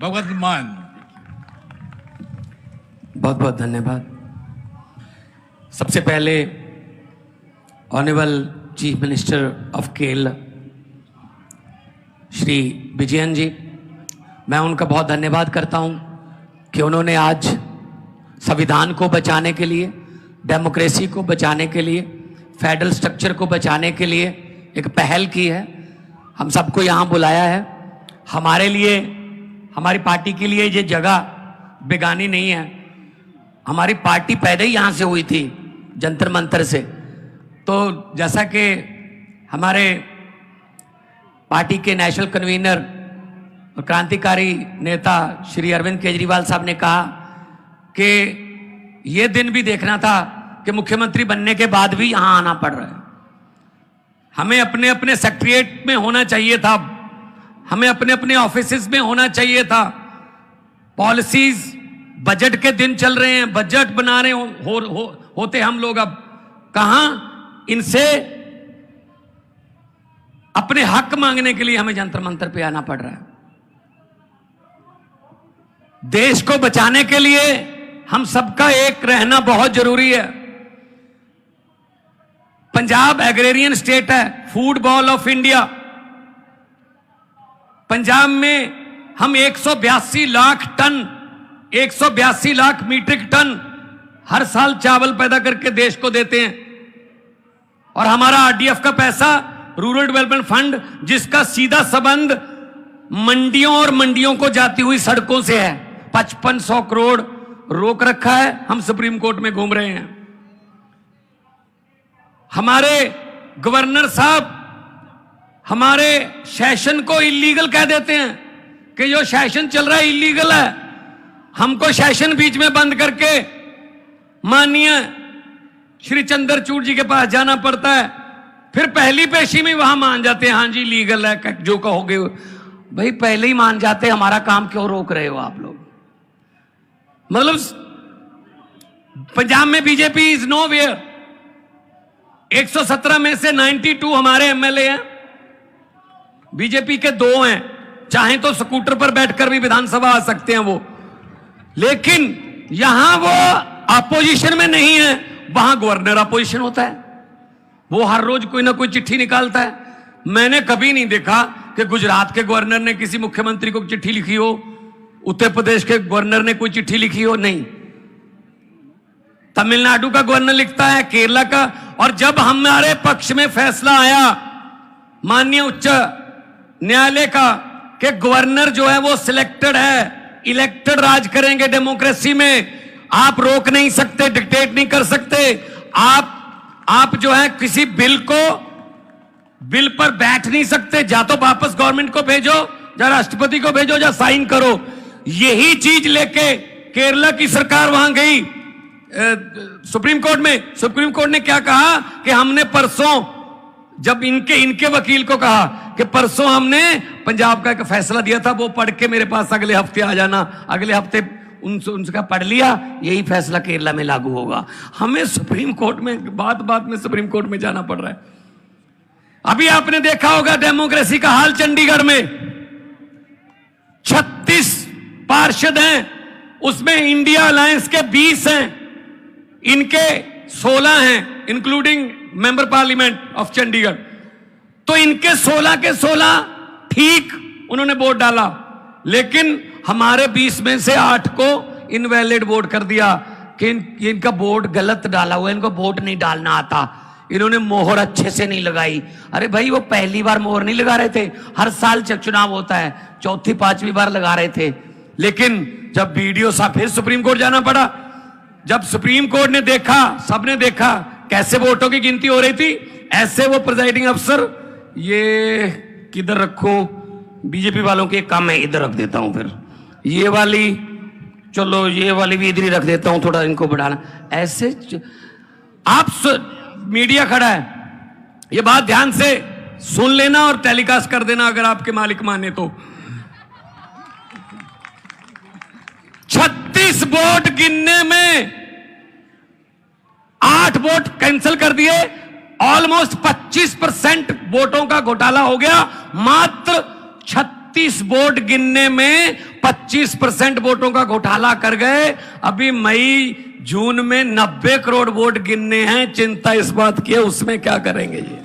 Bhagwat Mann. बहुत बहुत धन्यवाद। सबसे पहले honourable chief minister of Kerala Shri Vijayan ji, मैं उनका बहुत धन्यवाद करता हूं कि उन्होंने आज संविधान को बचाने के लिए, डेमोक्रेसी को बचाने के लिए, फेडरल स्ट्रक्चर को बचाने के लिए एक पहल की है, हम सबको यहाँ बुलाया है। हमारे लिए, हमारी पार्टी के लिए ये जगह बेगानी नहीं है। हमारी पार्टी पैदा ही यहाँ से हुई थी, जंतर मंतर से। तो जैसा कि हमारे पार्टी के नेशनल कन्वीनर और क्रांतिकारी नेता श्री अरविंद केजरीवाल साहब ने कहा कि ये दिन भी देखना था कि मुख्यमंत्री बनने के बाद भी यहाँ आना पड़ रहा है। हमें अपने अपने सेक्रेटरिएट में होना चाहिए था, हमें अपने अपने ऑफिसेज में होना चाहिए था। पॉलिसीज, बजट के दिन चल रहे हैं, बजट बना रहे होते हम लोग। अब कहां इनसे अपने हक मांगने के लिए हमें जंतर मंतर पे आना पड़ रहा है। देश को बचाने के लिए हम सबका एक रहना बहुत जरूरी है। पंजाब एग्रेरियन स्टेट है, food bowl of India. Punjab में हम 182 lakh tonne, 182 lakh metric tonne हर साल चावल पैदा करके देश को देते हैं। और हमारा आरडीएफ का पैसा, रूरल डेवलपमेंट फंड, जिसका सीधा संबंध मंडियों और मंडियों को जाती हुई सड़कों से है, 5500 करोड़ रोक रखा है। हम सुप्रीम कोर्ट में घूम रहे हैं। हमारे गवर्नर साहब हमारे सेशन को इलीगल कह देते हैं कि जो सेशन चल रहा है इलीगल है। हमको सेशन बीच में बंद करके माननीय श्री चंद्रचूड़ जी के पास जाना पड़ता है, फिर पहली पेशी में वहां मान जाते हैं, हाँ जी लीगल है, जो कहोगे। भाई पहले ही मान जाते, हमारा काम क्यों रोक रहे हो आप लोग? मतलब पंजाब में बीजेपी इज नो वेयर। 117 में से 92 हमारे एमएलए हैं, बीजेपी के 2 हैं। चाहे तो स्कूटर पर बैठकर भी विधानसभा आ सकते हैं वो, लेकिन यहां वो अपोजिशन में नहीं है, वहां गवर्नर अपोजिशन होता है। वो हर रोज कोई ना कोई चिट्ठी निकालता है। मैंने कभी नहीं देखा कि गुजरात के गवर्नर ने किसी मुख्यमंत्री को चिट्ठी लिखी हो, उत्तर प्रदेश के गवर्नर ने कोई चिट्ठी लिखी हो, नहीं। तमिलनाडु का गवर्नर लिखता है, केरला का। और जब हमारे पक्ष में फैसला आया माननीय उच्च न्यायालय का कि गवर्नर जो है वो सिलेक्टेड है, इलेक्टेड राज करेंगे डेमोक्रेसी में, आप रोक नहीं सकते, डिक्टेट नहीं कर सकते। आप जो है किसी बिल पर बैठ नहीं सकते, जा तो वापस गवर्नमेंट को भेजो, या राष्ट्रपति को भेजो, या साइन करो। यही चीज लेके केरला की सरकार वहां गई सुप्रीम कोर्ट में। सुप्रीम कोर्ट ने क्या कहा कि हमने परसों, जब इनके वकील को कहा कि परसों हमने पंजाब का एक फैसला दिया था, वो पढ़ के मेरे पास अगले हफ्ते आ जाना। अगले हफ्ते उनका पढ़ लिया, यही फैसला केरला में लागू होगा। हमें सुप्रीम कोर्ट में बात में सुप्रीम कोर्ट में जाना पड़ रहा है। अभी आपने देखा होगा डेमोक्रेसी का हाल चंडीगढ़ में। 36 पार्षद हैं, उसमें इंडिया अलायंस के 20 हैं, इनके 16 हैं, including member parliament of Chandigarh. तो इनके 16 के 16 ठीक उन्होंने वोट डाला, लेकिन हमारे 20 में से 8 को इनवैलिड वोट कर दिया कि इनका वोट गलत डाला हुआ, इनको वोट नहीं डालना आता, इन्होंने मोहर अच्छे से नहीं लगाई। अरे भाई वो पहली बार मोहर नहीं लगा रहे थे, हर साल जब चुनाव होता है 4थी 5वीं बार लगा रहे थे। लेकिन जब वीडियो साहब फिर सुप्रीम कोर्ट जाना पड़ा। जब सुप्रीम कोर्ट ने देखा, सबने देखा कैसे वोटों की गिनती हो रही थी, ऐसे वो प्रिजाइडिंग अफसर, ये किधर रखो, बीजेपी वालों के काम है, इधर रख देता हूं, फिर ये वाली, चलो ये वाली भी इधर ही रख देता हूं, थोड़ा इनको बढ़ाना। ऐसे आप मीडिया खड़ा है, ये बात ध्यान से सुन लेना और टेलीकास्ट कर देना अगर आपके मालिक माने तो। 36 वोट गिनने में 8 वोट कैंसिल कर दिए, ऑलमोस्ट 25% वोटों का घोटाला हो गया। मात्र 36 वोट गिनने में 25% वोटों का घोटाला कर गए। अभी मई जून में 90 करोड़ वोट गिनने हैं। चिंता इस बात की है, उसमें क्या करेंगे ये?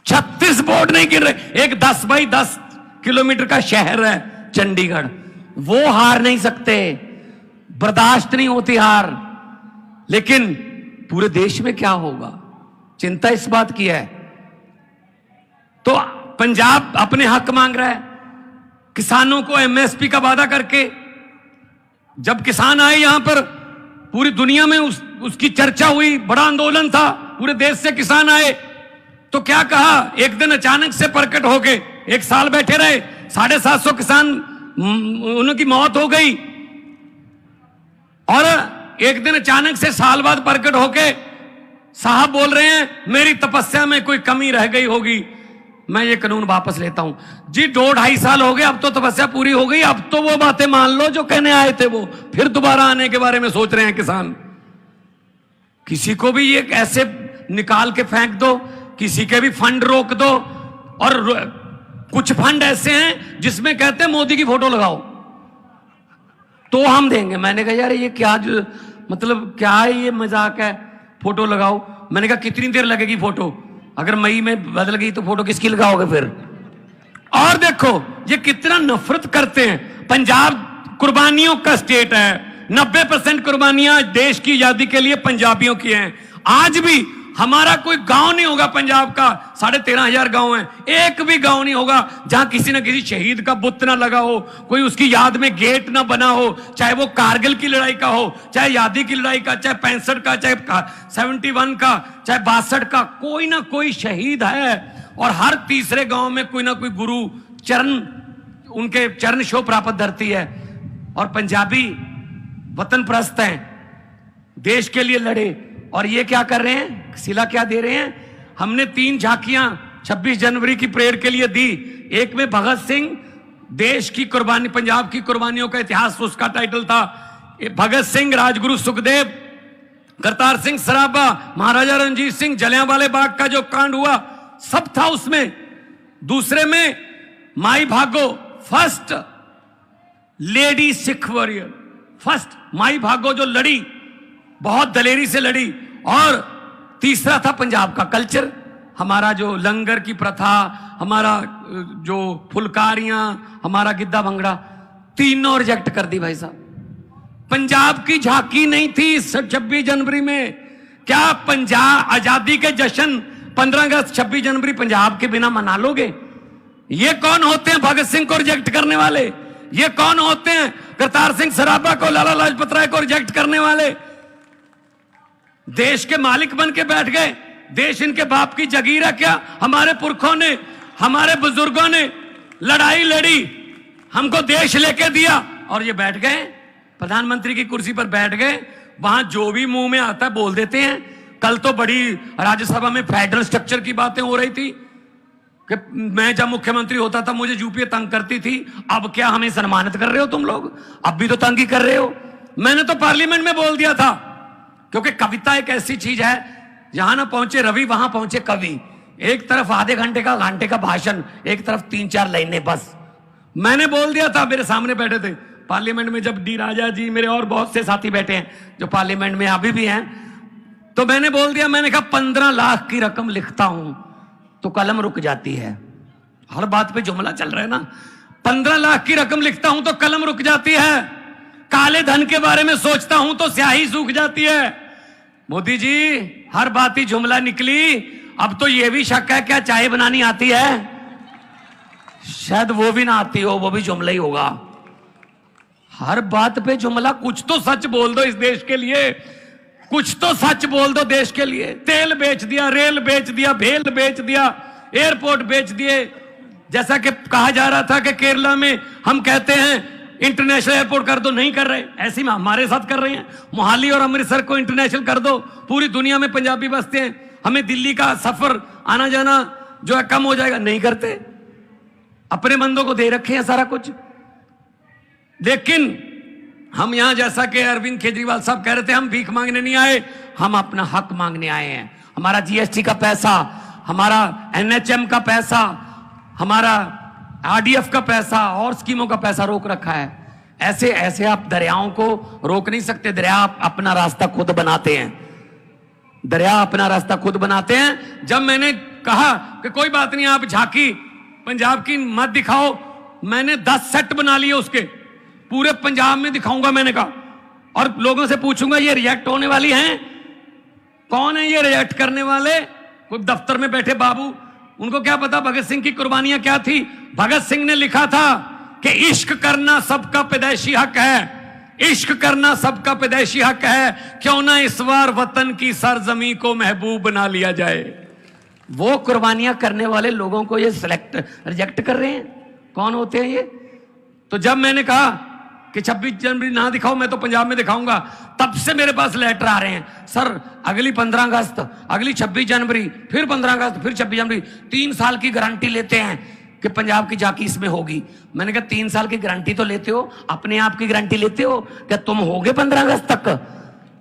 36 वोट नहीं गिन रहे। एक 10 बाई 10 किलोमीटर का शहर है चंडीगढ़, वो हार नहीं सकते, बर्दाश्त नहीं होती हार। लेकिन पूरे देश में क्या होगा, चिंता इस बात की है तो पंजाब अपने हक मांग रहा है, किसानों को एमएसपी का वादा करके। जब किसान आए यहां पर, पूरी दुनिया में उसकी चर्चा हुई, बड़ा आंदोलन था, पूरे देश से किसान आए, तो क्या कहा, एक दिन अचानक से प्रकट होके 1 साल बैठे रहे, 750 किसान उनकी मौत हो गई, और एक दिन अचानक से साल बाद प्रकट होके साहब बोल रहे हैं मेरी तपस्या में कोई कमी रह गई होगी, मैं ये कानून वापस लेता हूं। जी 2-2.5 साल हो गए, अब तो तपस्या पूरी हो गई, अब तो वो बातें मान लो जो कहने आए थे, वो फिर दोबारा आने के बारे में सोच रहे हैं किसान। किसी को भी ये ऐसे निकाल के फेंक दो, किसी के भी फंड रोक दो, और कुछ फंड ऐसे हैं जिसमें कहते हैं मोदी की फोटो लगाओ तो हम देंगे। मैंने कहा यार ये क्या मतलब क्या है, ये मजाक है, फोटो लगाओ। मैंने कहा कितनी देर लगेगी फोटो, अगर मई में बदल गई तो फोटो किसकी लगाओगे फिर। और देखो ये कितना नफरत करते हैं। पंजाब कुर्बानियों का स्टेट है, 90% कुर्बानियां देश की आजादी के लिए पंजाबियों की हैं। आज भी हमारा कोई गांव नहीं होगा पंजाब का, 13,500 गांव हैं, एक भी गांव नहीं होगा जहां किसी न किसी शहीद का बुत ना लगा हो, कोई उसकी याद में गेट ना बना हो, चाहे वो कारगिल की लड़ाई का हो, चाहे आजादी की लड़ाई का, चाहे 65 का, चाहे 71 का, चाहे 62 का, कोई ना कोई शहीद है। और हर तीसरे गांव में कोई ना कोई गुरु चरण, उनके चरण शो प्राप्त धरती है। और पंजाबी वतन प्रस्त हैं, देश के लिए लड़े, और ये क्या कर रहे हैं, सिला क्या दे रहे हैं। हमने 3 झांकियां 26 जनवरी की परेड के लिए दी। एक में भगत सिंह, देश की कुर्बानी, पंजाब की कुर्बानियों का इतिहास, उसका टाइटल था। भगत सिंह, राजगुरु सुखदेव, करतार सिंह सराबा, महाराजा रणजीत सिंह, जलियांवाले बाग का जो कांड हुआ सब था उसमें। दूसरे में माई भागो, first lady Sikh warrior, first my भागो जो लड़ी, बहुत दलेरी से लड़ी। और तीसरा था पंजाब का कल्चर, हमारा जो लंगर की प्रथा, हमारा जो फुलकारियां, हमारा गिद्दा भंगड़ा, तीनों रिजेक्ट कर दी भाई साहब। पंजाब की झांकी नहीं थी 26 जनवरी में। क्या पंजाब आजादी के जश्न 15 अगस्त 26 जनवरी पंजाब के बिना मना लोगे? ये कौन होते हैं भगत सिंह को रिजेक्ट करने वाले? ये कौन होते हैं करतार सिंह सराबा को, लाला लाजपत राय को रिजेक्ट करने वाले? देश के मालिक बन के बैठ गए। देश इनके बाप की जगीर है क्या? हमारे पुरखों ने, हमारे बुजुर्गों ने लड़ाई लड़ी, हमको देश लेके दिया, और ये बैठ गए प्रधानमंत्री की कुर्सी पर बैठ गए। वहां जो भी मुंह में आता है बोल देते हैं। कल तो बड़ी राज्यसभा में फेडरल स्ट्रक्चर की बातें हो रही थी कि मैं जब मुख्यमंत्री होता था मुझे यूपीए तंग करती थी, अब क्या हमें सम्मानित कर रहे हो तुम लोग? अब भी तो तंग ही कर रहे हो। मैंने तो पार्लियामेंट में बोल दिया था, क्योंकि कविता एक ऐसी चीज है, जहां ना पहुंचे रवि वहां पहुंचे कवि। एक तरफ आधे घंटे का भाषण, एक तरफ 3-4 लाइनें बस। मैंने बोल दिया था, मेरे सामने बैठे थे पार्लियामेंट में, जब डी राजा जी, मेरे और बहुत से साथी बैठे हैं जो पार्लियामेंट में अभी भी हैं, तो मैंने बोल दिया, मैंने कहा 15 लाख की रकम लिखता हूं तो कलम रुक जाती है। हर बात पे जुमला चल रहा है ना। 15 लाख की रकम लिखता हूं तो कलम रुक जाती है। काले धन के बारे में सोचता हूं तो स्याही सूख जाती है। मोदी जी हर बात ही जुमला निकली। अब तो यह भी शक है क्या चाय बनानी आती है? शायद वो भी ना आती हो, वो भी जुमला ही होगा। हर बात पे जुमला। कुछ तो सच बोल दो इस देश के लिए, कुछ तो सच बोल दो देश के लिए। तेल बेच दिया, रेल बेच दिया, भेल बेच दिया, एयरपोर्ट बेच दिए। जैसा कि कहा जा रहा था कि केरला में हम कहते हैं इंटरनेशनल एयरपोर्ट कर दो, नहीं कर रहे, ऐसे में हमारे साथ कर रहे हैं। मोहाली और अमृतसर को इंटरनेशनल कर दो, पूरी दुनिया में पंजाबी बसते हैं, हमें दिल्ली का सफर आना जाना जो है कम हो जाएगा, नहीं करते। अपने बंदों को दे रखे हैं सारा कुछ। लेकिन हम यहां, जैसा कि अरविंद केजरीवाल साहब कह रहे थे, हम भीख मांगने नहीं आए, हम अपना हक मांगने आए हैं। हमारा जीएसटी का पैसा, हमारा एनएचएम का पैसा, हमारा आरडीएफ का पैसा और स्कीमों का पैसा रोक रखा है। ऐसे ऐसे आप दरियाओं को रोक नहीं सकते। दरिया अपना रास्ता खुद बनाते हैं, दरिया अपना रास्ता खुद बनाते हैं। जब मैंने कहा कि कोई बात नहीं, आप झांकी पंजाब की मत दिखाओ, मैंने 10 सेट बना लिए उसके, पूरे पंजाब में दिखाऊंगा मैंने कहा, और लोगों से पूछूंगा ये रिएक्ट होने वाली हैं? कौन है ये रिएक्ट करने वाले? कोई दफ्तर में बैठे बाबू उनको क्या पता भगत सिंह की कुर्बानियां क्या थी। भगत सिंह ने लिखा था कि इश्क करना सबका पैदाइशी हक है, इश्क करना सबका पैदाइशी हक है, क्यों ना इस बार वतन की सरजमी को महबूब बना लिया जाए। वो कुर्बानियां करने वाले लोगों को ये रिजेक्ट कर रहे हैं, कौन होते हैं ये? तो जब मैंने कहा कि 26 जनवरी ना दिखाओ, मैं तो पंजाब में दिखाऊंगा, तब से मेरे पास लेटर आ रहे हैं, सर अगली 15 अगस्त, अगली 26 जनवरी, फिर 15 अगस्त, फिर 26 जनवरी, 3 साल की गारंटी लेते हैं कि पंजाब की झांकी इसमें होगी। मैंने कहा 3 साल की गारंटी तो लेते हो, अपने आप की गारंटी लेते हो क्या तुम होगे 15 अगस्त तक?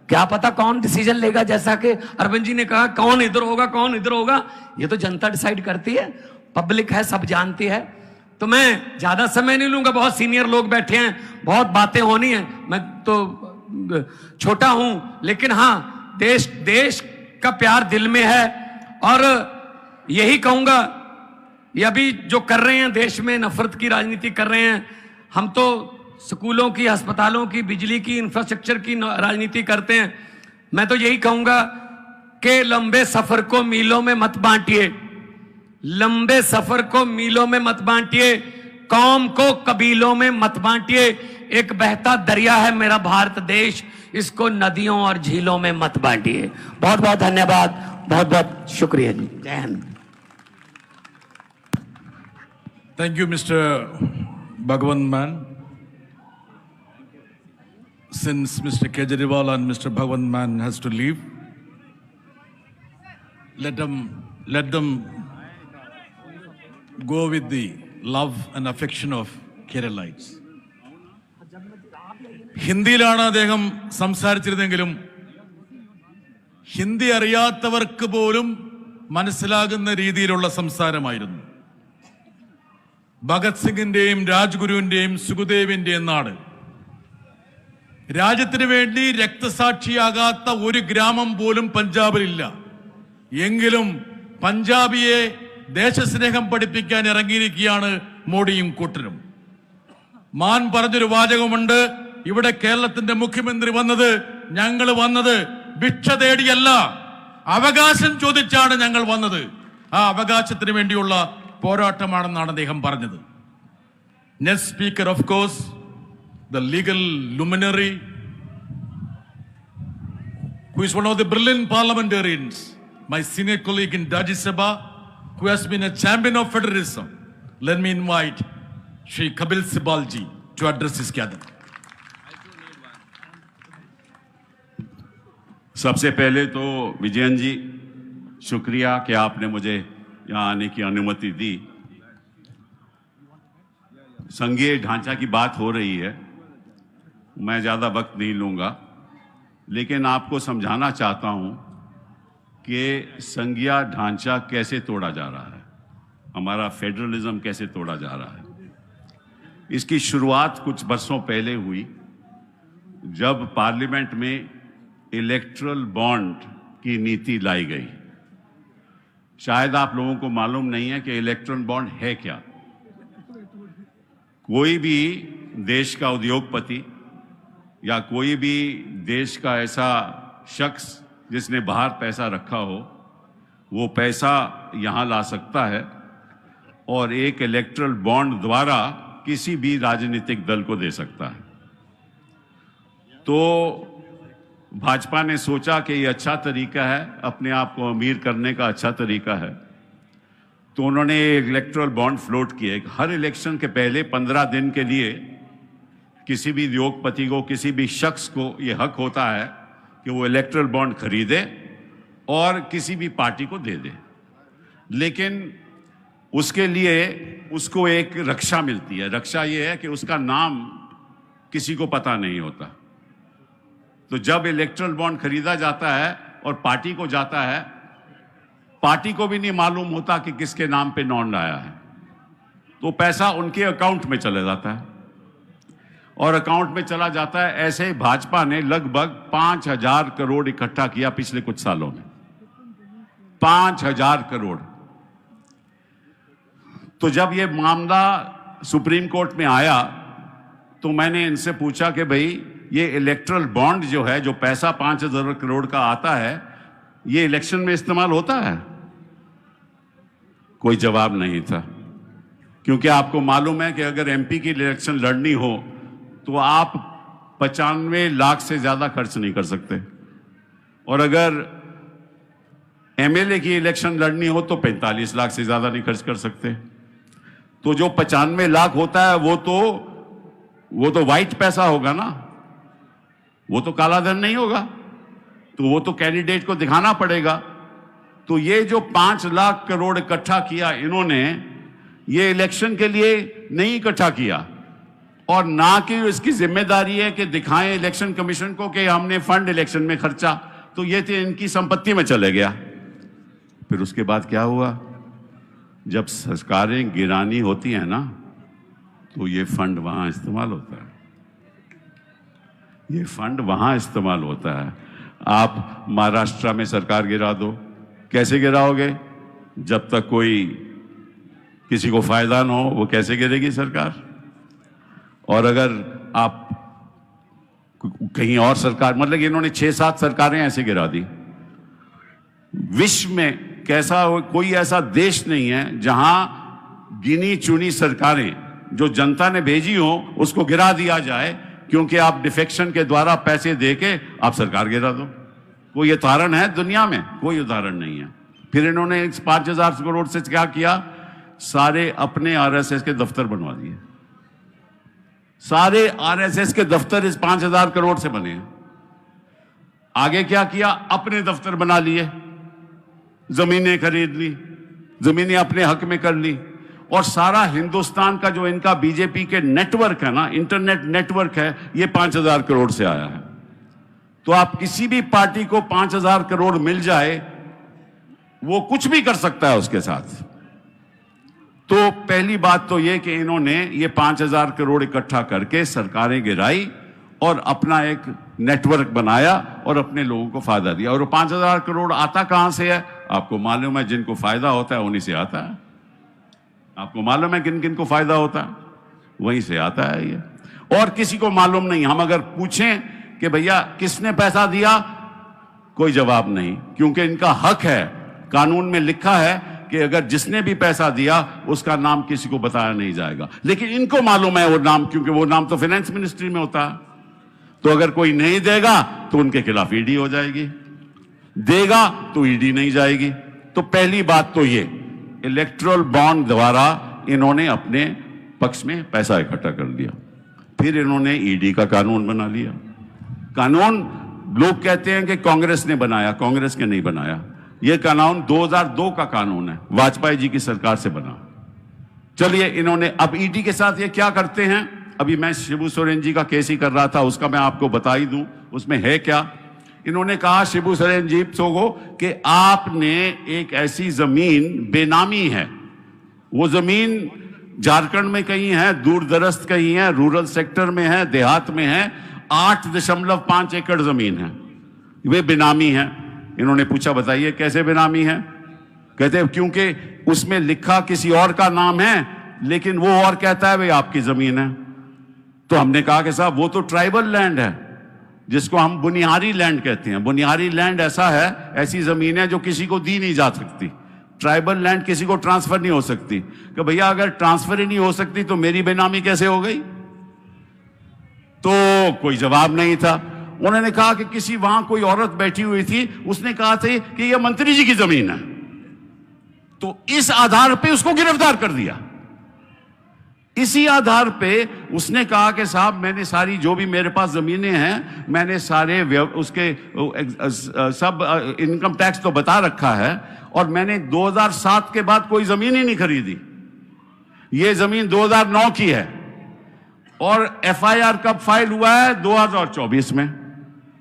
क्या पता कौन डिसीजन लेगा, जैसा कि अरविंद जी ने कहा कौन इधर होगा कौन इधर होगा, ये तो जनता डिसाइड करती है, पब्लिक है, सब जानती है। तो मैं ज्यादा समय नहीं लूंगा, बहुत सीनियर लोग बैठे हैं, बहुत बातें होनी है, मैं तो छोटा हूं, लेकिन हां देश का प्यार दिल में है। और यही कहूंगा, ये अभी जो कर रहे हैं देश में नफरत की राजनीति कर रहे हैं, हम तो स्कूलों की, अस्पतालों की, बिजली की, इंफ्रास्ट्रक्चर की राजनीति करते हैं। मैं तो यही कहूंगा कि लंबे सफर को मीलों में मत बांटिए, लंबे सफर को मीलों में मत बांटिए, कौम को कबीलों में मत बांटिए। एक बहता दरिया है मेरा भारत देश, इसको नदियों और झीलों में मत बांटिए। बहुत बहुत धन्यवाद, बहुत बहुत शुक्रिया जी, जय Hind. Thank you, Mr. Bhagwan Man. Since Mr. Kejriwal and Mr. Bhagwan Man has to leave, let them go with the love and affection of Keralites. ഹിന്ദിയിലാണ് അദ്ദേഹം സംസാരിച്ചിരുന്നെങ്കിലും ഹിന്ദി അറിയാത്തവർക്ക് പോലും മനസ്സിലാകുന്ന രീതിയിലുള്ള സംസാരമായിരുന്നു. ഭഗത് സിംഗിന്റെയും രാജ്ഗുരുവിന്റെയും സുഖദേവിന്റെയും നാട്, രാജ്യത്തിന് വേണ്ടി രക്തസാക്ഷിയാകാത്ത ഒരു ഗ്രാമം പോലും പഞ്ചാബിലില്ല. എങ്കിലും പഞ്ചാബിയെ ദേശസ്നേഹം പഠിപ്പിക്കാൻ ഇറങ്ങിയിരിക്കുകയാണ് മോഡിയും കൂട്ടരും. മാൻ പറഞ്ഞൊരു വാചകമുണ്ട്, ഇവിടെ കേരളത്തിന്റെ മുഖ്യമന്ത്രി വന്നത്, ഞങ്ങൾ വന്നത് ഭിക്ഷ തേടിയല്ല, അവകാശം ചോദിച്ചാണ് ഞങ്ങൾ വന്നത്. ആ അവകാശത്തിന് വേണ്ടിയുള്ള പോരാട്ടമാണെന്നാണ് അദ്ദേഹം പറഞ്ഞത്. Next speaker of course the legal luminary who is one of the brilliant parliamentarians, my senior colleague in Rajya Sabha, who has been a champion of federalism. Let me invite Shri Kapil Sibal ji to address his gathering. सबसे पहले तो विजयन जी शुक्रिया कि आपने मुझे यहाँ आने की अनुमति दी। संघीय ढांचा की बात हो रही है, मैं ज़्यादा वक्त नहीं लूँगा, लेकिन आपको समझाना चाहता हूँ कि संघीय ढांचा कैसे तोड़ा जा रहा है, हमारा फेडरलिज्म कैसे तोड़ा जा रहा है। इसकी शुरुआत कुछ बरसों पहले हुई, जब पार्लियामेंट में इलेक्टरल बॉन्ड की नीति लाई गई। शायद आप लोगों को मालूम नहीं है कि इलेक्टरल बॉन्ड है क्या। कोई भी देश का उद्योगपति या कोई भी देश का ऐसा शख्स जिसने बाहर पैसा रखा हो, वो पैसा यहाँ ला सकता है और एक इलेक्टरल बॉन्ड द्वारा किसी भी राजनीतिक दल को दे सकता है। तो भाजपा ने सोचा कि ये अच्छा तरीका है, अपने आप को अमीर करने का अच्छा तरीका है, तो उन्होंने इलेक्टरल बॉन्ड फ्लोट किए। हर इलेक्शन के पहले 15 दिन के लिए किसी भी उद्योगपति को, किसी भी शख्स को ये हक होता है कि वो इलेक्टरल बॉन्ड खरीदे और किसी भी पार्टी को दे दे, लेकिन उसके लिए उसको एक रक्षा मिलती है। रक्षा ये है कि उसका नाम किसी को पता नहीं होता। तो जब इलेक्टरल बॉन्ड खरीदा जाता है और पार्टी को जाता है, पार्टी को भी नहीं मालूम होता कि किसके नाम पे बॉन्ड आया है, तो पैसा उनके अकाउंट में चला जाता है और अकाउंट में चला जाता है। ऐसे ही भाजपा ने लगभग 5,000 करोड़ इकट्ठा किया पिछले कुछ सालों में, 5,000 करोड़। तो जब ये मामला सुप्रीम कोर्ट में आया तो मैंने इनसे पूछा कि भाई ये इलेक्टरल बॉन्ड जो है, जो पैसा 5,000 करोड़ का आता है, ये इलेक्शन में इस्तेमाल होता है? कोई जवाब नहीं था, क्योंकि आपको मालूम है कि अगर एमपी की इलेक्शन लड़नी हो तो आप 95 लाख से ज्यादा खर्च नहीं कर सकते, और अगर एमएलए की इलेक्शन लड़नी हो तो 45 लाख से ज्यादा नहीं खर्च कर सकते। तो जो 95 लाख होता है वो तो व्हाइट पैसा होगा ना, वो तो काला धन नहीं होगा, तो वो तो कैंडिडेट को दिखाना पड़ेगा। तो ये जो 5 लाख करोड़ इकट्ठा किया इन्होंने, ये इलेक्शन के लिए नहीं इकट्ठा किया, और ना कि इसकी जिम्मेदारी है कि दिखाएं इलेक्शन कमीशन को कि हमने फंड इलेक्शन में खर्चा, तो ये तो इनकी संपत्ति में चले गया। फिर उसके बाद क्या हुआ, जब सरकारें गिरानी होती है ना तो ये फंड वहां इस्तेमाल होता है, ये फंड वहां इस्तेमाल होता है। आप महाराष्ट्र में सरकार गिरा दो, कैसे गिराओगे? जब तक कोई किसी को फायदा ना हो वो कैसे गिरेगी सरकार? और अगर आप कहीं और सरकार, मतलब इन्होंने 6-7 सरकारें ऐसे गिरा दी। विश्व में कोई ऐसा देश नहीं है जहां गिनी चुनी सरकारें जो जनता ने भेजी हो उसको गिरा दिया जाए, क्योंकि आप डिफेक्शन के द्वारा पैसे देके आप सरकार गिरा दो। कोई उदाहरण है दुनिया में? कोई उदाहरण नहीं है। फिर इन्होंने 5,000 करोड़ से क्या किया, सारे अपने आरएसएस के दफ्तर बनवा दिए। सारे आरएसएस के दफ्तर इस 5,000 करोड़ से बने हैं। आगे क्या किया, अपने दफ्तर बना लिए, जमीनें खरीद ली, जमीनें अपने हक में कर ली, और सारा हिंदुस्तान का जो इनका बीजेपी के नेटवर्क है ना, इंटरनेट नेटवर्क है, ये 5,000 करोड़ से आया है। तो आप किसी भी पार्टी को 5,000 करोड़ मिल जाए, वो कुछ भी कर सकता है उसके साथ। तो पहली बात तो ये कि इन्होंने ये 5,000 करोड़ इकट्ठा करके सरकारें गिराई और अपना एक नेटवर्क बनाया और अपने लोगों को फायदा दिया। और वो 5,000 करोड़ आता कहां से है? आपको मालूम है, जिनको फायदा होता है उन्हीं से आता है। आपको मालूम है किन किन को फायदा होता है, वहीं से आता है ये, और किसी को मालूम नहीं। हम अगर पूछें कि भैया किसने पैसा दिया, कोई जवाब नहीं, क्योंकि इनका हक है, कानून में लिखा है कि अगर जिसने भी पैसा दिया उसका नाम किसी को बताया नहीं जाएगा। लेकिन इनको मालूम है वो नाम, क्योंकि वो नाम तो फाइनेंस मिनिस्ट्री में होता है। तो अगर कोई नहीं देगा तो उनके खिलाफ ईडी हो जाएगी, देगा तो ईडी नहीं जाएगी। तो पहली बात तो ये, इलेक्टोरल बॉन्ड द्वारा इन्होंने अपने पक्ष में पैसा इकट्ठा कर लिया। फिर इन्होंने ईडी का कानून बना लिया। कानून लोग कहते हैं कि कांग्रेस ने बनाया, कांग्रेस ने नहीं बनाया। यह कानून 2002 का कानून है, वाजपेयी जी की सरकार से बना। चलिए, इन्होंने अब ईडी के साथ ये क्या करते हैं, अभी मैं शिबू सोरेन जी का केस ही कर रहा था, उसका मैं आपको बता ही दूं उसमें है क्या। इन्होंने कहा शिबू सोरेन जी को कि आपने एक ऐसी जमीन बेनामी है, वो जमीन झारखंड में कहीं है, दूर दराज कहीं है, रूरल सेक्टर में है, देहात में है, 8.5 एकड़ जमीन है, वे बेनामी है। इन्होंने पूछा बताइए कैसे बेनामी है? कहते हैं क्योंकि उसमें लिखा किसी और का नाम है, लेकिन वो और कहता है वे आपकी जमीन है। तो हमने कहा कि साहब वो तो ट्राइबल लैंड है, जिसको हम बुनियादी लैंड कहते हैं। बुनियादी लैंड ऐसा है, ऐसी जमीन है जो किसी को दी नहीं जा सकती। ट्राइबल लैंड किसी को ट्रांसफर नहीं हो सकती। कि भैया अगर ट्रांसफर ही नहीं हो सकती तो मेरी बेनामी कैसे हो गई? तो कोई जवाब नहीं था। उन्होंने कहा कि किसी वहां कोई औरत बैठी हुई थी, उसने कहा था कि यह मंत्री जी की जमीन है, तो इस आधार पे उसको गिरफ्तार कर दिया। इसी आधार पे उसने कहा कि साहब मैंने सारी जो भी मेरे पास जमीनें हैं, मैंने सारे उसके सब इनकम टैक्स तो बता रखा है, और मैंने 2007 के बाद कोई जमीन ही नहीं खरीदी। ये जमीन 2009 की है, और एफआईआर कब फाइल हुआ है? 2024 में।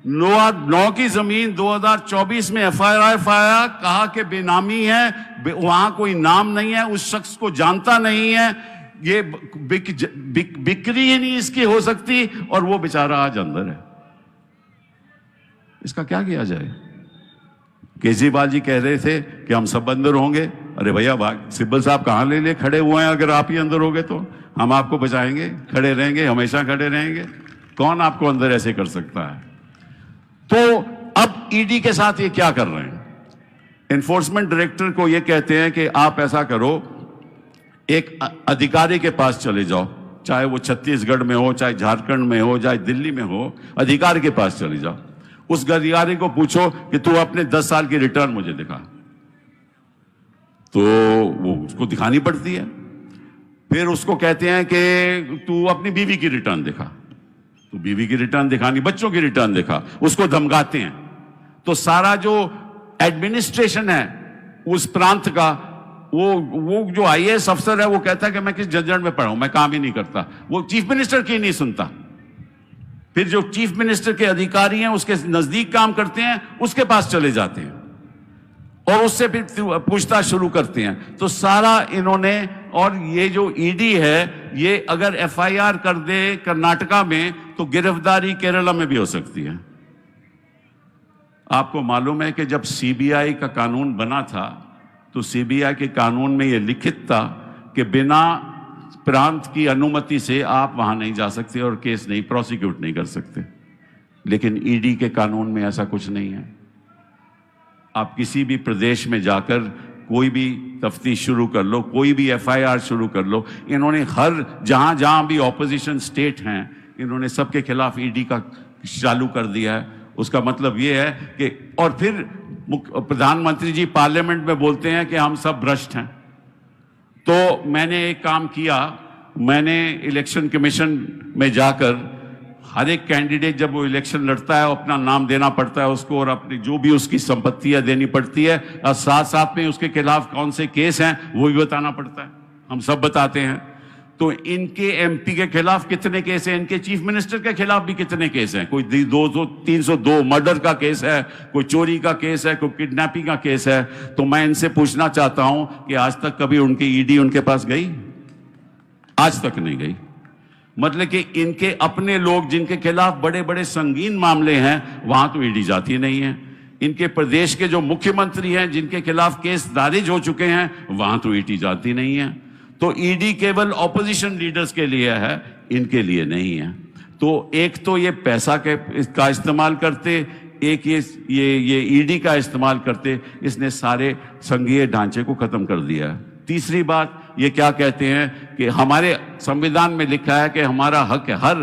9 की जमीन 2024 में एफआईआर कहा कि बेनामी है, वहां कोई नाम नहीं है, उस शख्स को जानता नहीं है, ये बिक्री ही नहीं इसकी हो सकती, और वो बेचारा आज अंदर है। इसका क्या किया जाए? केजरीवाल जी कह रहे थे कि हम सब अंदर होंगे। अरे भैया सिब्बल साहब कहां ले खड़े हुए हैं? अगर आप ही अंदर होगे तो हम आपको बचाएंगे, खड़े रहेंगे, हमेशा खड़े रहेंगे। कौन आपको अंदर ऐसे कर सकता है? तो अब ईडी के साथ ये क्या कर रहे हैं? एनफोर्समेंट डायरेक्टर को ये कहते हैं कि आप ऐसा करो, एक अधिकारी के पास चले जाओ, चाहे वो छत्तीसगढ़ में हो, चाहे झारखंड में हो, चाहे दिल्ली में हो, अधिकारी के पास चले जाओ। उस अधिकारी को पूछो कि तू अपने 10 साल की रिटर्न मुझे दिखा, तो वो उसको दिखानी पड़ती है। फिर उसको कहते हैं कि तू अपनी बीवी की रिटर्न दिखा, तो बीवी की रिटर्न दिखानी, बच्चों की रिटर्न दिखा, उसको धमकाते हैं। तो सारा जो एडमिनिस्ट्रेशन है उस प्रांत का, वो जो आईएएस अफसर है वो कहता है कि मैं किस झंझट में पड़ा हूं, मैं काम ही नहीं करता, वो चीफ मिनिस्टर की नहीं सुनता। फिर जो चीफ मिनिस्टर के अधिकारी हैं उसके नजदीक काम करते हैं, उसके पास चले जाते हैं और उससे फिर पूछताछ शुरू करते हैं। तो सारा इन्होंने, और ये जो ईडी है ये अगर एफआईआर कर दे कर्नाटका में तो गिरफ्तारी केरला में भी हो सकती है। आपको मालूम है कि जब सीबीआई का कानून बना था तो सीबीआई के कानून में यह लिखित था कि बिना प्रांत की अनुमति से आप वहां नहीं जा सकते और केस नहीं प्रोसिक्यूट नहीं कर सकते। लेकिन ईडी के कानून में ऐसा कुछ नहीं है। आप किसी भी प्रदेश में जाकर कोई भी तफ्तीश शुरू कर लो, कोई भी एफआईआर शुरू कर लो, इन्होंने हर जहां जहां भी ऑपोजिशन स्टेट हैं इन्होंने सबके खिलाफ ईडी का चालू कर दिया है। उसका मतलब ये है कि, और फिर प्रधानमंत्री जी पार्लियामेंट में बोलते हैं कि हम सब भ्रष्ट हैं। तो मैंने एक काम किया, मैंने इलेक्शन कमीशन में जाकर हर एक कैंडिडेट जब वो इलेक्शन लड़ता है अपना नाम देना पड़ता है उसको, और अपनी जो भी उसकी संपत्तियां देनी पड़ती है, और साथ साथ में उसके खिलाफ कौन से केस हैं वो भी बताना पड़ता है। हम सब बताते हैं। तो इनके एमपी के खिलाफ कितने केस हैं, इनके चीफ मिनिस्टर के खिलाफ भी कितने केस हैं, कोई 302 मर्डर का केस है, कोई चोरी का केस है, कोई किडनैपिंग का केस है। तो मैं इनसे पूछना चाहता हूं कि आज तक कभी उनकी ईडी उनके पास गई? आज तक नहीं गई। मतलब कि इनके अपने लोग जिनके खिलाफ बड़े बड़े संगीन मामले हैं वहां तो ईडी जाती नहीं है। इनके प्रदेश के जो मुख्यमंत्री हैं जिनके खिलाफ केस दारिज हो चुके हैं वहां तो ईडी जाती नहीं है। तो ईडी केवल ऑपोजिशन लीडर्स के लिए है, इनके लिए नहीं है। तो एक तो ये पैसा का इस्तेमाल करते, एक ये ईडी का इस्तेमाल करते, इसने सारे संघीय ढांचे को खत्म कर दिया है। तीसरी बात ये क्या कहते हैं कि हमारे संविधान में लिखा है कि हमारा हक है, हर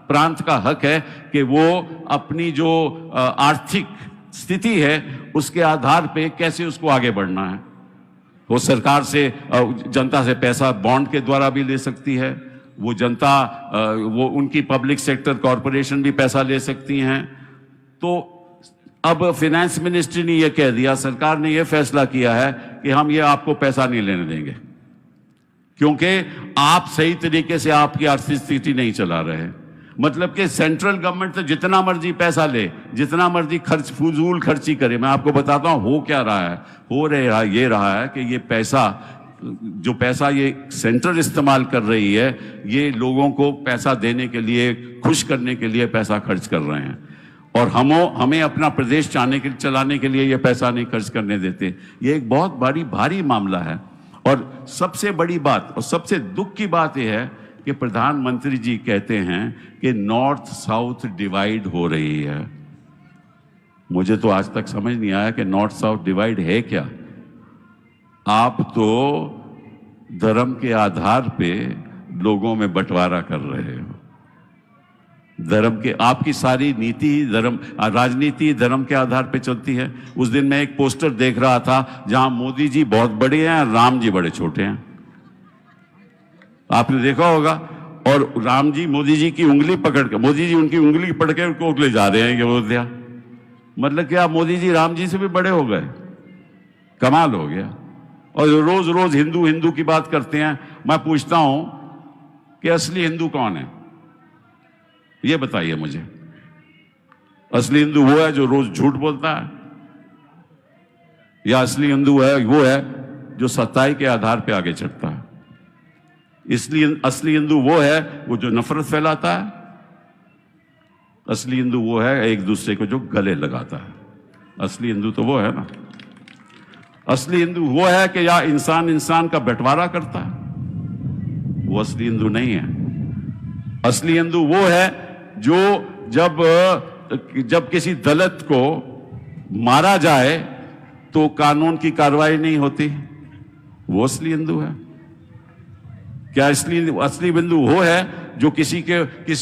प्रांत का हक है कि वो अपनी जो आर्थिक स्थिति है उसके आधार पे कैसे उसको आगे बढ़ना है। वो सरकार से, जनता से पैसा बॉन्ड के द्वारा भी ले सकती है, वो जनता, वो उनकी पब्लिक सेक्टर कॉरपोरेशन भी पैसा ले सकती हैं। तो अब फाइनेंस मिनिस्ट्री ने ये कह दिया, सरकार ने ये फैसला किया है कि हम ये आपको पैसा नहीं लेने देंगे, क्योंकि आप सही तरीके से आपकी आर्थिक स्थिति नहीं चला रहे। मतलब कि सेंट्रल गवर्नमेंट तो जितना मर्जी पैसा ले, जितना मर्जी फजूल खर्ची करे। मैं आपको बताता हूं हो क्या रहा है, ये रहा है कि ये पैसा ये सेंट्रल इस्तेमाल कर रही है, ये लोगों को पैसा देने के लिए, खुश करने के लिए पैसा खर्च कर रहे हैं, और हमें अपना प्रदेश चलाने के लिए ये पैसा नहीं खर्च करने देते। ये एक बहुत भारी मामला है। और सबसे बड़ी बात और सबसे दुख की बात यह है कि प्रधानमंत्री जी कहते हैं कि नॉर्थ साउथ डिवाइड हो रही है। मुझे तो आज तक समझ नहीं आया कि नॉर्थ साउथ डिवाइड है क्या। आप तो धर्म के आधार पे लोगों में बंटवारा कर रहे हो। धर्म के, आपकी सारी नीति राजनीति धर्म के आधार पे चलती है। उस दिन मैं एक पोस्टर देख रहा था जहां मोदी जी बहुत बड़े हैं, राम जी बड़े छोटे हैं। आपने देखा होगा। और राम जी मोदी जी की उंगली पकड़ के, मोदी जी उनकी उंगली पकड़ के उनको ले जा रहे हैं कि अयोध्या। मतलब क्या मोदी जी राम जी से भी बड़े हो गए? कमाल हो गया। और रोज रोज हिंदू की बात करते हैं। मैं पूछता हूं कि असली हिंदू कौन है, ये बताइए मुझे। असली हिंदू वो है जो रोज झूठ बोलता है, या असली हिंदू है वो है जो सच्चाई के आधार पे आगे चढ़ता है? इसलिए असली हिंदू वो है वो जो नफरत फैलाता है। असली हिंदू वो है एक दूसरे को जो गले लगाता है। असली हिंदू तो वो है ना। असली हिंदू वो है कि या इंसान का बंटवारा करता है, वो असली हिंदू नहीं है। असली हिंदू वो है जो जब किसी दलित को मारा जाए तो कानून की कार्रवाई नहीं होती, वो असली हिंदू है? क्या असली हिंदू वो है जो किसी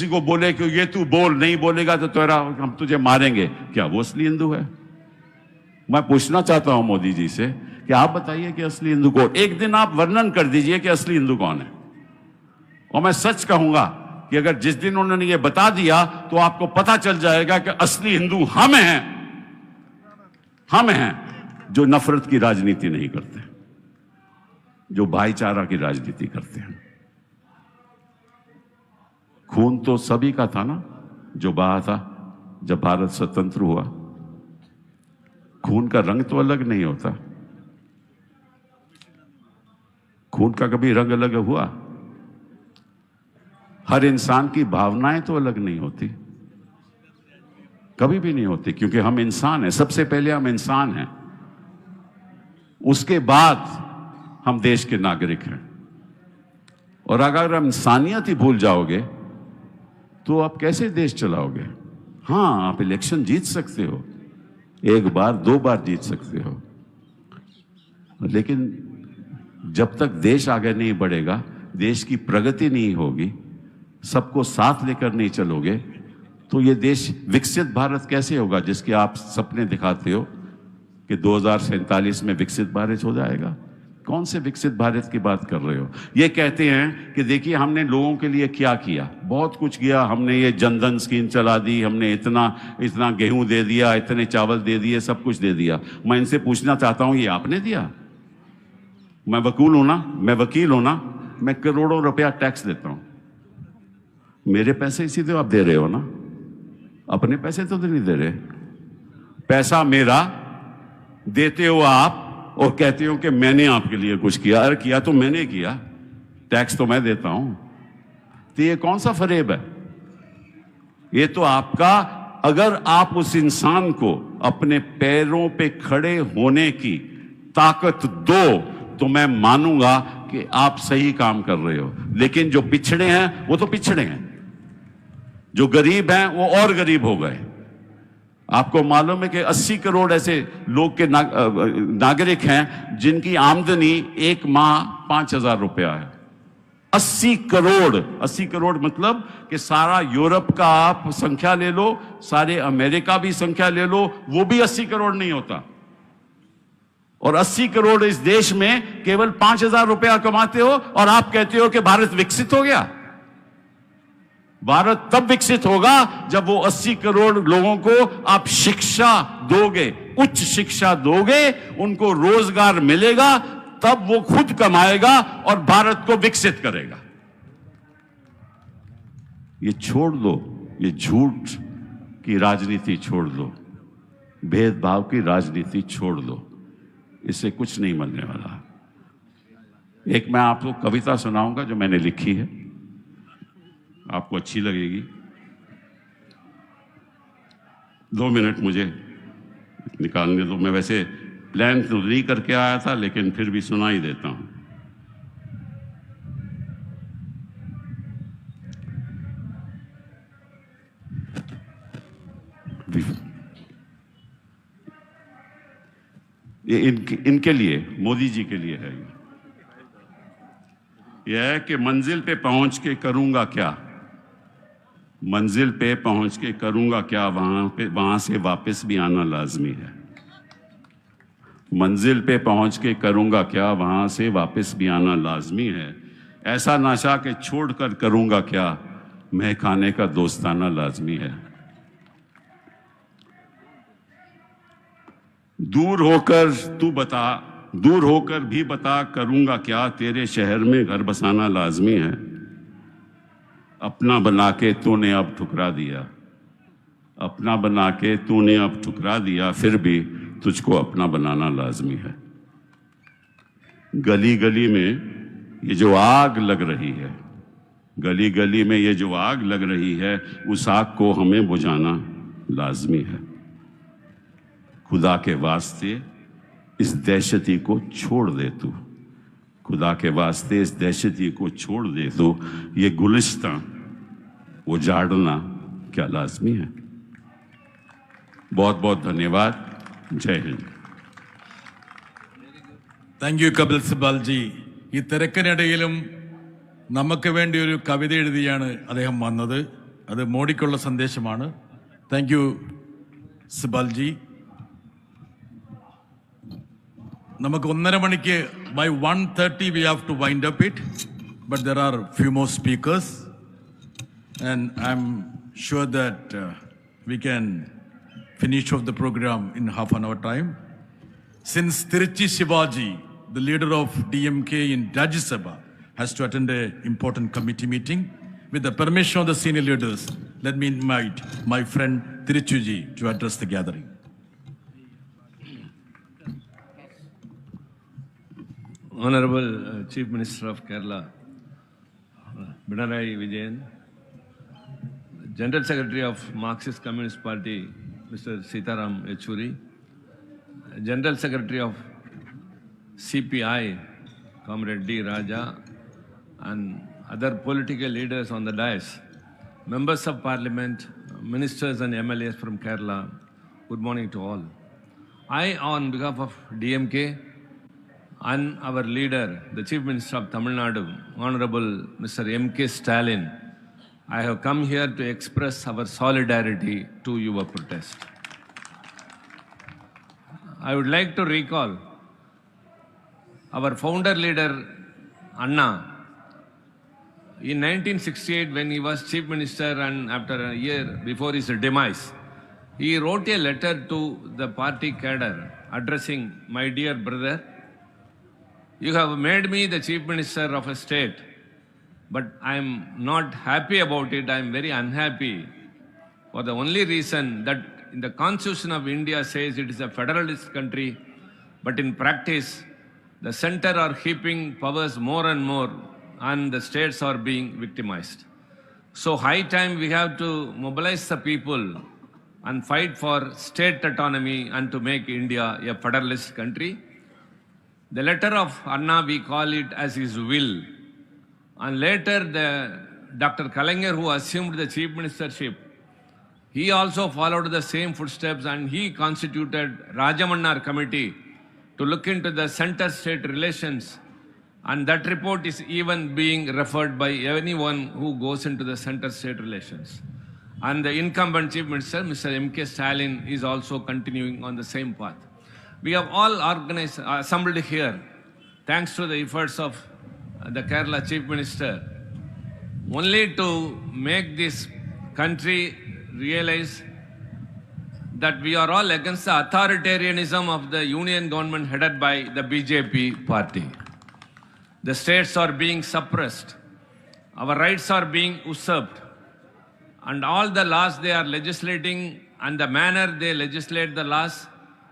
को बोले कि ये तू बोल, नहीं बोलेगा तो तेरा हम तुझे मारेंगे? क्या वो असली हिंदू है? मैं पूछना चाहता हूं मोदी जी से कि आप बताइए कि असली हिंदू कौन? एक दिन आप वर्णन कर दीजिए कि असली हिंदू कौन है, और मैं सच कहूंगा कि अगर जिस दिन उन्होंने ये बता दिया तो आपको पता चल जाएगा कि असली हिंदू हम हैं जो नफरत की राजनीति नहीं करते, जो भाईचारा की राजनीति करते हैं। खून तो सभी का था ना जो बहा था जब भारत स्वतंत्र हुआ। खून का रंग तो अलग नहीं होता, खून का कभी रंग अलग हुआ? हर इंसान की भावनाएं तो अलग नहीं होती, कभी भी नहीं होती, क्योंकि हम इंसान हैं। सबसे पहले हम इंसान हैं, उसके बाद हम देश के नागरिक हैं। और अगर हम इंसानियत ही भूल जाओगे तो आप कैसे देश चलाओगे? हाँ, आप इलेक्शन जीत सकते हो, एक बार 2 बार जीत सकते हो, लेकिन जब तक देश आगे नहीं बढ़ेगा, देश की प्रगति नहीं होगी, सबको साथ लेकर नहीं चलोगे, तो ये देश विकसित भारत कैसे होगा जिसके आप सपने दिखाते हो कि 2047 में विकसित भारत हो जाएगा? कौन से विकसित भारत की बात कर रहे हो? ये कहते हैं कि देखिए हमने लोगों के लिए क्या किया, बहुत कुछ किया, हमने ये जनधन स्कीम चला दी, हमने इतना गेहूं दे दिया, इतने चावल दे दिए, सब कुछ दे दिया। मैं इनसे पूछना चाहता हूं, ये आपने दिया? मैं वकील हूं ना, मैं करोड़ों रुपया टैक्स देता हूं, मेरे पैसे इसी तो आप दे रहे हो ना, अपने पैसे तो नहीं दे रहे। पैसा मेरा देते हो आप और कहते हो कि मैंने आपके लिए कुछ किया। अरे किया तो मैंने किया, टैक्स तो मैं देता हूं। तो ये कौन सा फरेब है? ये तो आपका, अगर आप उस इंसान को अपने पैरों पे खड़े होने की ताकत दो तो मैं मानूंगा कि आप सही काम कर रहे हो। लेकिन जो पिछड़े हैं वो तो पिछड़े हैं, जो गरीब हैं वो और गरीब हो गए। आपको मालूम है कि 80 करोड़ ऐसे लोग के नागरिक हैं जिनकी आमदनी एक माह 5,000 रुपया है। 80 करोड़ मतलब कि सारा यूरोप का आप संख्या ले लो, सारे अमेरिका भी संख्या ले लो, वो भी 80 करोड़ नहीं होता। और 80 करोड़ इस देश में केवल 5,000 रुपया कमाते हो और आप कहते हो कि भारत विकसित हो गया। भारत तब विकसित होगा जब वो 80 करोड़ लोगों को आप शिक्षा दोगे, उच्च शिक्षा दोगे, उनको रोजगार मिलेगा, तब वो खुद कमाएगा और भारत को विकसित करेगा। ये छोड़ दो, ये झूठ की राजनीति छोड़ दो, भेदभाव की राजनीति छोड़ दो, इससे कुछ नहीं बनने वाला। एक मैं आपको कविता सुनाऊंगा जो मैंने लिखी है, आपको अच्छी लगेगी। 2 मिनट मुझे निकालने दो। मैं वैसे प्लान तो नहीं करके आया था, लेकिन फिर भी सुना ही देता हूं। ये इनके लिए, मोदी जी के लिए है। यह है कि मंजिल पे पहुंच के करूंगा क्या, मंजिल पे पहुंच के करूंगा क्या, वहां से वापस भी आना लाजमी है। मंजिल पे पहुंच के करूंगा क्या, वहां से वापस भी आना लाजमी है। ऐसा नशा के छोड़कर करूंगा क्या, मैं खाने का दोस्ताना लाजमी है। दूर होकर भी बता करूंगा क्या, तेरे शहर में घर बसाना लाजमी है। अपना बना के तूने अब ठुकरा दिया, अपना बना के तूने अब ठुकरा दिया, फिर भी तुझको अपना बनाना लाजमी है। गली गली में ये जो आग लग रही है, गली गली में ये जो आग लग रही है, उस आग को हमें बुझाना लाजमी है। खुदा के वास्ते इस दहशती को छोड़ दे तू, खुदा के वास्ते इस दहशती को छोड़ दे तू, ये गुलिस्तां उजाड़ना क्या लाजमी है। बहुत बहुत धन्यवाद। जय हिंद। Thank you Kapil സിബാൽജി. ഈ തിരക്കിനിടയിലും നമുക്ക് വേണ്ടി ഒരു കവിത എഴുതിയാണ് അദ്ദേഹം വന്നത്. അത് മോഡിക്കുള്ള സന്ദേശമാണ്. Thank you സിബാൽജി. നമുക്ക് 1:30 മണിക്ക് by 1:30 we have to wind up it, but there are few more speakers and I'm sure that we can finish off the program in half an hour time. Since Tiruchi Shivaji, the leader of DMK in Rajya Sabha, has to attend an important committee meeting, with the permission of the senior leaders, let me invite my friend Tiruchiji to address the gathering. Honorable Chief Minister of Kerala, Pinarayi Vijayan, General Secretary of Marxist Communist Party, Mr. Sitaram Yechuri, General Secretary of CPI, Comrade D. Raja, and other political leaders on the dais, members of parliament, ministers and MLAs from Kerala, good morning to all. I, on behalf of DMK and our leader, the Chief Minister of Tamil Nadu, Honorable Mr. M.K. Stalin, I have come here to express our solidarity to your protest. I would like to recall our founder leader, Anna. In 1968, when he was Chief Minister and after a year before his demise, he wrote a letter to the party cadre addressing, "My dear brother, you have made me the Chief Minister of a state, but I am not happy about it. I am very unhappy for the only reason that in the Constitution of India says it is a federalist country, but in practice, the center are heaping powers more and more and the states are being victimized. So high time we have to mobilize the people and fight for state autonomy and to make India a federalist country." The letter of Anna, we call it as his will. And later, Dr. Kalaignar, who assumed the chief ministership, he also followed the same footsteps and he constituted Rajamannar committee to look into the center-state relations. And that report is even being referred by anyone who goes into the center-state relations. And the incumbent chief minister, Mr. M.K. Stalin, is also continuing on the same path. We have all assembled here, thanks to the efforts of the Kerala Chief Minister, only to make this country realize that we are all against the authoritarianism of the union government headed by the BJP party. The states are being suppressed, our rights are being usurped, and all the laws they are legislating and the manner they legislate the laws,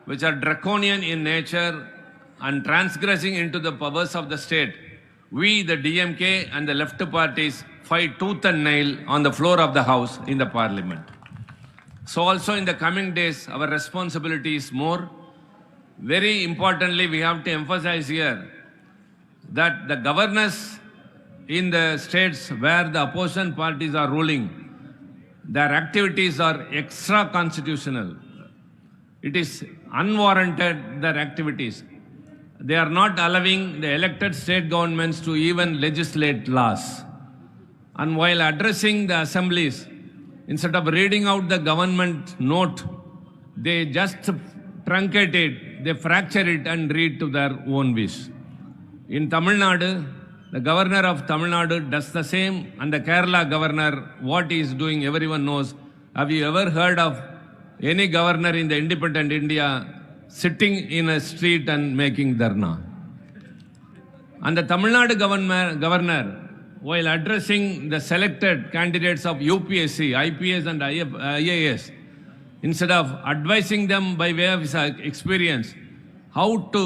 which are draconian in nature and transgressing into the powers of the state, we, the DMK and the left parties, fight tooth and nail on the floor of the house in the parliament. So also in the coming days, our responsibility is more. Very importantly, we have to emphasize here that the governors in the states where the opposition parties are ruling, their activities are extra-constitutional. It is unwarranted, their activities. They are not allowing the elected state governments to even legislate laws. And while addressing the assemblies, instead of reading out the government note, they just truncate it, they fracture it and read to their own wish. In Tamil Nadu, the governor of Tamil Nadu does the same, and the Kerala governor, what he is doing, everyone knows. Have you ever heard of any governor in the independent India sitting in a street and making dharna? And the Tamil Nadu governor, while addressing the selected candidates of UPSC, IPS and IAS, instead of advising them by way of his experience how to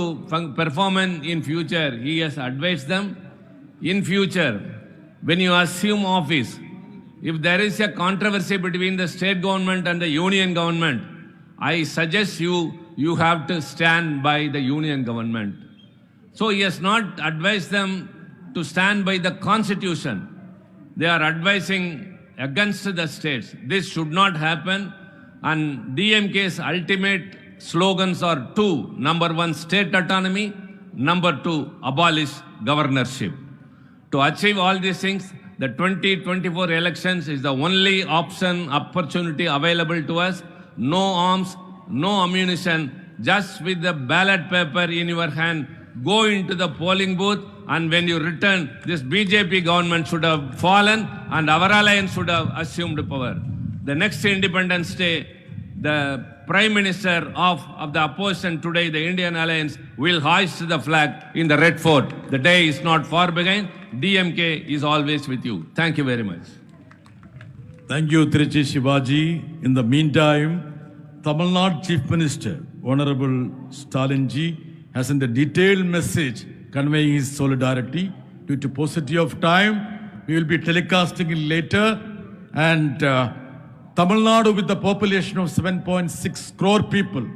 perform in future, he has advised them, in future, when you assume office, if there is a controversy between the state government and the union government, I suggest you have to stand by the union government. So he has not advised them to stand by the constitution. They are advising against the states. This should not happen. And DMK's ultimate slogans are two. Number one, state autonomy. Number 2, abolish governorship. To achieve all these things, the 2024 elections is the only opportunity available to us. No arms, no ammunition, just with the ballot paper in your hand, go into the polling booth, and when you return, this BJP government should have fallen and our alliance should have assumed power. The next Independence Day, the Prime Minister of the opposition today, the Indian Alliance, will hoist the flag in the Red Fort. The day is not far behind. DMK is always with you. Thank you very much. Thank you, Tiruchi Shivaji. In the meantime, Tamil Nadu Chief Minister, Honorable Stalinji, has sent a detailed message conveying his solidarity. Due to paucity of time, we will be telecasting it later. And Tamil Nadu, with the population of 7.6 crore people,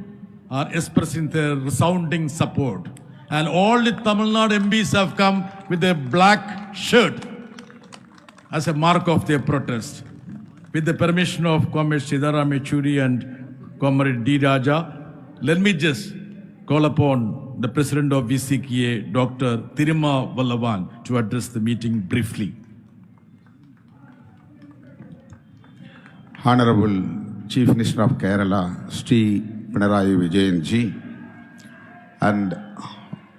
are expressing their resounding support. And all the Tamil Nadu MPs have come with a black shirt as a mark of their protest. With the permission of Comrade Sidaram Yechury and Comrade D. Raja, let me just call upon the President of VCKA, Dr. Thiruma Vallavan, to address the meeting briefly. Honorable Chief Minister of Kerala, Sri Pinarayi Vijayan ji, and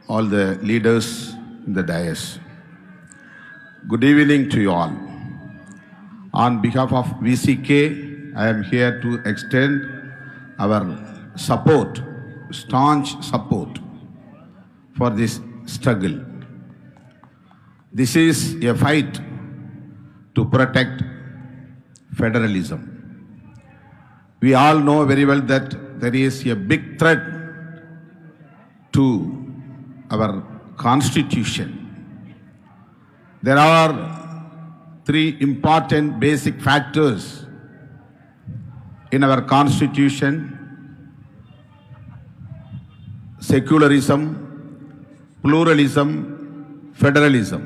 all the leaders in the dais. Good evening to you all. On behalf of VCK, I am here to extend our support, staunch support for this struggle. This is a fight to protect federalism. We all know very well that there is a big threat to our constitution. There are 3 important basic factors in our constitution: secularism, pluralism, federalism.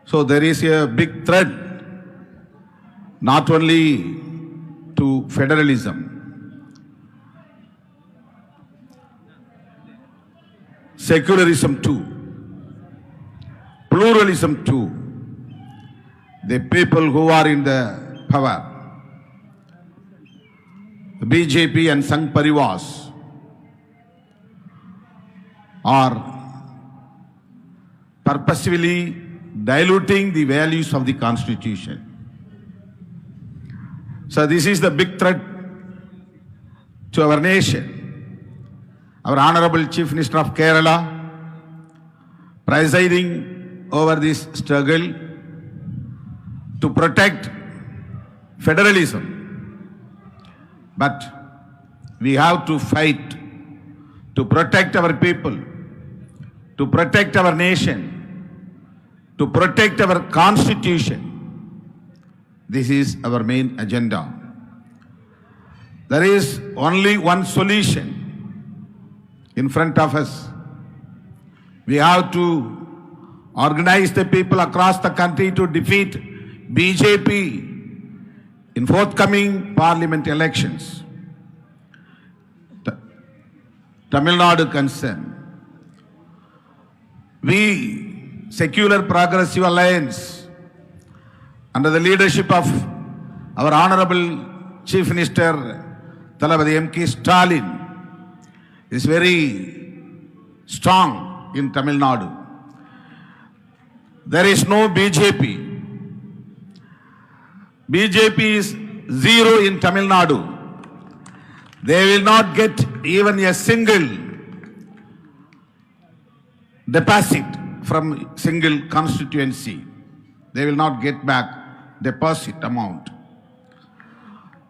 So there is a big threat not only to federalism, secularism too, pluralism too. The people who are in the power, the BJP and Sangh Parivars, are purposefully diluting the values of the Constitution. So this is the big threat to our nation. Our Honorable Chief Minister of Kerala, presiding over this struggle to protect federalism. But we have to fight to protect our people, to protect our nation, to protect our Constitution. This is our main agenda. There is only one solution in front of us. We have to organize the people across the country to defeat BJP in forthcoming parliament elections. Tamil Nadu concern. We, Secular Progressive Alliance, under the leadership of our Honorable Chief Minister Thalapathy M.K. Stalin, is very strong in Tamil Nadu. There is no BJP. BJP is zero in Tamil Nadu. They will not get even a single deposit from single constituency. They will not get back deposit amount.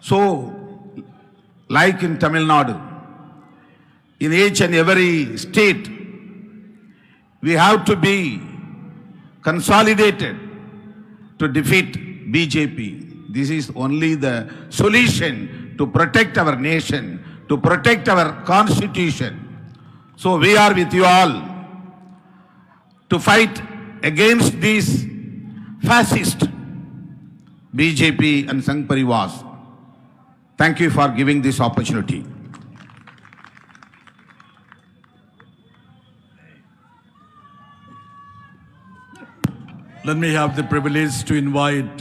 So, like in Tamil Nadu, in each and every state, we have to be consolidated to defeat BJP. This is only the solution to protect our nation, to protect our Constitution. So we are with you all to fight against these fascist BJP and Sangh Parivars. Thank you for giving this opportunity. let me have the privilege to invite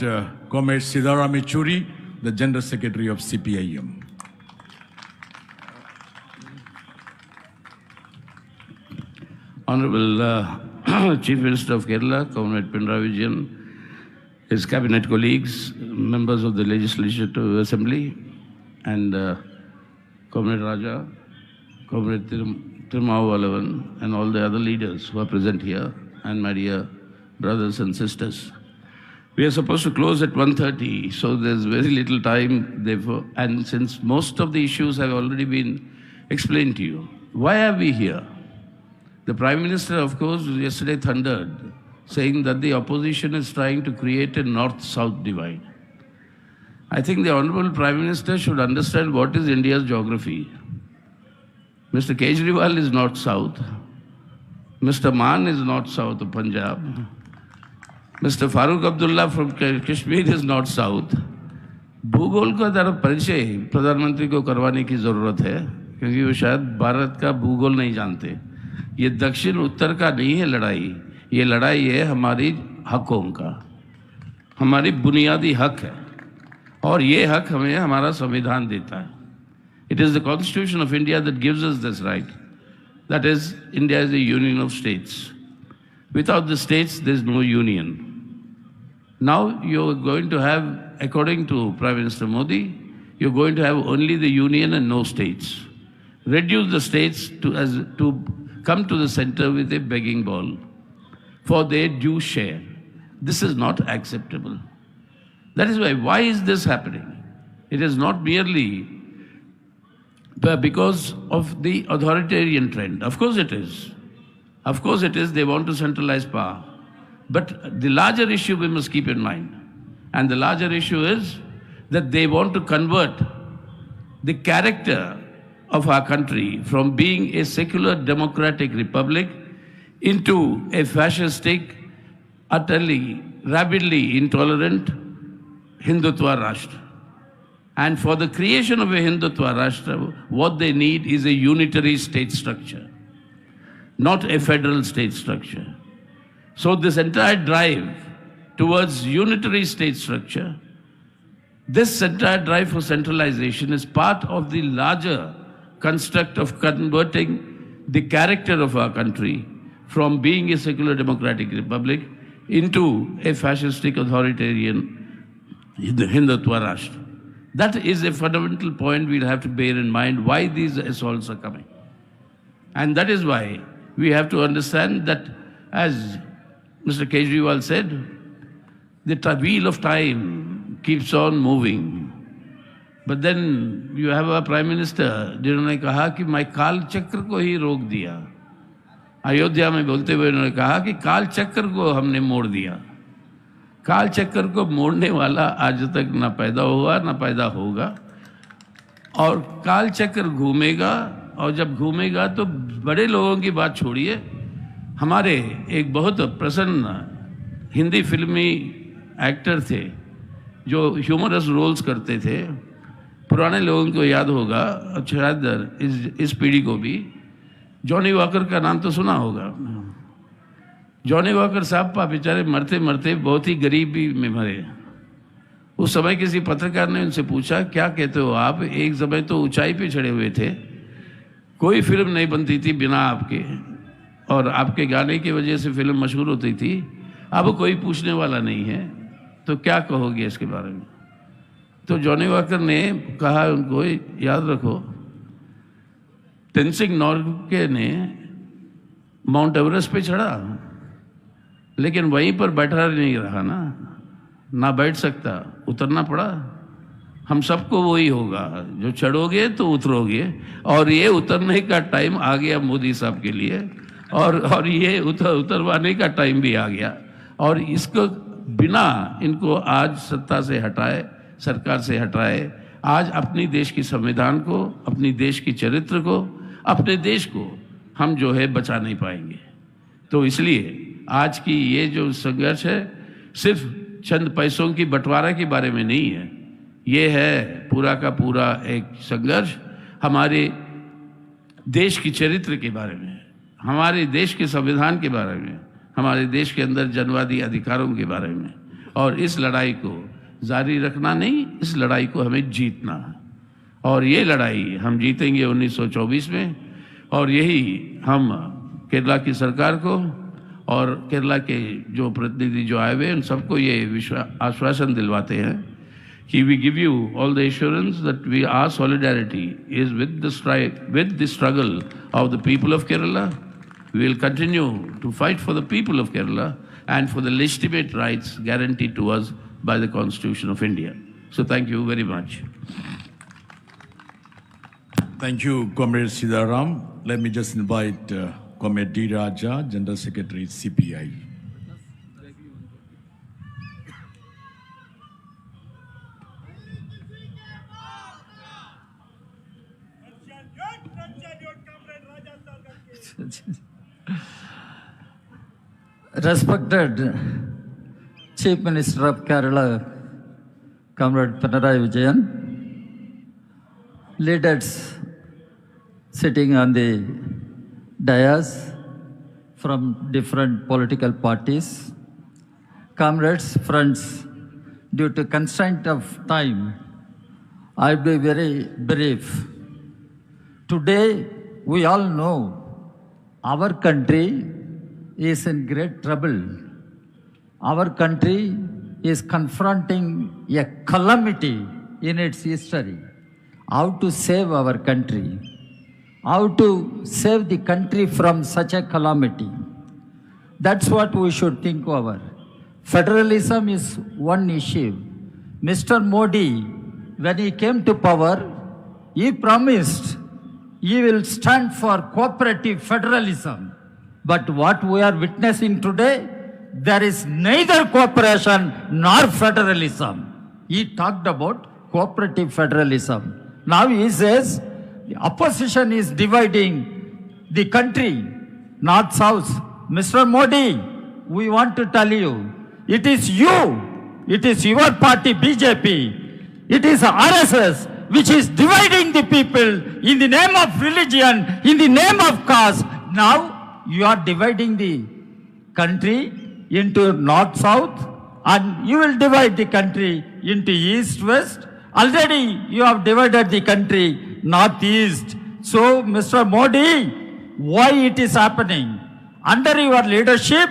Comrade Sidaram Yechuri, the General Secretary of CPIM. Honorable Chief Minister of Kerala, Comrade Pinarayi Vijayan, his cabinet colleagues, members of the Legislative Assembly, and Comrade Raja, Comrade Tirumavalavan, and all the other leaders who are present here, and my dear brothers and sisters. We are supposed to close at 1:30, so there's very little time, therefore, and since most of the issues have already been explained to you, why are we here? The Prime Minister, of course, yesterday thundered, saying that the opposition is trying to create a north-south divide. I think the Honorable Prime Minister should understand what is India's geography. Mr. Kejriwal is north-south. Mr. Maan is north-south of Punjab. Mr. Farooq Abdullah from Kashmir is north-south. भूगोल का तरफ परिचय प्रधानमंत्री को करवाने की ज़रूरत है, क्योंकि वो शायद भारत का भूगोल नहीं जानते. ये दक्षिण उत्तर का नहीं है लड़ाई, ये लड़ाई है हमारी हकों का, हमारी बुनियादी हक है, और ये हक हमें हमारा संविधान देता है. It is the Constitution of India that gives us this right. That is, India is a union of states. Without the states, there is no union. Now you are going to have, according to Prime Minister Modi, you are going to have only the union and no states. Reduce the states to come to the center with a begging bowl for their due share. This is not acceptable. That is why is this happening? It is not merely because of the authoritarian trend. Of course it is. Of course it is. They want to centralize power. But the larger issue we must keep in mind. And the larger issue is that they want to convert the character of our country from being a secular democratic republic into a fascistic, utterly, rabidly intolerant Hindutva Rashtra. And for the creation of a Hindutva Rashtra, what they need is a unitary state structure, not a federal state structure. So this entire drive towards unitary state structure, this entire drive for centralization is part of the larger construct of converting the character of our country from being a secular democratic republic into a fascistic authoritarian Hindutva Rashtra. That is a fundamental point we'll have to bear in mind why these assaults are coming. And that is why we have to understand that, as Mr. Kejriwal said, the wheel of time keeps on moving. But then you have a Prime Minister जिन्होंने कहा कि मैं काल चक्र को ही रोक दिया. अयोध्या में बोलते हुए उन्होंने कहा कि काल चक्र को हमने मोड़ दिया. काल चक्र को मोड़ने वाला आज तक ना पैदा हुआ ना पैदा होगा, और काल चक्र घूमेगा, और जब घूमेगा तो बड़े लोगों की बात छोड़िए, हमारे एक बहुत प्रसन्न हिंदी फिल्मी एक्टर थे जो ह्यूमरस रोल्स करते थे. पुराने लोगों को याद होगा, शायद इस पीढ़ी को भी, जॉनी वॉकर का नाम तो सुना होगा. जॉनी वॉकर साहब बेचारे मरते मरते बहुत ही गरीबी में मरे. उस समय किसी पत्रकार ने उनसे पूछा, क्या कहते हो आप, एक समय तो ऊंचाई पे चढ़े हुए थे, कोई फिल्म नहीं बनती थी बिना आपके, और आपके गाने की वजह से फिल्म मशहूर होती थी, अब कोई पूछने वाला नहीं है, तो क्या कहोगे इसके बारे में? तो जॉनी वॉकर ने कहा उनको, याद रखो, तेनसिंग नोर्गे ने माउंट एवरेस्ट पे चढ़ा, लेकिन वहीं पर बैठा नहीं रहा ना बैठ सकता, उतरना पड़ा. हम सबको वही होगा, जो चढ़ोगे तो उतरोगे, और ये उतरने का टाइम आ गया मोदी साहब के लिए, और ये उतरवाने का टाइम भी आ गया. और इसको बिना इनको आज सत्ता से हटाए, सरकार से हटाए, आज अपनी देश की संविधान को, अपनी देश की चरित्र को, अपने देश को हम जो है बचा नहीं पाएंगे. तो इसलिए आज की ये जो संघर्ष है सिर्फ चंद पैसों की बंटवारा के बारे में नहीं है, ये है पूरा का पूरा एक संघर्ष हमारे देश की चरित्र के बारे में, हमारे देश के संविधान के बारे में, हमारे देश के अंदर जनवादी अधिकारों के बारे में। और इस लड़ाई को जारी रखना नहीं, इस लड़ाई को हमें जीतना है। और ये लड़ाई हम जीतेंगे 1924 में। और यही हम केरला की सरकार को और केरला के जो प्रतिनिधि जो आए हुए उन सबको ये आश्वासन दिलवाते हैं कि we give you all the assurance that our solidarity is with the struggle of the people of Kerala. We will continue to fight for the people of Kerala and for the legitimate rights guaranteed to us by the Constitution of India. So thank you very much. Thank you, Comrade Sidaram. Let me just invite Comrade D. Raja, General Secretary, CPI. Respected Chief Minister of Kerala, Comrade Pinarayi Vijayan, leaders sitting on the dais from different political parties, comrades, friends, due to constraint of time, I'll be very brief. Today, we all know our country is in great trouble. Our country is confronting a calamity in its history. How to save our country? How to save the country from such a calamity? That's what we should think over. Federalism is one issue. Mr. Modi, when he came to power, he promised he will stand for cooperative federalism. But what we are witnessing today, there is neither cooperation nor federalism. He talked about cooperative federalism. Now he says the opposition is dividing the country, north, south. Mr. Modi, we want to tell you, it is you, it is your party BJP, it is RSS which is dividing the people in the name of religion, in the name of caste. Now you are dividing the country into north, south, and you will divide the country into east, west. Already you have divided the country northeast. So Mr. Modi, why it is happening? Under your leadership,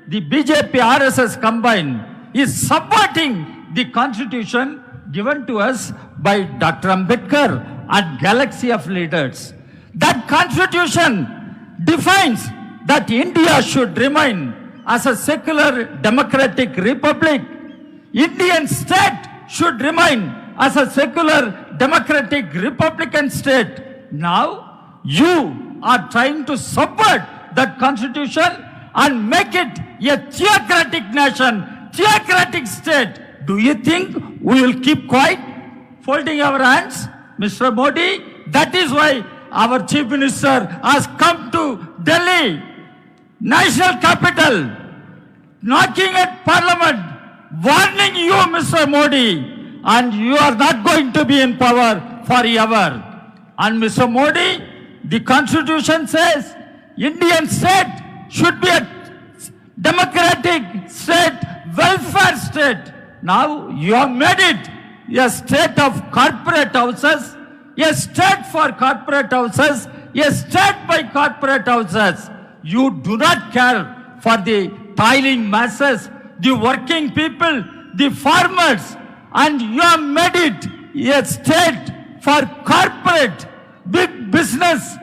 the BJP RSS combined is subverting the constitution given to us by Dr. Ambedkar and galaxy of leaders. That constitution defines that India should remain as a secular democratic republic. Indian state should remain as a secular democratic republican state. Now you are trying to subvert that constitution and make it a theocratic nation, theocratic state. Do you think we will keep quiet, folding our hands? Mr. Modi, that is why our Chief Minister has come to Delhi, national capital, knocking at Parliament, warning you, Mr. Modi, and you are not going to be in power forever. And Mr. Modi, the Constitution says Indian state should be a democratic state, welfare state. Now you have made it a state of corporate houses, a state for corporate houses, a state by corporate houses. You do not care for the toiling masses, the working people, the farmers, and you have made it a state for corporate, big business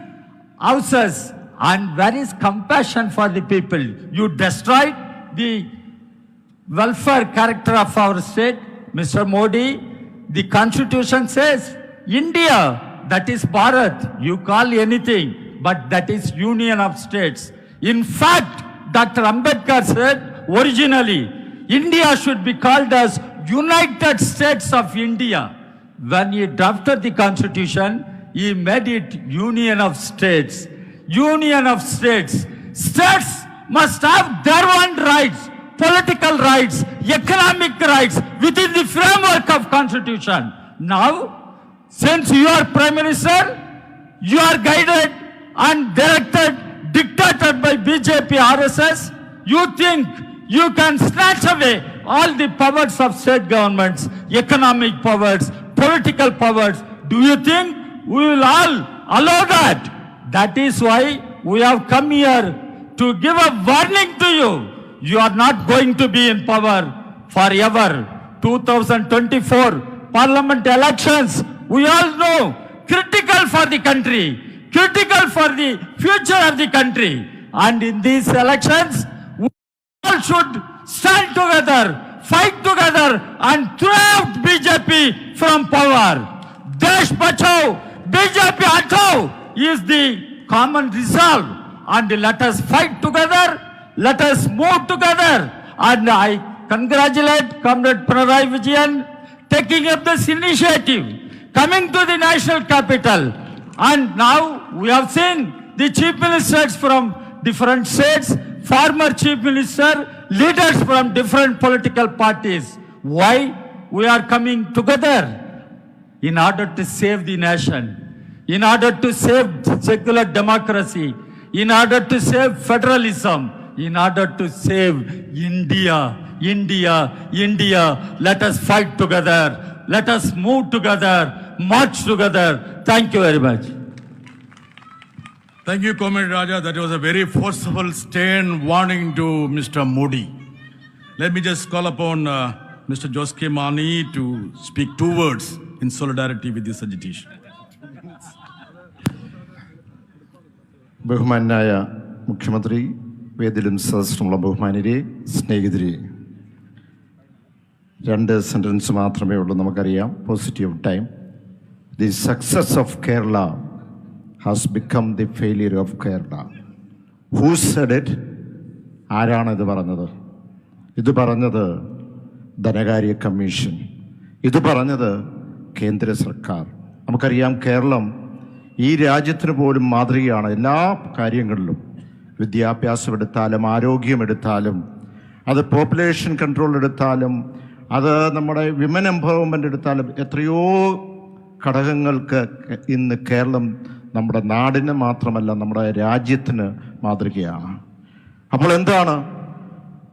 houses. And where is compassion for the people? You destroyed the welfare character of our state. Mr. Modi, the Constitution says India, that is Bharat. You call anything, but that is union of states. In fact, Dr. Ambedkar said originally, India should be called as United States of India. When he drafted the Constitution, he made it Union of States. Union of States. States must have their own rights, political rights, economic rights within the framework of Constitution. Now, since you are Prime Minister, you are guided and directed, dictated by BJP RSS. you think you can snatch away all the powers of state governments, economic powers, political powers. Do you think we will all allow that? That is why we have come here to give a warning to you. You are not going to be in power forever. 2024 parliament elections, we all know, critical for the country, critical for the future of the country. And in these elections, we all should stand together, fight together, and throw out BJP from power. Desh Bachao, BJP Hachao is the common resolve. And let us fight together, let us move together. And I congratulate Comrade Pinarayi Vijayan taking up this initiative, coming to the national capital. And now we have seen the chief ministers from different states, former chief minister, leaders from different political parties. Why we are coming together? In order to save the nation, in order to save secular democracy, in order to save federalism, in order to save India. India, India, let us fight together, let us move together, march together. Thank you very much. Thank you, Comrade Raja. That was a very forceful, stern warning to Mr. Modi. Let me just call upon Mr. Jose K. Mani to speak 2 words in solidarity with this agitation. ബഹുമാനായ മുഖ്യമന്ത്രി, വേദിയിലും സദസ്സിലുമുള്ള ബഹുമാനരെ, സ്നേഹിതരെ, 2 sentence മാത്രമേ ഉള്ളൂ. നമുക്കറിയാം, positive time. The success of Kerala has become the failure of Kerala. Who said it? ആരാണ് ഇത് പറഞ്ഞത്? ഇത് പറഞ്ഞത് ധനകാര്യ കമ്മീഷൻ, ഇത് പറഞ്ഞത് കേന്ദ്ര സർക്കാർ. നമുക്കറിയാം, കേരളം ഈ രാജ്യത്തിന് പോലും മാതൃകയാണ് എല്ലാ കാര്യങ്ങളിലും. വിദ്യാഭ്യാസം എടുത്താലും, ആരോഗ്യം എടുത്താലും, അത് പോപ്പുലേഷൻ കൺട്രോൾ എടുത്താലും, അത് നമ്മുടെ വിമൻ എംപവർമെൻ്റ് എടുത്താലും, എത്രയോ ഘടകങ്ങൾക്ക് ഇന്ന് കേരളം നമ്മുടെ നാടിന് മാത്രമല്ല നമ്മുടെ രാജ്യത്തിന് മാതൃകയാണ്. അപ്പോൾ എന്താണ്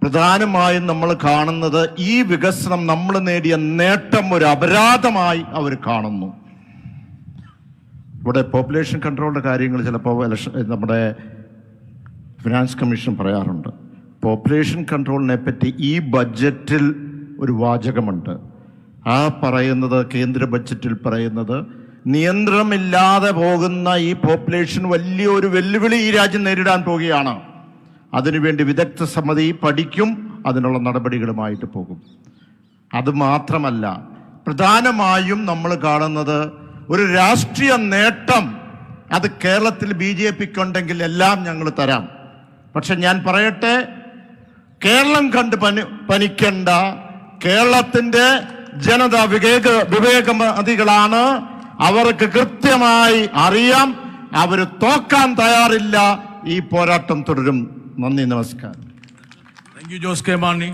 പ്രധാനമായും നമ്മൾ കാണുന്നത്? ഈ വികസനം നമ്മൾ നേടിയ നേട്ടം ഒരു അപരാധമായി അവർ കാണുന്നു. ഇവിടെ പോപ്പുലേഷൻ കൺട്രോളിൻ്റെ കാര്യങ്ങൾ ചിലപ്പോൾ നമ്മുടെ ഫിനാൻസ് കമ്മീഷൻ പറയാറുണ്ട്. പോപ്പുലേഷൻ കൺട്രോളിനെ പറ്റി ഈ ബഡ്ജറ്റിൽ ഒരു വാചകമുണ്ട്. ആ പറയുന്നത്, കേന്ദ്ര ബഡ്ജറ്റിൽ പറയുന്നത്, നിയന്ത്രണമില്ലാതെ പോകുന്ന ഈ പോപ്പുലേഷൻ വലിയൊരു വെല്ലുവിളി ഈ രാജ്യം നേരിടാൻ പോവുകയാണ്. അതിനുവേണ്ടി വിദഗ്ധ സമിതി പഠിക്കും, അതിനുള്ള നടപടികളുമായിട്ട് പോകും. അതുമാത്രമല്ല, പ്രധാനമായും നമ്മൾ കാണുന്നത് ഒരു രാഷ്ട്രീയ നേട്ടം. അത് കേരളത്തിൽ BJPക്ക് ഉണ്ടെങ്കിൽ എല്ലാം ഞങ്ങൾ തരാം. പക്ഷെ ഞാൻ പറയട്ടെ, കേരളം കണ്ട് പനിക്കണ്ട. കേരളത്തിൻ്റെ ജനത വിവേകമതികളാണ്. അവർക്ക് കൃത്യമായി അറിയാം, അവർ തോക്കാൻ തയ്യാറില്ല. ഈ പോരാട്ടം തുടരും. നന്ദി, നമസ്കാരം. Thank you, Jose K. Mani.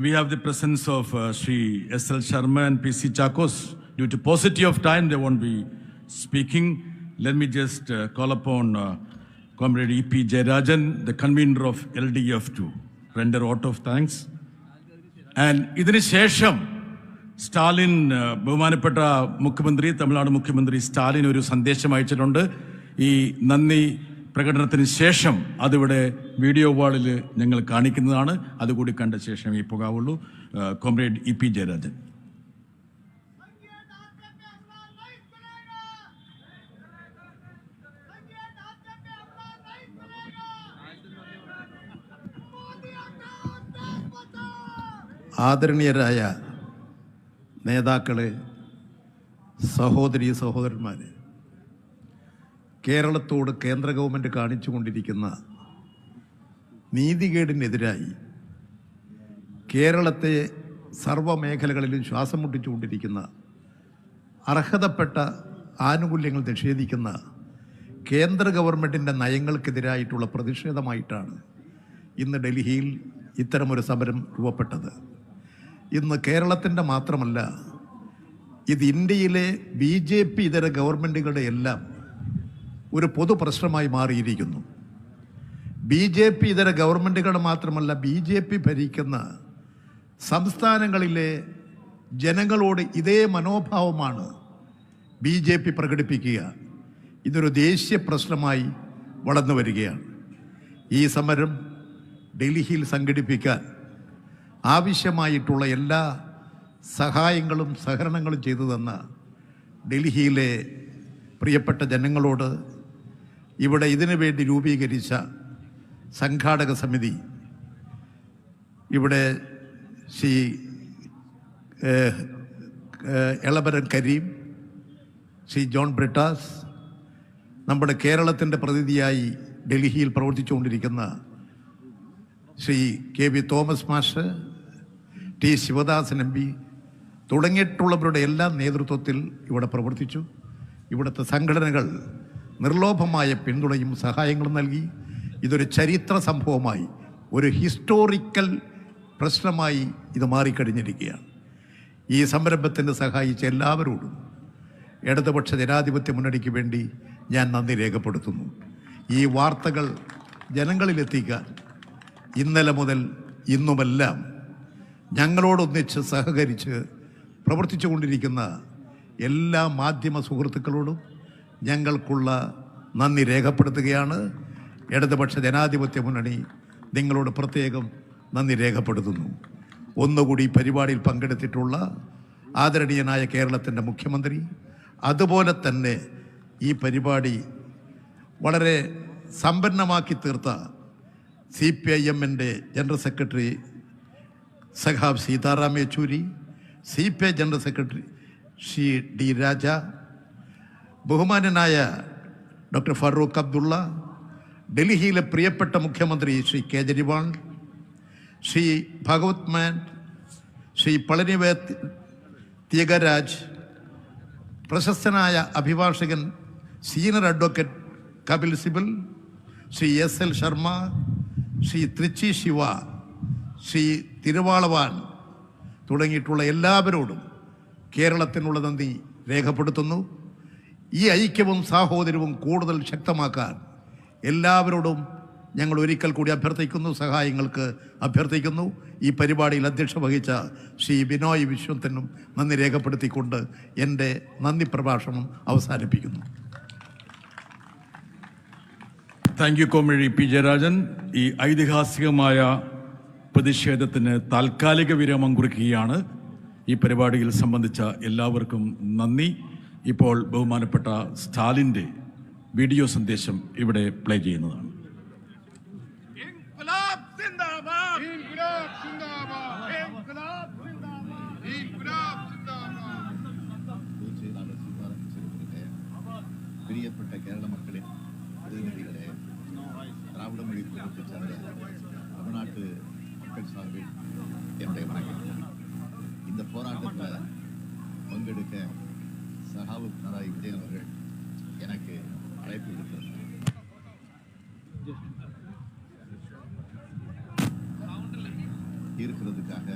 We have the presence of Sri S.L. Sharma and P.C. Chakos. Due to paucity of time, they won't be speaking. Let me just call upon Comrade E.P. Jayarajan, the convener of LDF2, render vote of thanks. And ഇതിന് ശേഷം സ്റ്റാലിൻ, ബഹുമാനപ്പെട്ട മുഖ്യമന്ത്രി, തമിഴ്നാട് മുഖ്യമന്ത്രി സ്റ്റാലിൻ ഒരു സന്ദേശം അയച്ചിട്ടുണ്ട്. ഈ നന്ദി പ്രകടനത്തിന് ശേഷം അതിവിടെ വീഡിയോ വാളിൽ ഞങ്ങൾ കാണിക്കുന്നതാണ്. അതുകൂടി കണ്ട ശേഷം ഈ പോകാവുള്ളൂ. Comrade E.P. ജയരാജൻ. ആദരണീയരായ നേതാക്കളെ, സഹോദരീ സഹോദരന്മാരെ, കേരളത്തോട് കേന്ദ്ര ഗവൺമെൻറ് കാണിച്ചുകൊണ്ടിരിക്കുന്ന നീതികേടിനെതിരായി കേരളത്തെ സർവ്വമേഖലകളിലും ശ്വാസം മുട്ടിച്ചുകൊണ്ടിരിക്കുന്ന, അർഹതപ്പെട്ട ആനുകൂല്യങ്ങൾ നിഷേധിക്കുന്ന കേന്ദ്ര ഗവൺമെൻറ്റിൻ്റെ നയങ്ങൾക്കെതിരായിട്ടുള്ള പ്രതിഷേധമായിട്ടാണ് ഇന്ന് ഡൽഹിയിൽ ഇത്തരമൊരു സമരം രൂപപ്പെട്ടത്. ഇന്ന് കേരളത്തിൻ്റെ മാത്രമല്ല, ഇത് ഇന്ത്യയിലെ BJP ഇതര ഗവൺമെൻറ്റുകളുടെ എല്ലാം ഒരു പൊതു പ്രശ്നമായി മാറിയിരിക്കുന്നു. BJP ഇതര ഗവൺമെൻറ്റുകൾ മാത്രമല്ല BJP ഭരിക്കുന്ന സംസ്ഥാനങ്ങളിലെ ജനങ്ങളോട് ഇതേ മനോഭാവമാണ് BJP പ്രകടിപ്പിക്കുക. ഇതൊരു ദേശീയ പ്രശ്നമായി വളർന്നു വരികയാണ്. ഈ സമരം ഡൽഹിയിൽ സംഘടിപ്പിക്കാൻ ആവശ്യമായിട്ടുള്ള എല്ലാ സഹായങ്ങളും സഹകരണങ്ങളും ചെയ്തു തന്ന ഡൽഹിയിലെ പ്രിയപ്പെട്ട ജനങ്ങളോട് ഇവിടെ ഇതിനു വേണ്ടി രൂപീകരിച്ച സംഘാടക സമിതി, ഇവിടെ ശ്രീ എളമരൻ കരീം, ശ്രീ ജോൺ ബ്രിട്ടാസ്, നമ്മുടെ കേരളത്തിൻ്റെ പ്രതിനിധിയായി ഡൽഹിയിൽ പ്രവർത്തിച്ചുകൊണ്ടിരിക്കുന്ന ശ്രീ KV തോമസ് മാഷ്, T ശിവദാസൻ MP തുടങ്ങിയിട്ടുള്ളവരുടെ എല്ലാ നേതൃത്വത്തിൽ ഇവിടെ പ്രവർത്തിച്ചു. ഇവിടുത്തെ സംഘടനകൾ നിർലോഭമായ പിന്തുണയും സഹായങ്ങളും നൽകി. ഇതൊരു ചരിത്ര സംഭവമായി, ഒരു ഹിസ്റ്റോറിക്കൽ പ്രശ്നമായി ഇത് മാറിക്കഴിഞ്ഞിരിക്കുകയാണ്. ഈ സംരംഭത്തിന് സഹായിച്ച എല്ലാവരോടും ഇടതുപക്ഷ ജനാധിപത്യ മുന്നണിക്ക് വേണ്ടി ഞാൻ നന്ദി രേഖപ്പെടുത്തുന്നു. ഈ വാർത്തകൾ ജനങ്ങളിലെത്തിക്കാൻ ഇന്നലെ മുതൽ ഇന്നുമെല്ലാം ഞങ്ങളോടൊന്നിച്ച് സഹകരിച്ച് പ്രവർത്തിച്ചു കൊണ്ടിരിക്കുന്ന എല്ലാ മാധ്യമ സുഹൃത്തുക്കളോടും ഞങ്ങൾക്കുള്ള നന്ദി രേഖപ്പെടുത്തുകയാണ്. ഇടതുപക്ഷ ജനാധിപത്യ മുന്നണി നിങ്ങളോട് പ്രത്യേകം നന്ദി രേഖപ്പെടുത്തുന്നു. ഒന്നുകൂടി പരിപാടിയിൽ പങ്കെടുത്തിട്ടുള്ള ആദരണീയനായ കേരളത്തിൻ്റെ മുഖ്യമന്ത്രി, അതുപോലെ തന്നെ ഈ പരിപാടി വളരെ സമ്പന്നമാക്കി തീർത്ത CPIM-ൻ്റെ ജനറൽ സെക്രട്ടറി സഖാബ് Sitaram Yechury, CPI general secretary Shri D Raja, ബഹുമാനനായ ഡോക്ടർ ഫറൂഖ് അബ്ദുള്ള, ഡൽഹിയിലെ പ്രിയപ്പെട്ട മുഖ്യമന്ത്രി ശ്രീ കേജ്രിവാൾ, ശ്രീ ഭഗവത് മാൻ, ശ്രീ പളനിവേത് ത്യഗരാജ്, പ്രശസ്തനായ അഭിഭാഷകൻ senior advocate Kapil Sibal, Shri SL Sharma, Shri Trichy Siva, Shri Thirumavalavan തുടങ്ങിയിട്ടുള്ള എല്ലാവരോടും കേരളത്തിനുള്ള നന്ദി രേഖപ്പെടുത്തുന്നു. ഈ ഐക്യവും സാഹോദര്യവും കൂടുതൽ ശക്തമാക്കാൻ എല്ലാവരോടും ഞങ്ങൾ ഒരിക്കൽ കൂടി അഭ്യർത്ഥിക്കുന്നു, സഹായങ്ങൾക്ക് അഭ്യർത്ഥിക്കുന്നു. ഈ പരിപാടിയിൽ അധ്യക്ഷത വഹിച്ച ശ്രീ ബിനോയ് വിശ്വത്തിനും നന്ദി രേഖപ്പെടുത്തിക്കൊണ്ട് എൻ്റെ നന്ദി പ്രഭാഷണം അവസാനിപ്പിക്കുന്നു. താങ്ക് യു കോമഴി P. ജയരാജൻ. ഈ ഐതിഹാസികമായ പ്രതിഷേധത്തിന് താൽക്കാലിക വിരാമം കുറിക്കുകയാണ്. ഈ പരിപാടിയിൽ സംബന്ധിച്ച എല്ലാവർക്കും നന്ദി. ഇപ്പോൾ ബഹുമാനപ്പെട്ട സ്റ്റാലിൻ്റെ വീഡിയോ സന്ദേശം ഇവിടെ പ്ലേ ചെയ്യുന്നതാണ്. പ്രിയപ്പെട്ട കേരള മക്കളെ, പ്രതിനിധികളെ, திராவிட மொழி குழுத்தை சேர்ந்த தமிழ்நாட்டு மக்கள் சார்பில் என்னுடைய வணக்கம். இந்த போராட்டத்தில் பங்கெடுக்க சகாவு பினராயி விஜயன் அவர்கள் எனக்கு அழைப்பு விடுத்திருந்தார். இருக்கிறதுக்காக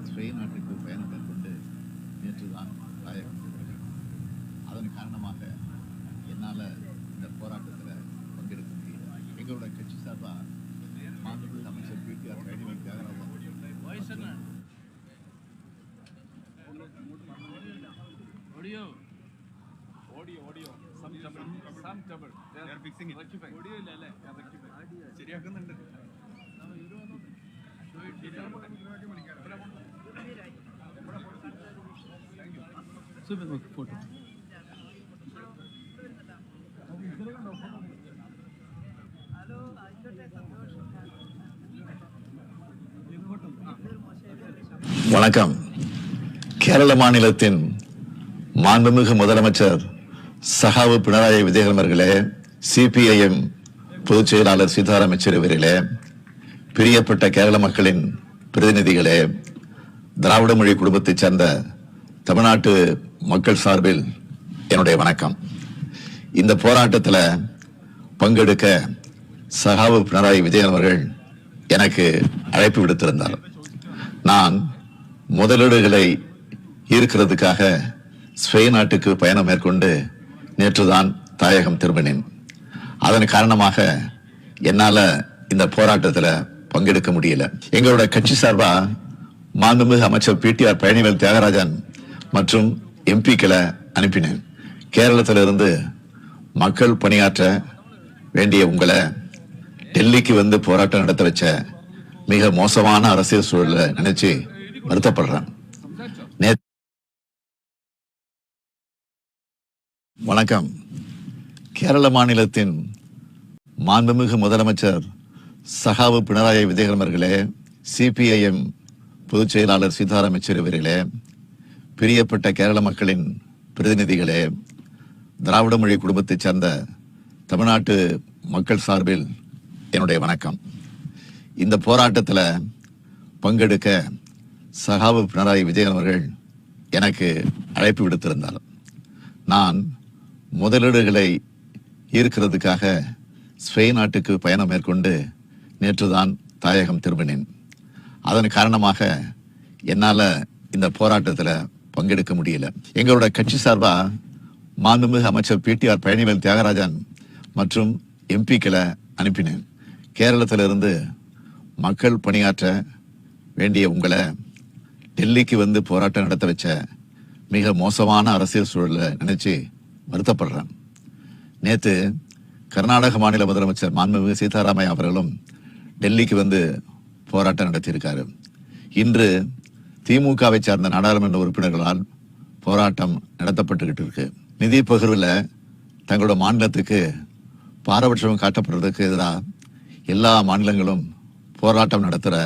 ஸ்பெயின் நாட்டுக்கு பயணம் மேற்கொண்டு நேற்று தான் தாயகம். அதன் காரணமாக என்னால் இந்த போராட்டத்தில் பங்கெடுக்க முடியல. எங்களோட கட்சி சார்பாக மாண்புமிகு அமைச்சர் PTR வேணிவன் தியாகராஜன் ഫോട്ടോ வணக்கம். கேரள மாநிலத்தின் மாண்புமிகு முதலமைச்சர் சகாவு பினராயி விஜயன் அவர்களே, CPIM பொதுச் செயலாளர் சீதாராம் யெச்சூரி அவர்களே, பிரியப்பட்ட கேரள மக்களின் பிரதிநிதிகளே, திராவிட மொழி குடும்பத்தைச் சேர்ந்த தமிழ்நாட்டு மக்கள் சார்பில் என்னுடைய வணக்கம். இந்த போராட்டத்தில் பங்கெடுக்க சகாவு பினராயி விஜயன் அவர்கள் எனக்கு அழைப்பு விடுத்திருந்தார். நான் முதலீடுகளை ஈர்க்கிறதுக்காக ஸ்பெயின் நாட்டுக்கு பயணம் மேற்கொண்டு நேற்றுதான் தாயகம் திரும்பினேன். அதன் காரணமாக என்னால் இந்த போராட்டத்தில் பங்கெடுக்க முடியல. எங்களோட கட்சி சார்பா மாண்புமிகு அமைச்சர் பிடிஆர் பழனிவேல் தியாகராஜன் மற்றும் எம்பிக்களை அனுப்பினேன். கேரளத்திலிருந்து மக்கள் பணியாற்ற வேண்டிய உங்களை டெல்லிக்கு வந்து போராட்டம் நடத்த வச்ச மிக மோசமான அரசியல் சூழலை நினைச்சு வருத்தப்படுறேன். வணக்கம். கேரள மாநிலத்தின் மாண்புமிகு முதலமைச்சர் சகாவு பினராயி விஜயன் அவர்களே, சிபிஐஎம் பொதுச் செயலாளர் சீதாராம் யெச்சூரி அவர்களே, பிரியப்பட்ட கேரள மக்களின் பிரதிநிதிகளே, திராவிட மொழி குடும்பத்தைச் சேர்ந்த தமிழ்நாட்டு மக்கள் சார்பில் என்னுடைய வணக்கம். இந்த போராட்டத்தில் பங்கெடுக்க சகாவு பினராயி விஜயன் அவர்கள் எனக்கு அழைப்பு விடுத்திருந்தார். நான் முதலீடுகளை ஈர்க்கிறதுக்காக ஸ்பெயின் நாட்டுக்கு பயணம் மேற்கொண்டு நேற்றுதான் தாயகம் திரும்பினேன். அதன் காரணமாக என்னால் இந்த போராட்டத்தில் பங்கெடுக்க முடியல. எங்களோட கட்சி சார்பா மாண்புமிகு அமைச்சர் பிடிஆர் பழனிவேல் தியாகராஜன் மற்றும் எம்பிக்களை அனுப்பினேன். கேரளத்திலிருந்து மக்கள் பணியாற்ற வேண்டிய உங்களை டெல்லிக்கு வந்து போராட்டம் நடத்த வச்ச மிக மோசமான அரசியல் சூழலை நினைச்சு வருத்தப்படுறேன். நேற்று கர்நாடக மாநில முதலமைச்சர் மாண்புமிகு சீதாராமையா அவர்களும் டெல்லிக்கு வந்து போராட்டம் நடத்தியிருக்காரு. இன்று திமுகவை சார்ந்த நாடாளுமன்ற உறுப்பினர்களால் போராட்டம் நடத்தப்பட்டுக்கிட்டு இருக்கு. நிதி பகிர்வில் தங்களோட மாநிலத்துக்கு பாரபட்சம் காட்டப்படுறதுக்கு எதிராக எல்லா மாநிலங்களும் போராட்டம் நடத்துகிற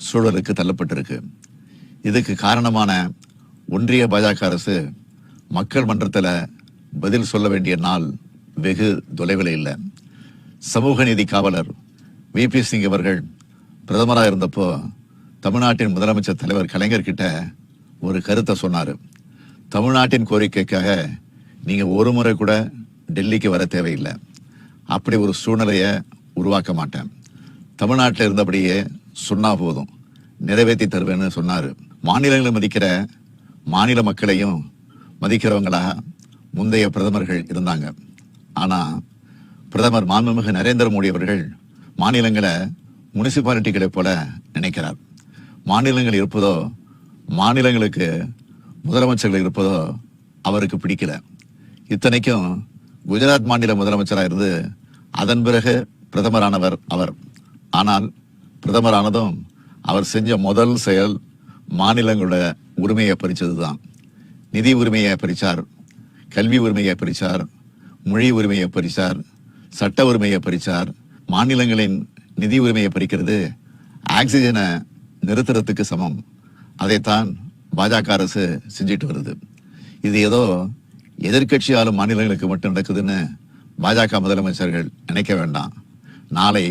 சூழலுக்கு தள்ளப்பட்டிருக்கு. இதுக்கு காரணமான ஒன்றிய பாஜக அரசு மக்கள் மன்றத்தில் பதில் சொல்ல வேண்டிய நாள் வெகு தொலைவில் இல்லை. சமூக நீதி காவலர் விபி சிங் அவர்கள் பிரதமராக இருந்தப்போ தமிழ்நாட்டின் முதலமைச்சர் தலைவர் கலைஞர்கிட்ட ஒரு கருத்தை சொன்னார். தமிழ்நாட்டின் கோரிக்கைக்காக நீங்கள் ஒரு முறை கூட டெல்லிக்கு வர தேவையில்லை, அப்படி ஒரு சூழ்நிலையை உருவாக்க மாட்டேன், தமிழ்நாட்டில் இருந்தபடியே சொன்னா போதும், நிறைவேற்றி தருவேன்னு சொன்னார். மாநிலங்களை மதிக்கிற மாநில மக்களையும் மதிக்கிறவங்களா முந்தைய பிரதமர்கள் இருந்தாங்க. ஆனால் பிரதமர் மாண்புமிகு நரேந்திர மோடி அவர்கள் மாநிலங்களை முனிசிபாலிட்டிகளை போல நினைக்கிறார். மாநிலங்கள் இருப்பதோ மாநிலங்களுக்கு முதலமைச்சர்கள் இருப்பதோ அவருக்கு பிடிக்கல. இத்தனைக்கும் குஜராத் மாநில முதலமைச்சராக இருந்து அதன் பிறகு பிரதமரானவர் அவர். ஆனால் பிரதமரானதும் அவர் செஞ்ச முதல் செயல் மாநிலங்களோட உரிமையை பறிச்சது தான். நிதி உரிமையை பறிச்சார், கல்வி உரிமையை பறிச்சார், மொழி உரிமையை பறிச்சார், சட்ட உரிமையை பறிச்சார். மாநிலங்களின் நிதி உரிமையை பறிக்கிறது ஆக்சிஜனை நிறுத்துறதுக்கு சமம். அதைத்தான் பாஜக அரசு செஞ்சிட்டு வருது. இது ஏதோ எதிர்கட்சி ஆளும் மாநிலங்களுக்கு மட்டும் நடக்குதுன்னு பாஜக முதலமைச்சர்கள் நினைக்க வேண்டாம். நாளை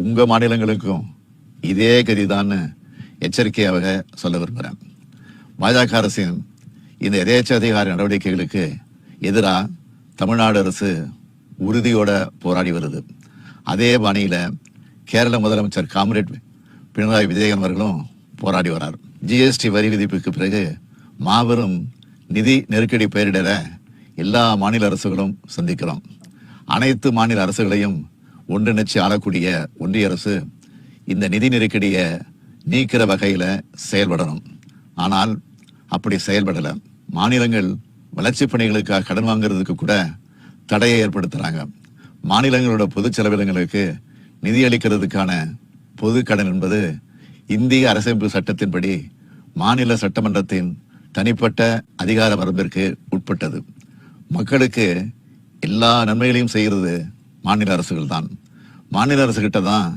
உங்க மாநிலங்களுக்கும் இதே கதிதான்னு எச்சரிக்கையாக சொல்ல விரும்புகிறேன். பாஜக அரசின் இந்த எதேச்சதிகார நடவடிக்கைகளுக்கு எதிராக தமிழ்நாடு அரசு உறுதியோட போராடி வருது. அதே பாணியில் கேரள முதலமைச்சர் காம்ரேட் பினராயி விஜயன் அவர்களும் போராடி வரார். ஜிஎஸ்டி வரி விதிப்புக்கு பிறகு மாபெரும் நிதி நெருக்கடி பெயரிடல எல்லா மாநில அரசுகளும் சந்திக்கிறோம். அனைத்து மாநில அரசுகளையும் ஒன்றிணைச்சு ஆளக்கூடிய ஒன்றிய அரசு இந்த நிதி நெருக்கடியை நீக்கிற வகையில் செயல்படணும். ஆனால் அப்படி செயல்படலை. மாநிலங்கள் வளர்ச்சி பணிகளுக்காக கடன் வாங்குறதுக்கு கூட தடையை ஏற்படுத்துகிறாங்க. மாநிலங்களோட பொது செலவினங்களுக்கு நிதி அளிக்கிறதுக்கான பொது கடன் என்பது இந்திய அரசமைப்பு சட்டத்தின்படி மாநில சட்டமன்றத்தின் தனிப்பட்ட அதிகார வரம்பிற்கு உட்பட்டது. மக்களுக்கு எல்லா நன்மைகளையும் செய்கிறது மாநில அரசுகள் தான். மாநில அரசுகிட்ட தான்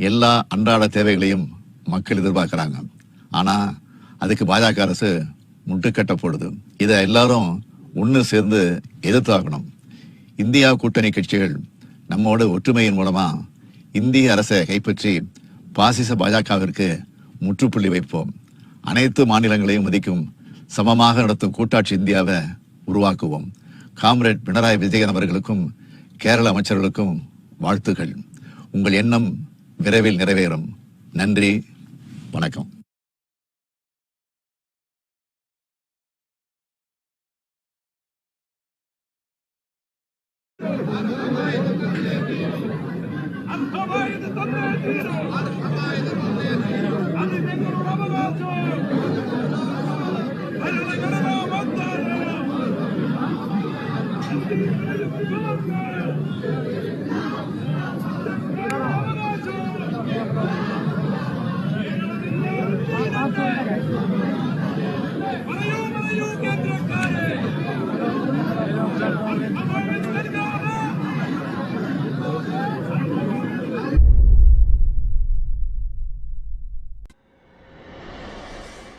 எல்லா அன்றாட தேவைகளையும் மக்கள் எதிர்பார்க்குறாங்க. ஆனால் அதுக்கு பாஜக அரசு முட்டுக்கட்ட போடுது. இதை எல்லாரும் ஒன்று சேர்ந்து எதிர்த்தாகணும். இந்தியா கூட்டணி கட்சிகள் நம்மோட ஒற்றுமையின் மூலமாக இந்திய அரசை கைப்பற்றி பாசிச பாஜகவிற்கு முற்றுப்புள்ளி வைப்போம். அனைத்து மாநிலங்களையும் மதிக்கும் சமமாக நடத்தும் கூட்டாட்சி இந்தியாவை உருவாக்குவோம். காம்ரேட் பினராயி விஜயன் அவர்களுக்கும் கேரள அமைச்சர்களுக்கும் வாழ்த்துக்கள். உங்கள் எண்ணம் விரைவில் நிறைவேறும். நன்றி, வணக்கம். അർഹമായത് തന്നേ തീരൂ. അത്